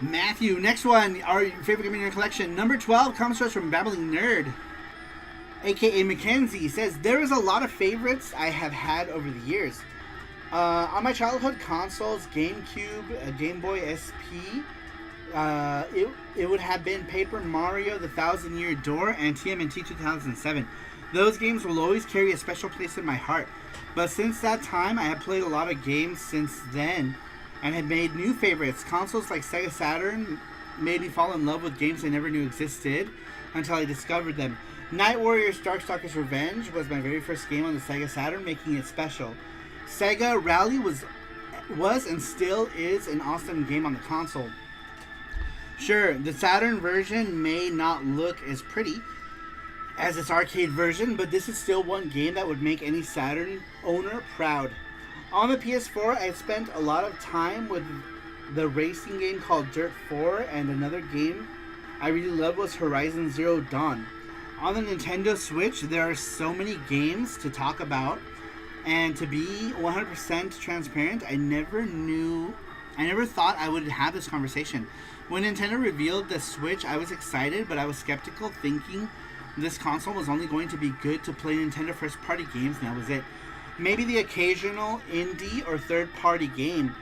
Matthew, next one. Our favorite game in your collection. Number 12 comes to us from Babbling Nerd, aka Mackenzie, says, there is a lot of favorites I have had over the years. On my childhood consoles, GameCube, Game Boy SP, it would have been Paper Mario, The Thousand Year Door, and TMNT 2007. Those games will always carry a special place in my heart. But since that time, I have played a lot of games since then and have made new favorites. Consoles like Sega Saturn made me fall in love with games I never knew existed until I discovered them. Night Warriors Darkstalkers Revenge was my very first game on the Sega Saturn, making it special. Sega Rally was and still is an awesome game on the console. Sure, the Saturn version may not look as pretty as its arcade version, but this is still one game that would make any Saturn owner proud. On the PS4, I spent a lot of time with the racing game called Dirt 4, and another game I really loved was Horizon Zero Dawn. On the Nintendo Switch, there are so many games to talk about, and to be 100% transparent, I never thought I would have this conversation. When Nintendo revealed the Switch, I was excited, but I was skeptical, thinking this console was only going to be good to play Nintendo first-party games, and that was it. Maybe the occasional indie or third-party game,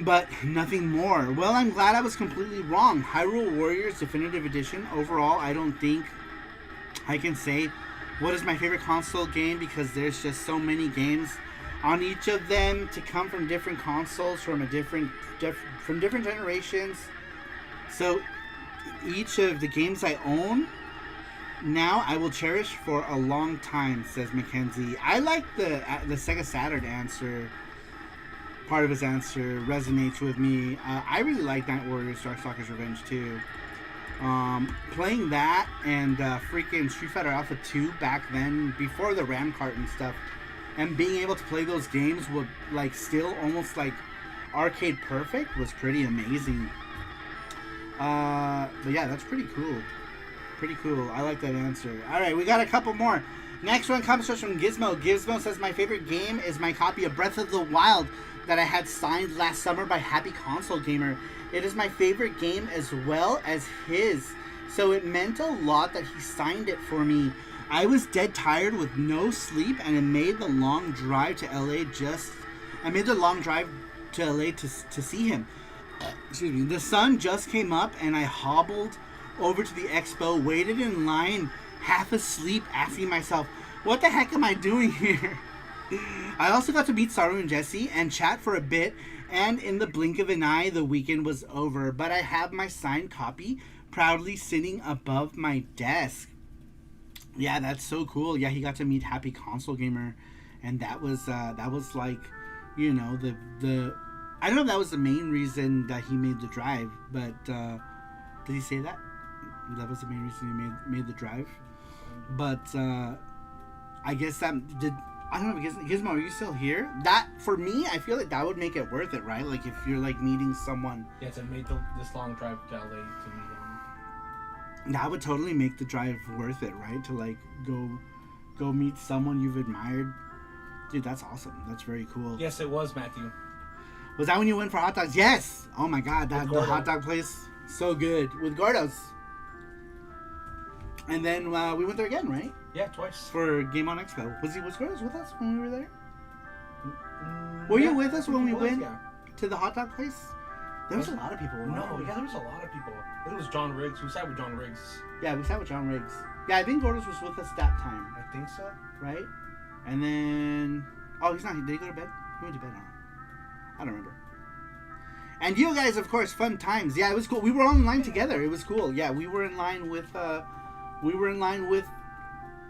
but nothing more. Well, I'm glad I was completely wrong. Hyrule Warriors Definitive Edition, overall, I don't think I can say what is my favorite console game, because there's just so many games on each of them to come from different consoles, from different generations. So each of the games I own now I will cherish for a long time, says Mackenzie. I like the Sega Saturn answer. Part of his answer resonates with me. I really like Night Warriors Darkstalkers Revenge too. Playing that and freaking Street Fighter Alpha 2 back then, before the RAM cart and stuff, and being able to play those games with like still almost like arcade perfect was pretty amazing. But yeah, that's pretty cool. Pretty cool. I like that answer. Alright, we got a couple more. Next one comes to us from Gizmo. Gizmo says, my favorite game is my copy of Breath of the Wild. that I had signed last summer by Happy Console Gamer. It is my favorite game as well as his, so it meant a lot that he signed it for me. I was dead tired with no sleep, and I made the long drive to LA to see him. Excuse me. The sun just came up, and I hobbled over to the expo, waited in line, half asleep, asking myself, what the heck am I doing here? I also got to meet Saru and Jesse and chat for a bit, and in the blink of an eye, the weekend was over. But I have my signed copy proudly sitting above my desk. Yeah, that's so cool. Yeah, he got to meet Happy Console Gamer, and that was like, you know, the I don't know if that was the main reason that he made the drive, but did he say that? That was the main reason he made the drive. But I guess that did. I don't know, Gizmo, are you still here? That, for me, I feel like that would make it worth it, right? Like, if you're, like, meeting someone. Yeah, to make this long drive to LA to meet him. That would totally make the drive worth it, right? To, like, go meet someone you've admired. Dude, that's awesome. That's very cool. Yes, it was, Matthew. Was that when you went for hot dogs? Yes! Oh, my God. The hot dog place, so good. With Gordo's. And then we went there again, right? Yeah, twice. For Game On Expo. Was Gordo's with us when we were there? Were you with us when we went to the hot dog place? There was a lot of people. No, yeah, there was a lot of people. I think it was John Riggs. We sat with John Riggs. Yeah, we sat with John Riggs. Yeah, I think Gordo's was with us that time. I think so. Right? And then... Oh, he's not. Did he go to bed? He went to bed now. I don't remember. And you guys, of course, fun times. Yeah, it was cool. We were all in line together. It was cool. Yeah, we were in line with...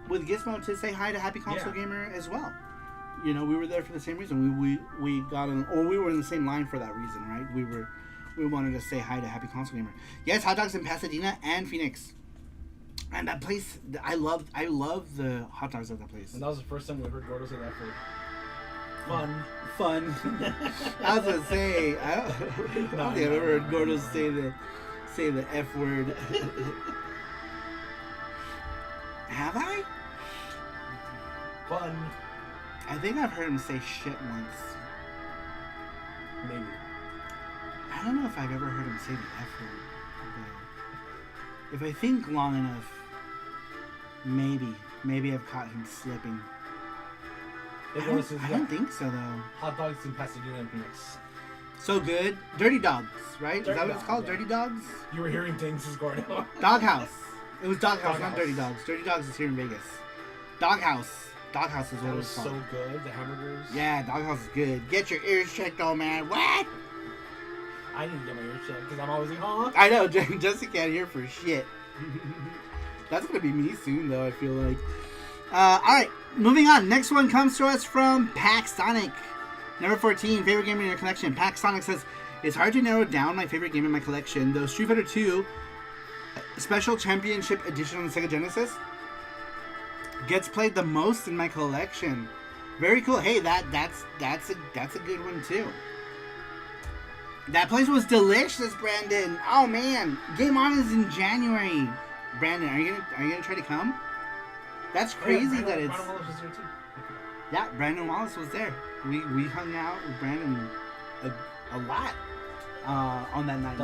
with Gizmo to say hi to Happy Console Gamer as well. You know, we were there for the same reason. We got in, or we were in the same line for that reason, right? We wanted to say hi to Happy Console Gamer. Yes, hot dogs in Pasadena and Phoenix. And that place, I love the hot dogs at that place. And that was the first time we heard Gordo say that for fun. I was gonna say, I don't think I've ever heard Gordo say the F word. Have I? Fun. I think I've heard him say shit once. Maybe. I don't know if I've ever heard him say the F word. If I think long enough, maybe I've caught him slipping. I don't think so though. Hot dogs in Pasadena and Phoenix. So good. Dirty Dogs, right? Dirty Is that what it's called? Dogs, yeah. Dirty Dogs? You were hearing things, Gordo. Doghouse. It was Doghouse, Doghouse. not Dirty Dogs. Dirty Dogs is here in Vegas. Doghouse. Doghouse is what That it was was called. so good. The hamburgers. Yeah, Doghouse is good. Get your ears checked, old man. What? I need to get my ears checked because I'm always like, huh? I know, Jessica can't hear for shit. That's gonna be me soon, though, I feel like. Alright, moving on. Next one comes to us from Pack Sonic. Number 14, favorite game in your collection. Pack Sonic says, it's hard to narrow down my favorite game in my collection, though Street Fighter 2 Special Championship Edition on the Sega Genesis gets played the most in my collection. Very cool. Hey, that's a good one too. That place was delicious, Brandon. Oh man, Game On is in January. Brandon, are you gonna try to come? That's crazy that it's. Brandon Wallace was there too. Yeah, Brandon Wallace was there. We hung out with Brandon a lot on that night.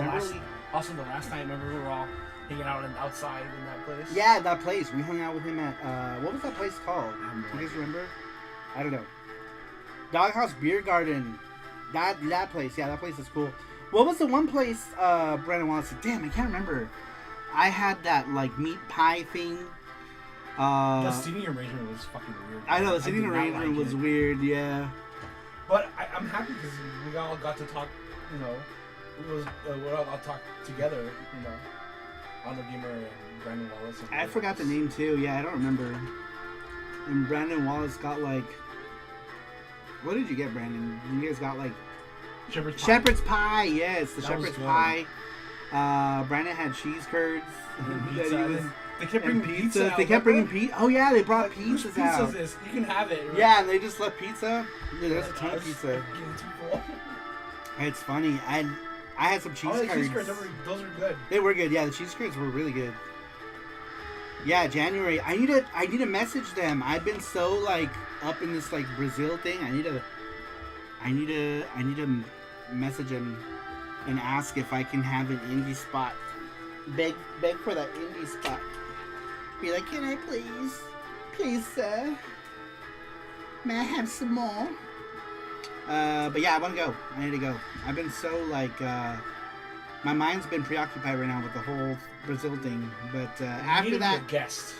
Also, the last night, remember we were all hanging out outside in that place? Yeah, that place. We hung out with him at what was that place called? Do you guys remember? I don't know. Doghouse Beer Garden. That place. Yeah, that place is cool. What was the one place Brandon Wallace said? Damn, I can't remember. I had that like meat pie thing. The seating arrangement was fucking weird. I know, the seating arrangement was weird, yeah. But I'm happy because we all got to talk, you know, we all got to talk together, you know. Honor Gamer and Brandon Wallace. I forgot the name too, yeah, I don't remember. And Brandon Wallace got like... What did you get, Brandon? You guys got like... Shepherd's pie, yes, the Shepherd's pie. Brandon had cheese curds. They kept bringing pizza. They kept bringing pizza. Oh yeah, they brought pizzas out. Pizza is? You can have it. Right? Yeah, and they just left pizza. Dude, there's a ton of pizza. It's funny. I had some cheese curds. Cheese curds, those are good. They were good. Yeah, the cheese curds were really good. Yeah, January. I need to message them. I've been so like up in this like Brazil thing. I need to I need to message him and ask if I can have an indie spot. Beg for that indie spot. Be like, can I please, sir? May I have some more? But yeah, I want to go. I need to go. I've been so like, my mind's been preoccupied right now with the whole Brazil thing. But after that, guest.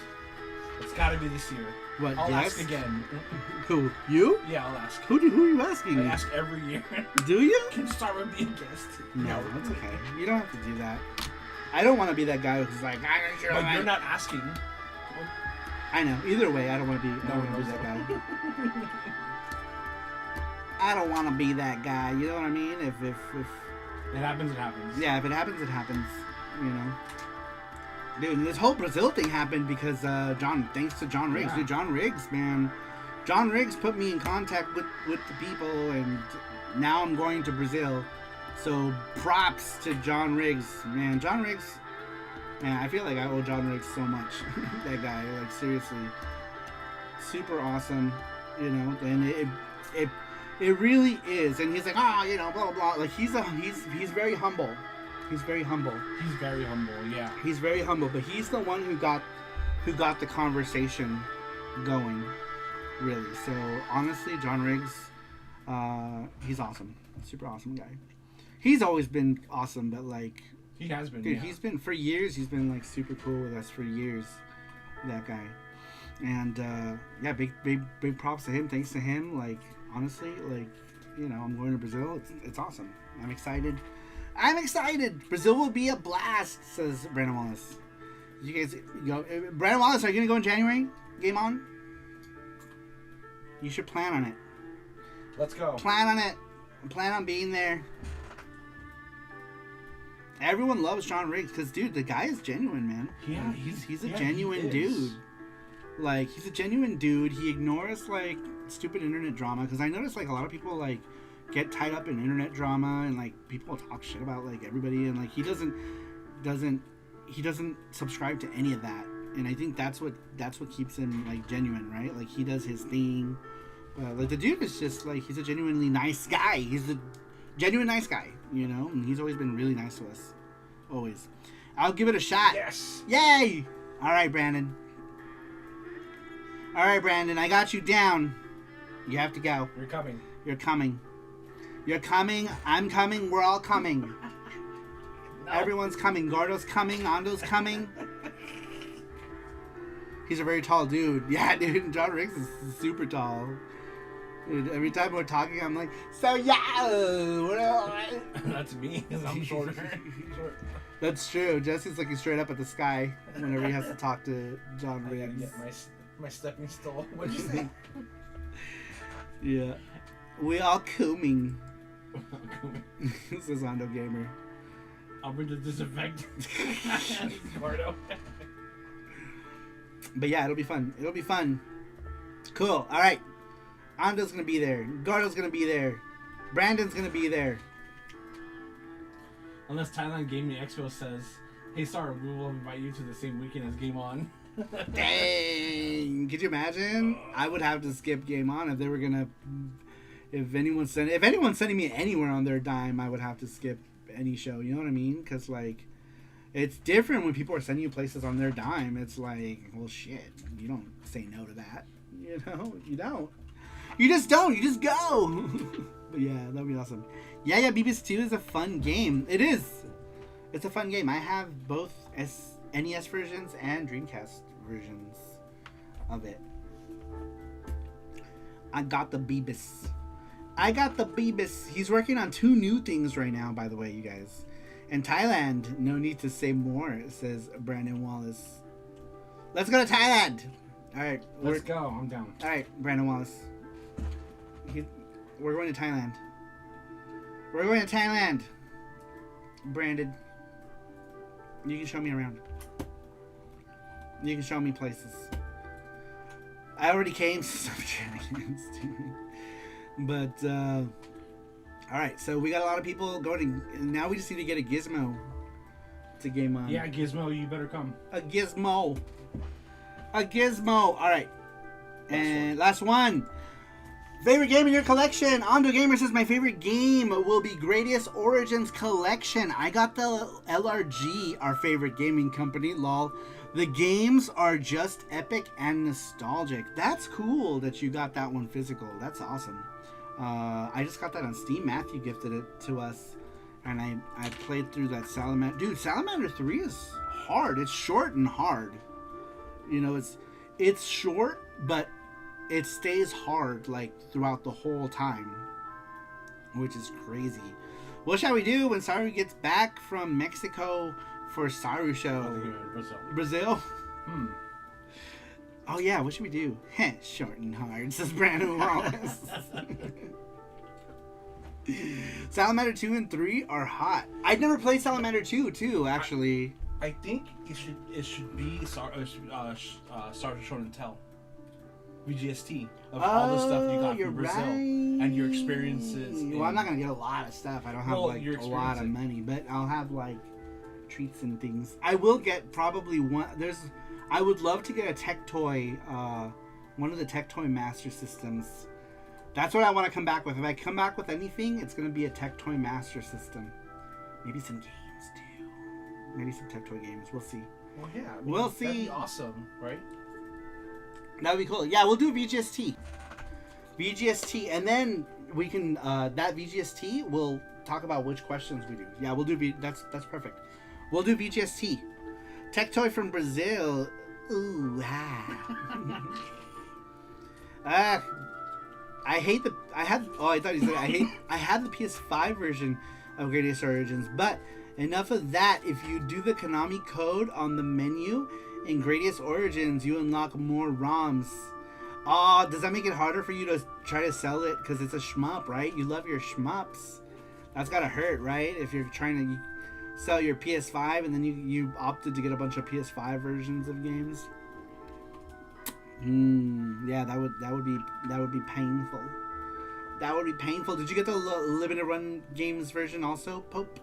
It's got to be this year. What? I'll Yes? ask again. Who? You? Yeah, I'll ask. Who are you asking? I ask every year. Do you? Can Saru be a guest? No, it's okay. You don't have to do that. I don't want to be that guy who's like, But you're not asking. I know. Either way, I don't want to be. I don't want to be that guy. I don't want to be that guy. You know what I mean? If it happens, it happens. Yeah, if it happens, it happens. You know. Dude, this whole Brazil thing happened because thanks to John Riggs. Yeah. Dude, John Riggs, man. John Riggs put me in contact with the people, and now I'm going to Brazil. So props to John Riggs, man. John Riggs, man, I feel like I owe John Riggs so much. That guy, like seriously, super awesome, you know. And it really is. And he's like, you know, blah blah blah. Like he's very humble. He's very humble. He's very humble, yeah. He's very humble, but he's the one who got the conversation going, really. So honestly, John Riggs, he's awesome, super awesome guy. He's always been awesome, but like he has been. Dude, yeah. he's been for years. He's been like super cool with us for years. That guy, and yeah, big props to him. Thanks to him, like honestly, like you know, I'm going to Brazil. It's awesome. I'm excited. I'm excited. Brazil will be a blast, says Brandon Wallace. You guys go. Brandon Wallace, are you gonna go in January? Game on. You should plan on it. Let's go. Plan on it. Plan on being there. Everyone loves John Riggs because, dude, the guy is genuine, man. Yeah, he's a genuine dude. Like, he's a genuine dude. He ignores like stupid internet drama because I notice like a lot of people like get tied up in internet drama and like people talk shit about like everybody and like he doesn't subscribe to any of that. And I think that's what keeps him like genuine, right? Like he does his thing. Like the dude is just like he's a genuinely nice guy. He's a genuine nice guy, you know, and he's always been really nice to us. Always. I'll give it a shot. Yes. Yay! All right, Brandon. All right, Brandon. I got you down. You have to go. You're coming. You're coming. You're coming. I'm coming. We're all coming. No. Everyone's coming. Gordo's coming. Ando's coming. He's a very tall dude. Yeah, dude. John Riggs is super tall. Dude, every time we're talking, I'm like, so yeah. That's me, because I'm shorter. That's true. Jesse's looking straight up at the sky whenever he has to talk to John I gotta Riggs. get my stepping stool. What'd you say? Yeah. We all coming. This is Ando Gamer. I'll bring the disinfectant. Gordo. But yeah, it'll be fun. It'll be fun. Cool. All right. Ando's gonna be there. Gordo's gonna be there. Brandon's gonna be there. Unless Thailand Gaming Expo says, "Hey, Saru, we will invite you to the same weekend as Game On." Dang! Could you imagine? I would have to skip Game On if they were gonna. If anyone's sending me anywhere on their dime, I would have to skip any show. You know what I mean? Because like, it's different when people are sending you places on their dime. It's like, well, shit. You don't say no to that. You know, you don't. You just don't. You just go. But yeah, that'd be awesome. Yeah, Beavis 2 is a fun game. It is. It's a fun game. I have both NES versions and Dreamcast versions of it. I got the Beavis. He's working on 2 new things right now, by the way, you guys. And Thailand, no need to say more, says Brandon Wallace. Let's go to Thailand. All right. Let's go. I'm down. All right, Brandon Wallace. We're going to Thailand. We're going to Thailand. Brandon. You can show me around. You can show me places. I already came to some shenanigans, but alright, so we got a lot of people going to, now we just need to get a gizmo to Game On. Yeah, Gizmo, you better come. A gizmo. Alright. And last one. Favorite game in your collection? Ando Gamer says my favorite game will be Gradius Origins Collection. I got the LRG, our favorite gaming company, lol. The games are just epic and nostalgic. That's cool that you got that one physical. That's awesome. I just got that on Steam. Matthew gifted it to us, and I played through that Salamander. Dude, Salamander 3 is hard. It's short and hard. You know, it's short, but it stays hard like throughout the whole time, which is crazy. What shall we do when Saru gets back from Mexico for SaruShow? Brazil? Oh yeah, what should we do? Heh, short and hard, says Brandon Wallace. Salamander 2 and 3 are hot. I'd never played Salamander 2 too, actually. I think it should be SaruShow and Tell. VGST of all the stuff you got from Brazil and your experiences. Well, I'm not gonna get a lot of stuff. I don't have a lot of money, but I'll have like treats and things. I will get probably one. I would love to get a tech toy, one of the tech toy master systems. That's what I want to come back with. If I come back with anything, it's gonna be a tech toy master system. Maybe some games too. Maybe some tech toy games. We'll see. Well, yeah. We'll see. That'd be awesome, right? That would be cool. Yeah, we'll do VGST. VGST, and then we can that VGST. We'll talk about which questions we do. Yeah, we'll do. That's perfect. We'll do VGST. Tech toy from Brazil. Ooh, ah. I hate the. I had. Oh, I thought he said I hate. I had the PS5 version of Gradius Origins, but enough of that. If you do the Konami code on the menu in Gradius Origins, you unlock more ROMs. Oh, does that make it harder for you to try to sell it? Because it's a shmup, right? You love your shmups. That's gotta hurt, right? If you're trying to sell your PS5 and then you opted to get a bunch of PS5 versions of games. Yeah, that would be painful. That would be painful. Did you get the limited run games version also, Pope?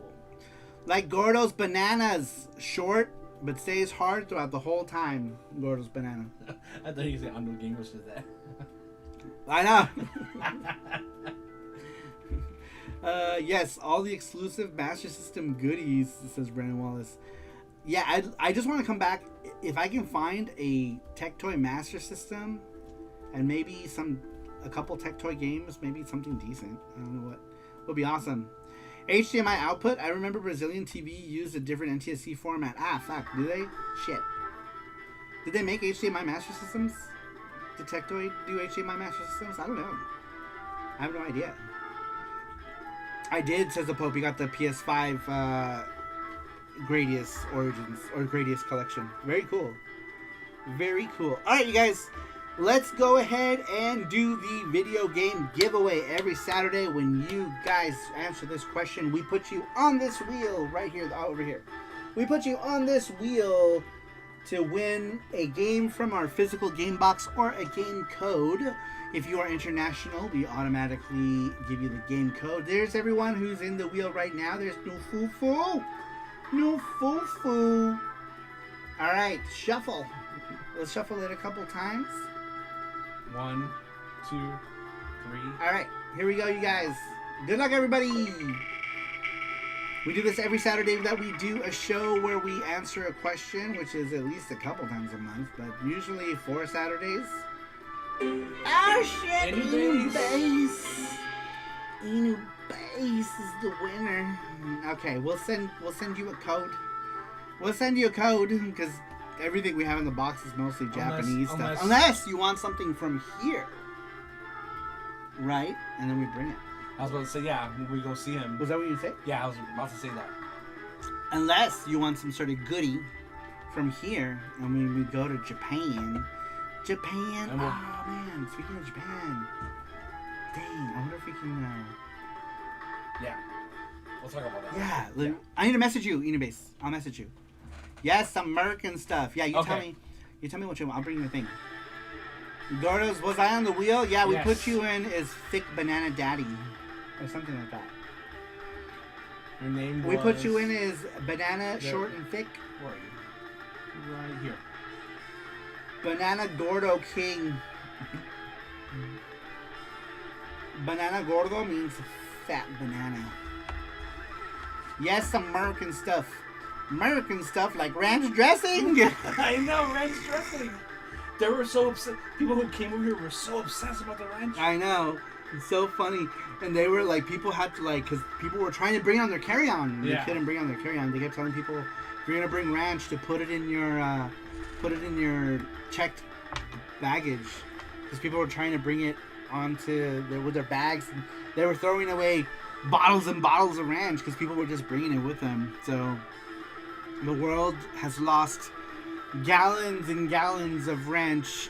Like Gordo's Bananas, short but stays hard throughout the whole time. Gordo's Banana. I thought you said Ando Gamers did that. I know. Yes, all the exclusive Master System goodies, says Brandon Wallace. Yeah, I just want to come back. If I can find a Tech Toy Master System and maybe a couple Tech Toy games, maybe something decent. I don't know what would be awesome. HDMI output. I remember Brazilian TV used a different NTSC format. Ah, fuck. Do they? Shit. Did they make HDMI Master Systems? Did Tech Toy do HDMI Master Systems? I don't know. I have no idea. I did, says the Pope. You got the PS5 Gradius Origins or Gradius Collection. Very cool. Very cool. Alright, you guys. Let's go ahead and do the video game giveaway every Saturday. When you guys answer this question, we put you on this wheel right here, over here. We put you on this wheel to win a game from our physical game box or a game code. If you are international, we automatically give you the game code. There's everyone who's in the wheel right now. There's no foo-foo. No foo-foo. All right, shuffle. Let's shuffle it a couple times. 1, 2, 3. All right, here we go, you guys. Good luck, everybody. We do this every Saturday that we do a show where we answer a question, which is at least a couple times a month, but usually 4 Saturdays. Oh shit! Inu Base. Inu Base is the winner. Okay, we'll send you a code. We'll send you a code because everything we have in the box is mostly Japanese stuff. Unless you want something from here. Right? And then we bring it. I was about to say, yeah, when we go see him. Was that what you said? Yeah, I was about to say that. Unless you want some sort of goodie from here, and when we go to Japan. Japan. Oh man, speaking of Japan. Dang, I wonder if we can. Yeah. We'll talk about that. Yeah, yeah. I need to message you, Inubase. I'll message you. Yes, American stuff. Yeah, you tell me. You tell me what you want. I'll bring you the thing. Gordos, was I on the wheel? Yeah, we put you in as Thick Banana Daddy. Or something like that. Her name we put you in as Banana Short and Thick. Where are you? Right here. Banana Gordo King. Banana gordo means fat banana. Yes, American stuff. American stuff like ranch dressing. I know, ranch dressing. They were so upset. People who came over here were so obsessed about the ranch. I know. It's so funny. And they were like, people had to like, because people were trying to bring on their carry-on. Yeah. They couldn't bring on their carry-on. They kept telling people, if you're gonna bring ranch, to put it in your checked baggage. Because people were trying to bring it with their bags. And they were throwing away bottles and bottles of ranch because people were just bringing it with them. So the world has lost gallons and gallons of ranch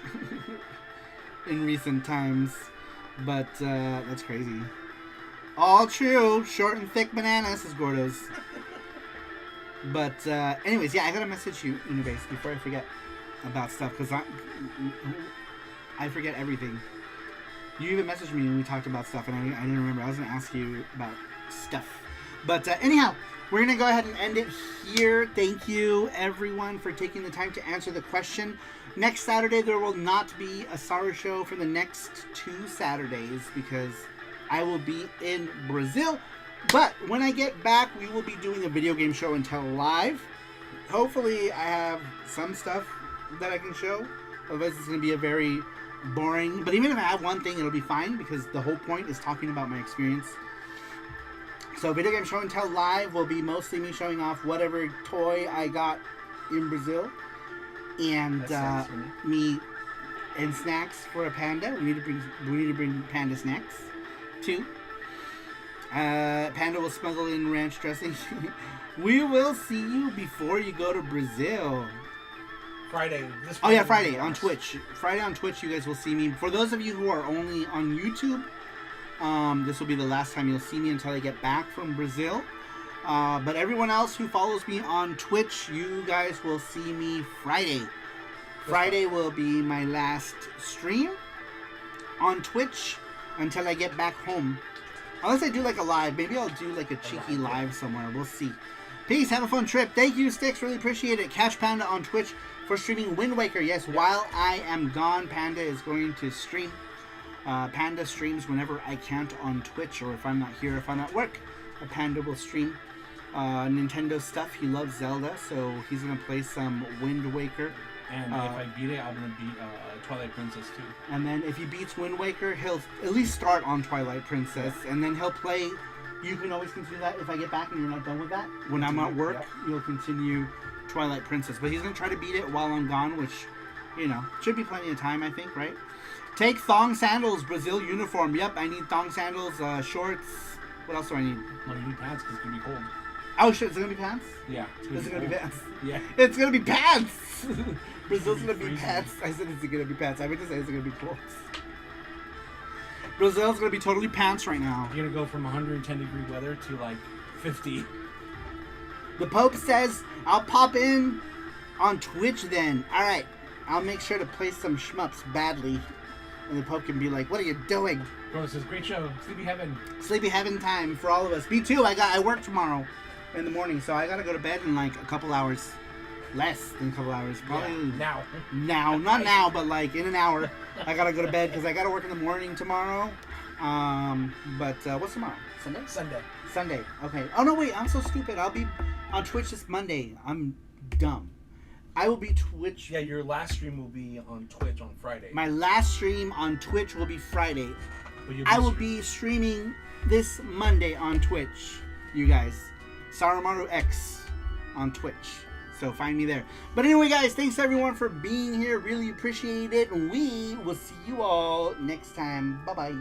in recent times. But that's crazy. All true. Short and thick bananas, says Gordo's. But anyways, yeah, I gotta message you, Unibase, before I forget about stuff, because I forget everything. You even messaged me when we talked about stuff, and I didn't remember. I was gonna ask you about stuff. But anyhow, we're gonna go ahead and end it here. Thank you, everyone, for taking the time to answer the question. Next Saturday, there will not be a Saru show for the next 2 Saturdays because I will be in Brazil. But when I get back, we will be doing a video game show and tell live. Hopefully, I have some stuff that I can show. Otherwise, it's going to be a very boring. But even if I have one thing, it'll be fine because the whole point is talking about my experience. So video game show and tell live will be mostly me showing off whatever toy I got in Brazil. And me and snacks for a panda. We need to bring panda snacks too. Panda will smuggle in ranch dressing. We will see you before you go to Brazil. Friday. Oh yeah, Friday on Twitch. Friday on Twitch, you guys will see me. For those of you who are only on YouTube, this will be the last time you'll see me until I get back from Brazil. But everyone else who follows me on Twitch, you guys will see me Friday. Friday will be my last stream on Twitch until I get back home. Unless I do like a live. Maybe I'll do like a cheeky live somewhere. We'll see. Peace. Have a fun trip. Thank you, Sticks. Really appreciate it. Catch Panda on Twitch for streaming Wind Waker. Yes, while I am gone, Panda is going to stream. Panda streams whenever I can't on Twitch, or if I'm not here, if I'm at work, Panda will stream Nintendo stuff. He loves Zelda, so he's gonna play some Wind Waker. And if I beat it, I'm gonna beat Twilight Princess too. And then if he beats Wind Waker, he'll at least start on Twilight Princess, and then he'll play. You can always continue that if I get back and you're not done with that. When I'm at work, you'll continue Twilight Princess. But he's gonna try to beat it while I'm gone, which, you know, should be plenty of time, I think, right? Take thong sandals, Brazil uniform. Yep, I need thong sandals, shorts. What else do I need? No, you need pants because it's gonna be cold. Oh shit, is it gonna be pants? Yeah. Is it gonna be pants? Yeah. It's gonna be pants! Brazil's gonna be pants. I said it's gonna be pants. I meant to say it's gonna be clothes. Brazil's gonna be totally pants right now. You're gonna go from 110-degree weather to like 50. The Pope says, I'll pop in on Twitch then. Alright, I'll make sure to play some shmups badly. And the Pope can be like, what are you doing? Bro, this is great show. Sleepy Heaven. Sleepy Heaven time for all of us. Me too. I work tomorrow in the morning, so I gotta go to bed in like a couple hours. Less than a couple hours. Probably now. Now. Not now, but like in an hour. I gotta go to bed because I gotta work in the morning tomorrow. But what's tomorrow? Sunday? Sunday. Okay. Oh no, wait. I'm so stupid. I'll be on Twitch this Monday. I'm dumb. I will be Twitch. Yeah, your last stream will be on Twitch on Friday. My last stream on Twitch will be Friday. I will be streaming this Monday on Twitch, you guys. sarumarux on Twitch. So find me there. But anyway, guys, thanks everyone for being here. Really appreciate it. We will see you all next time. Bye-bye.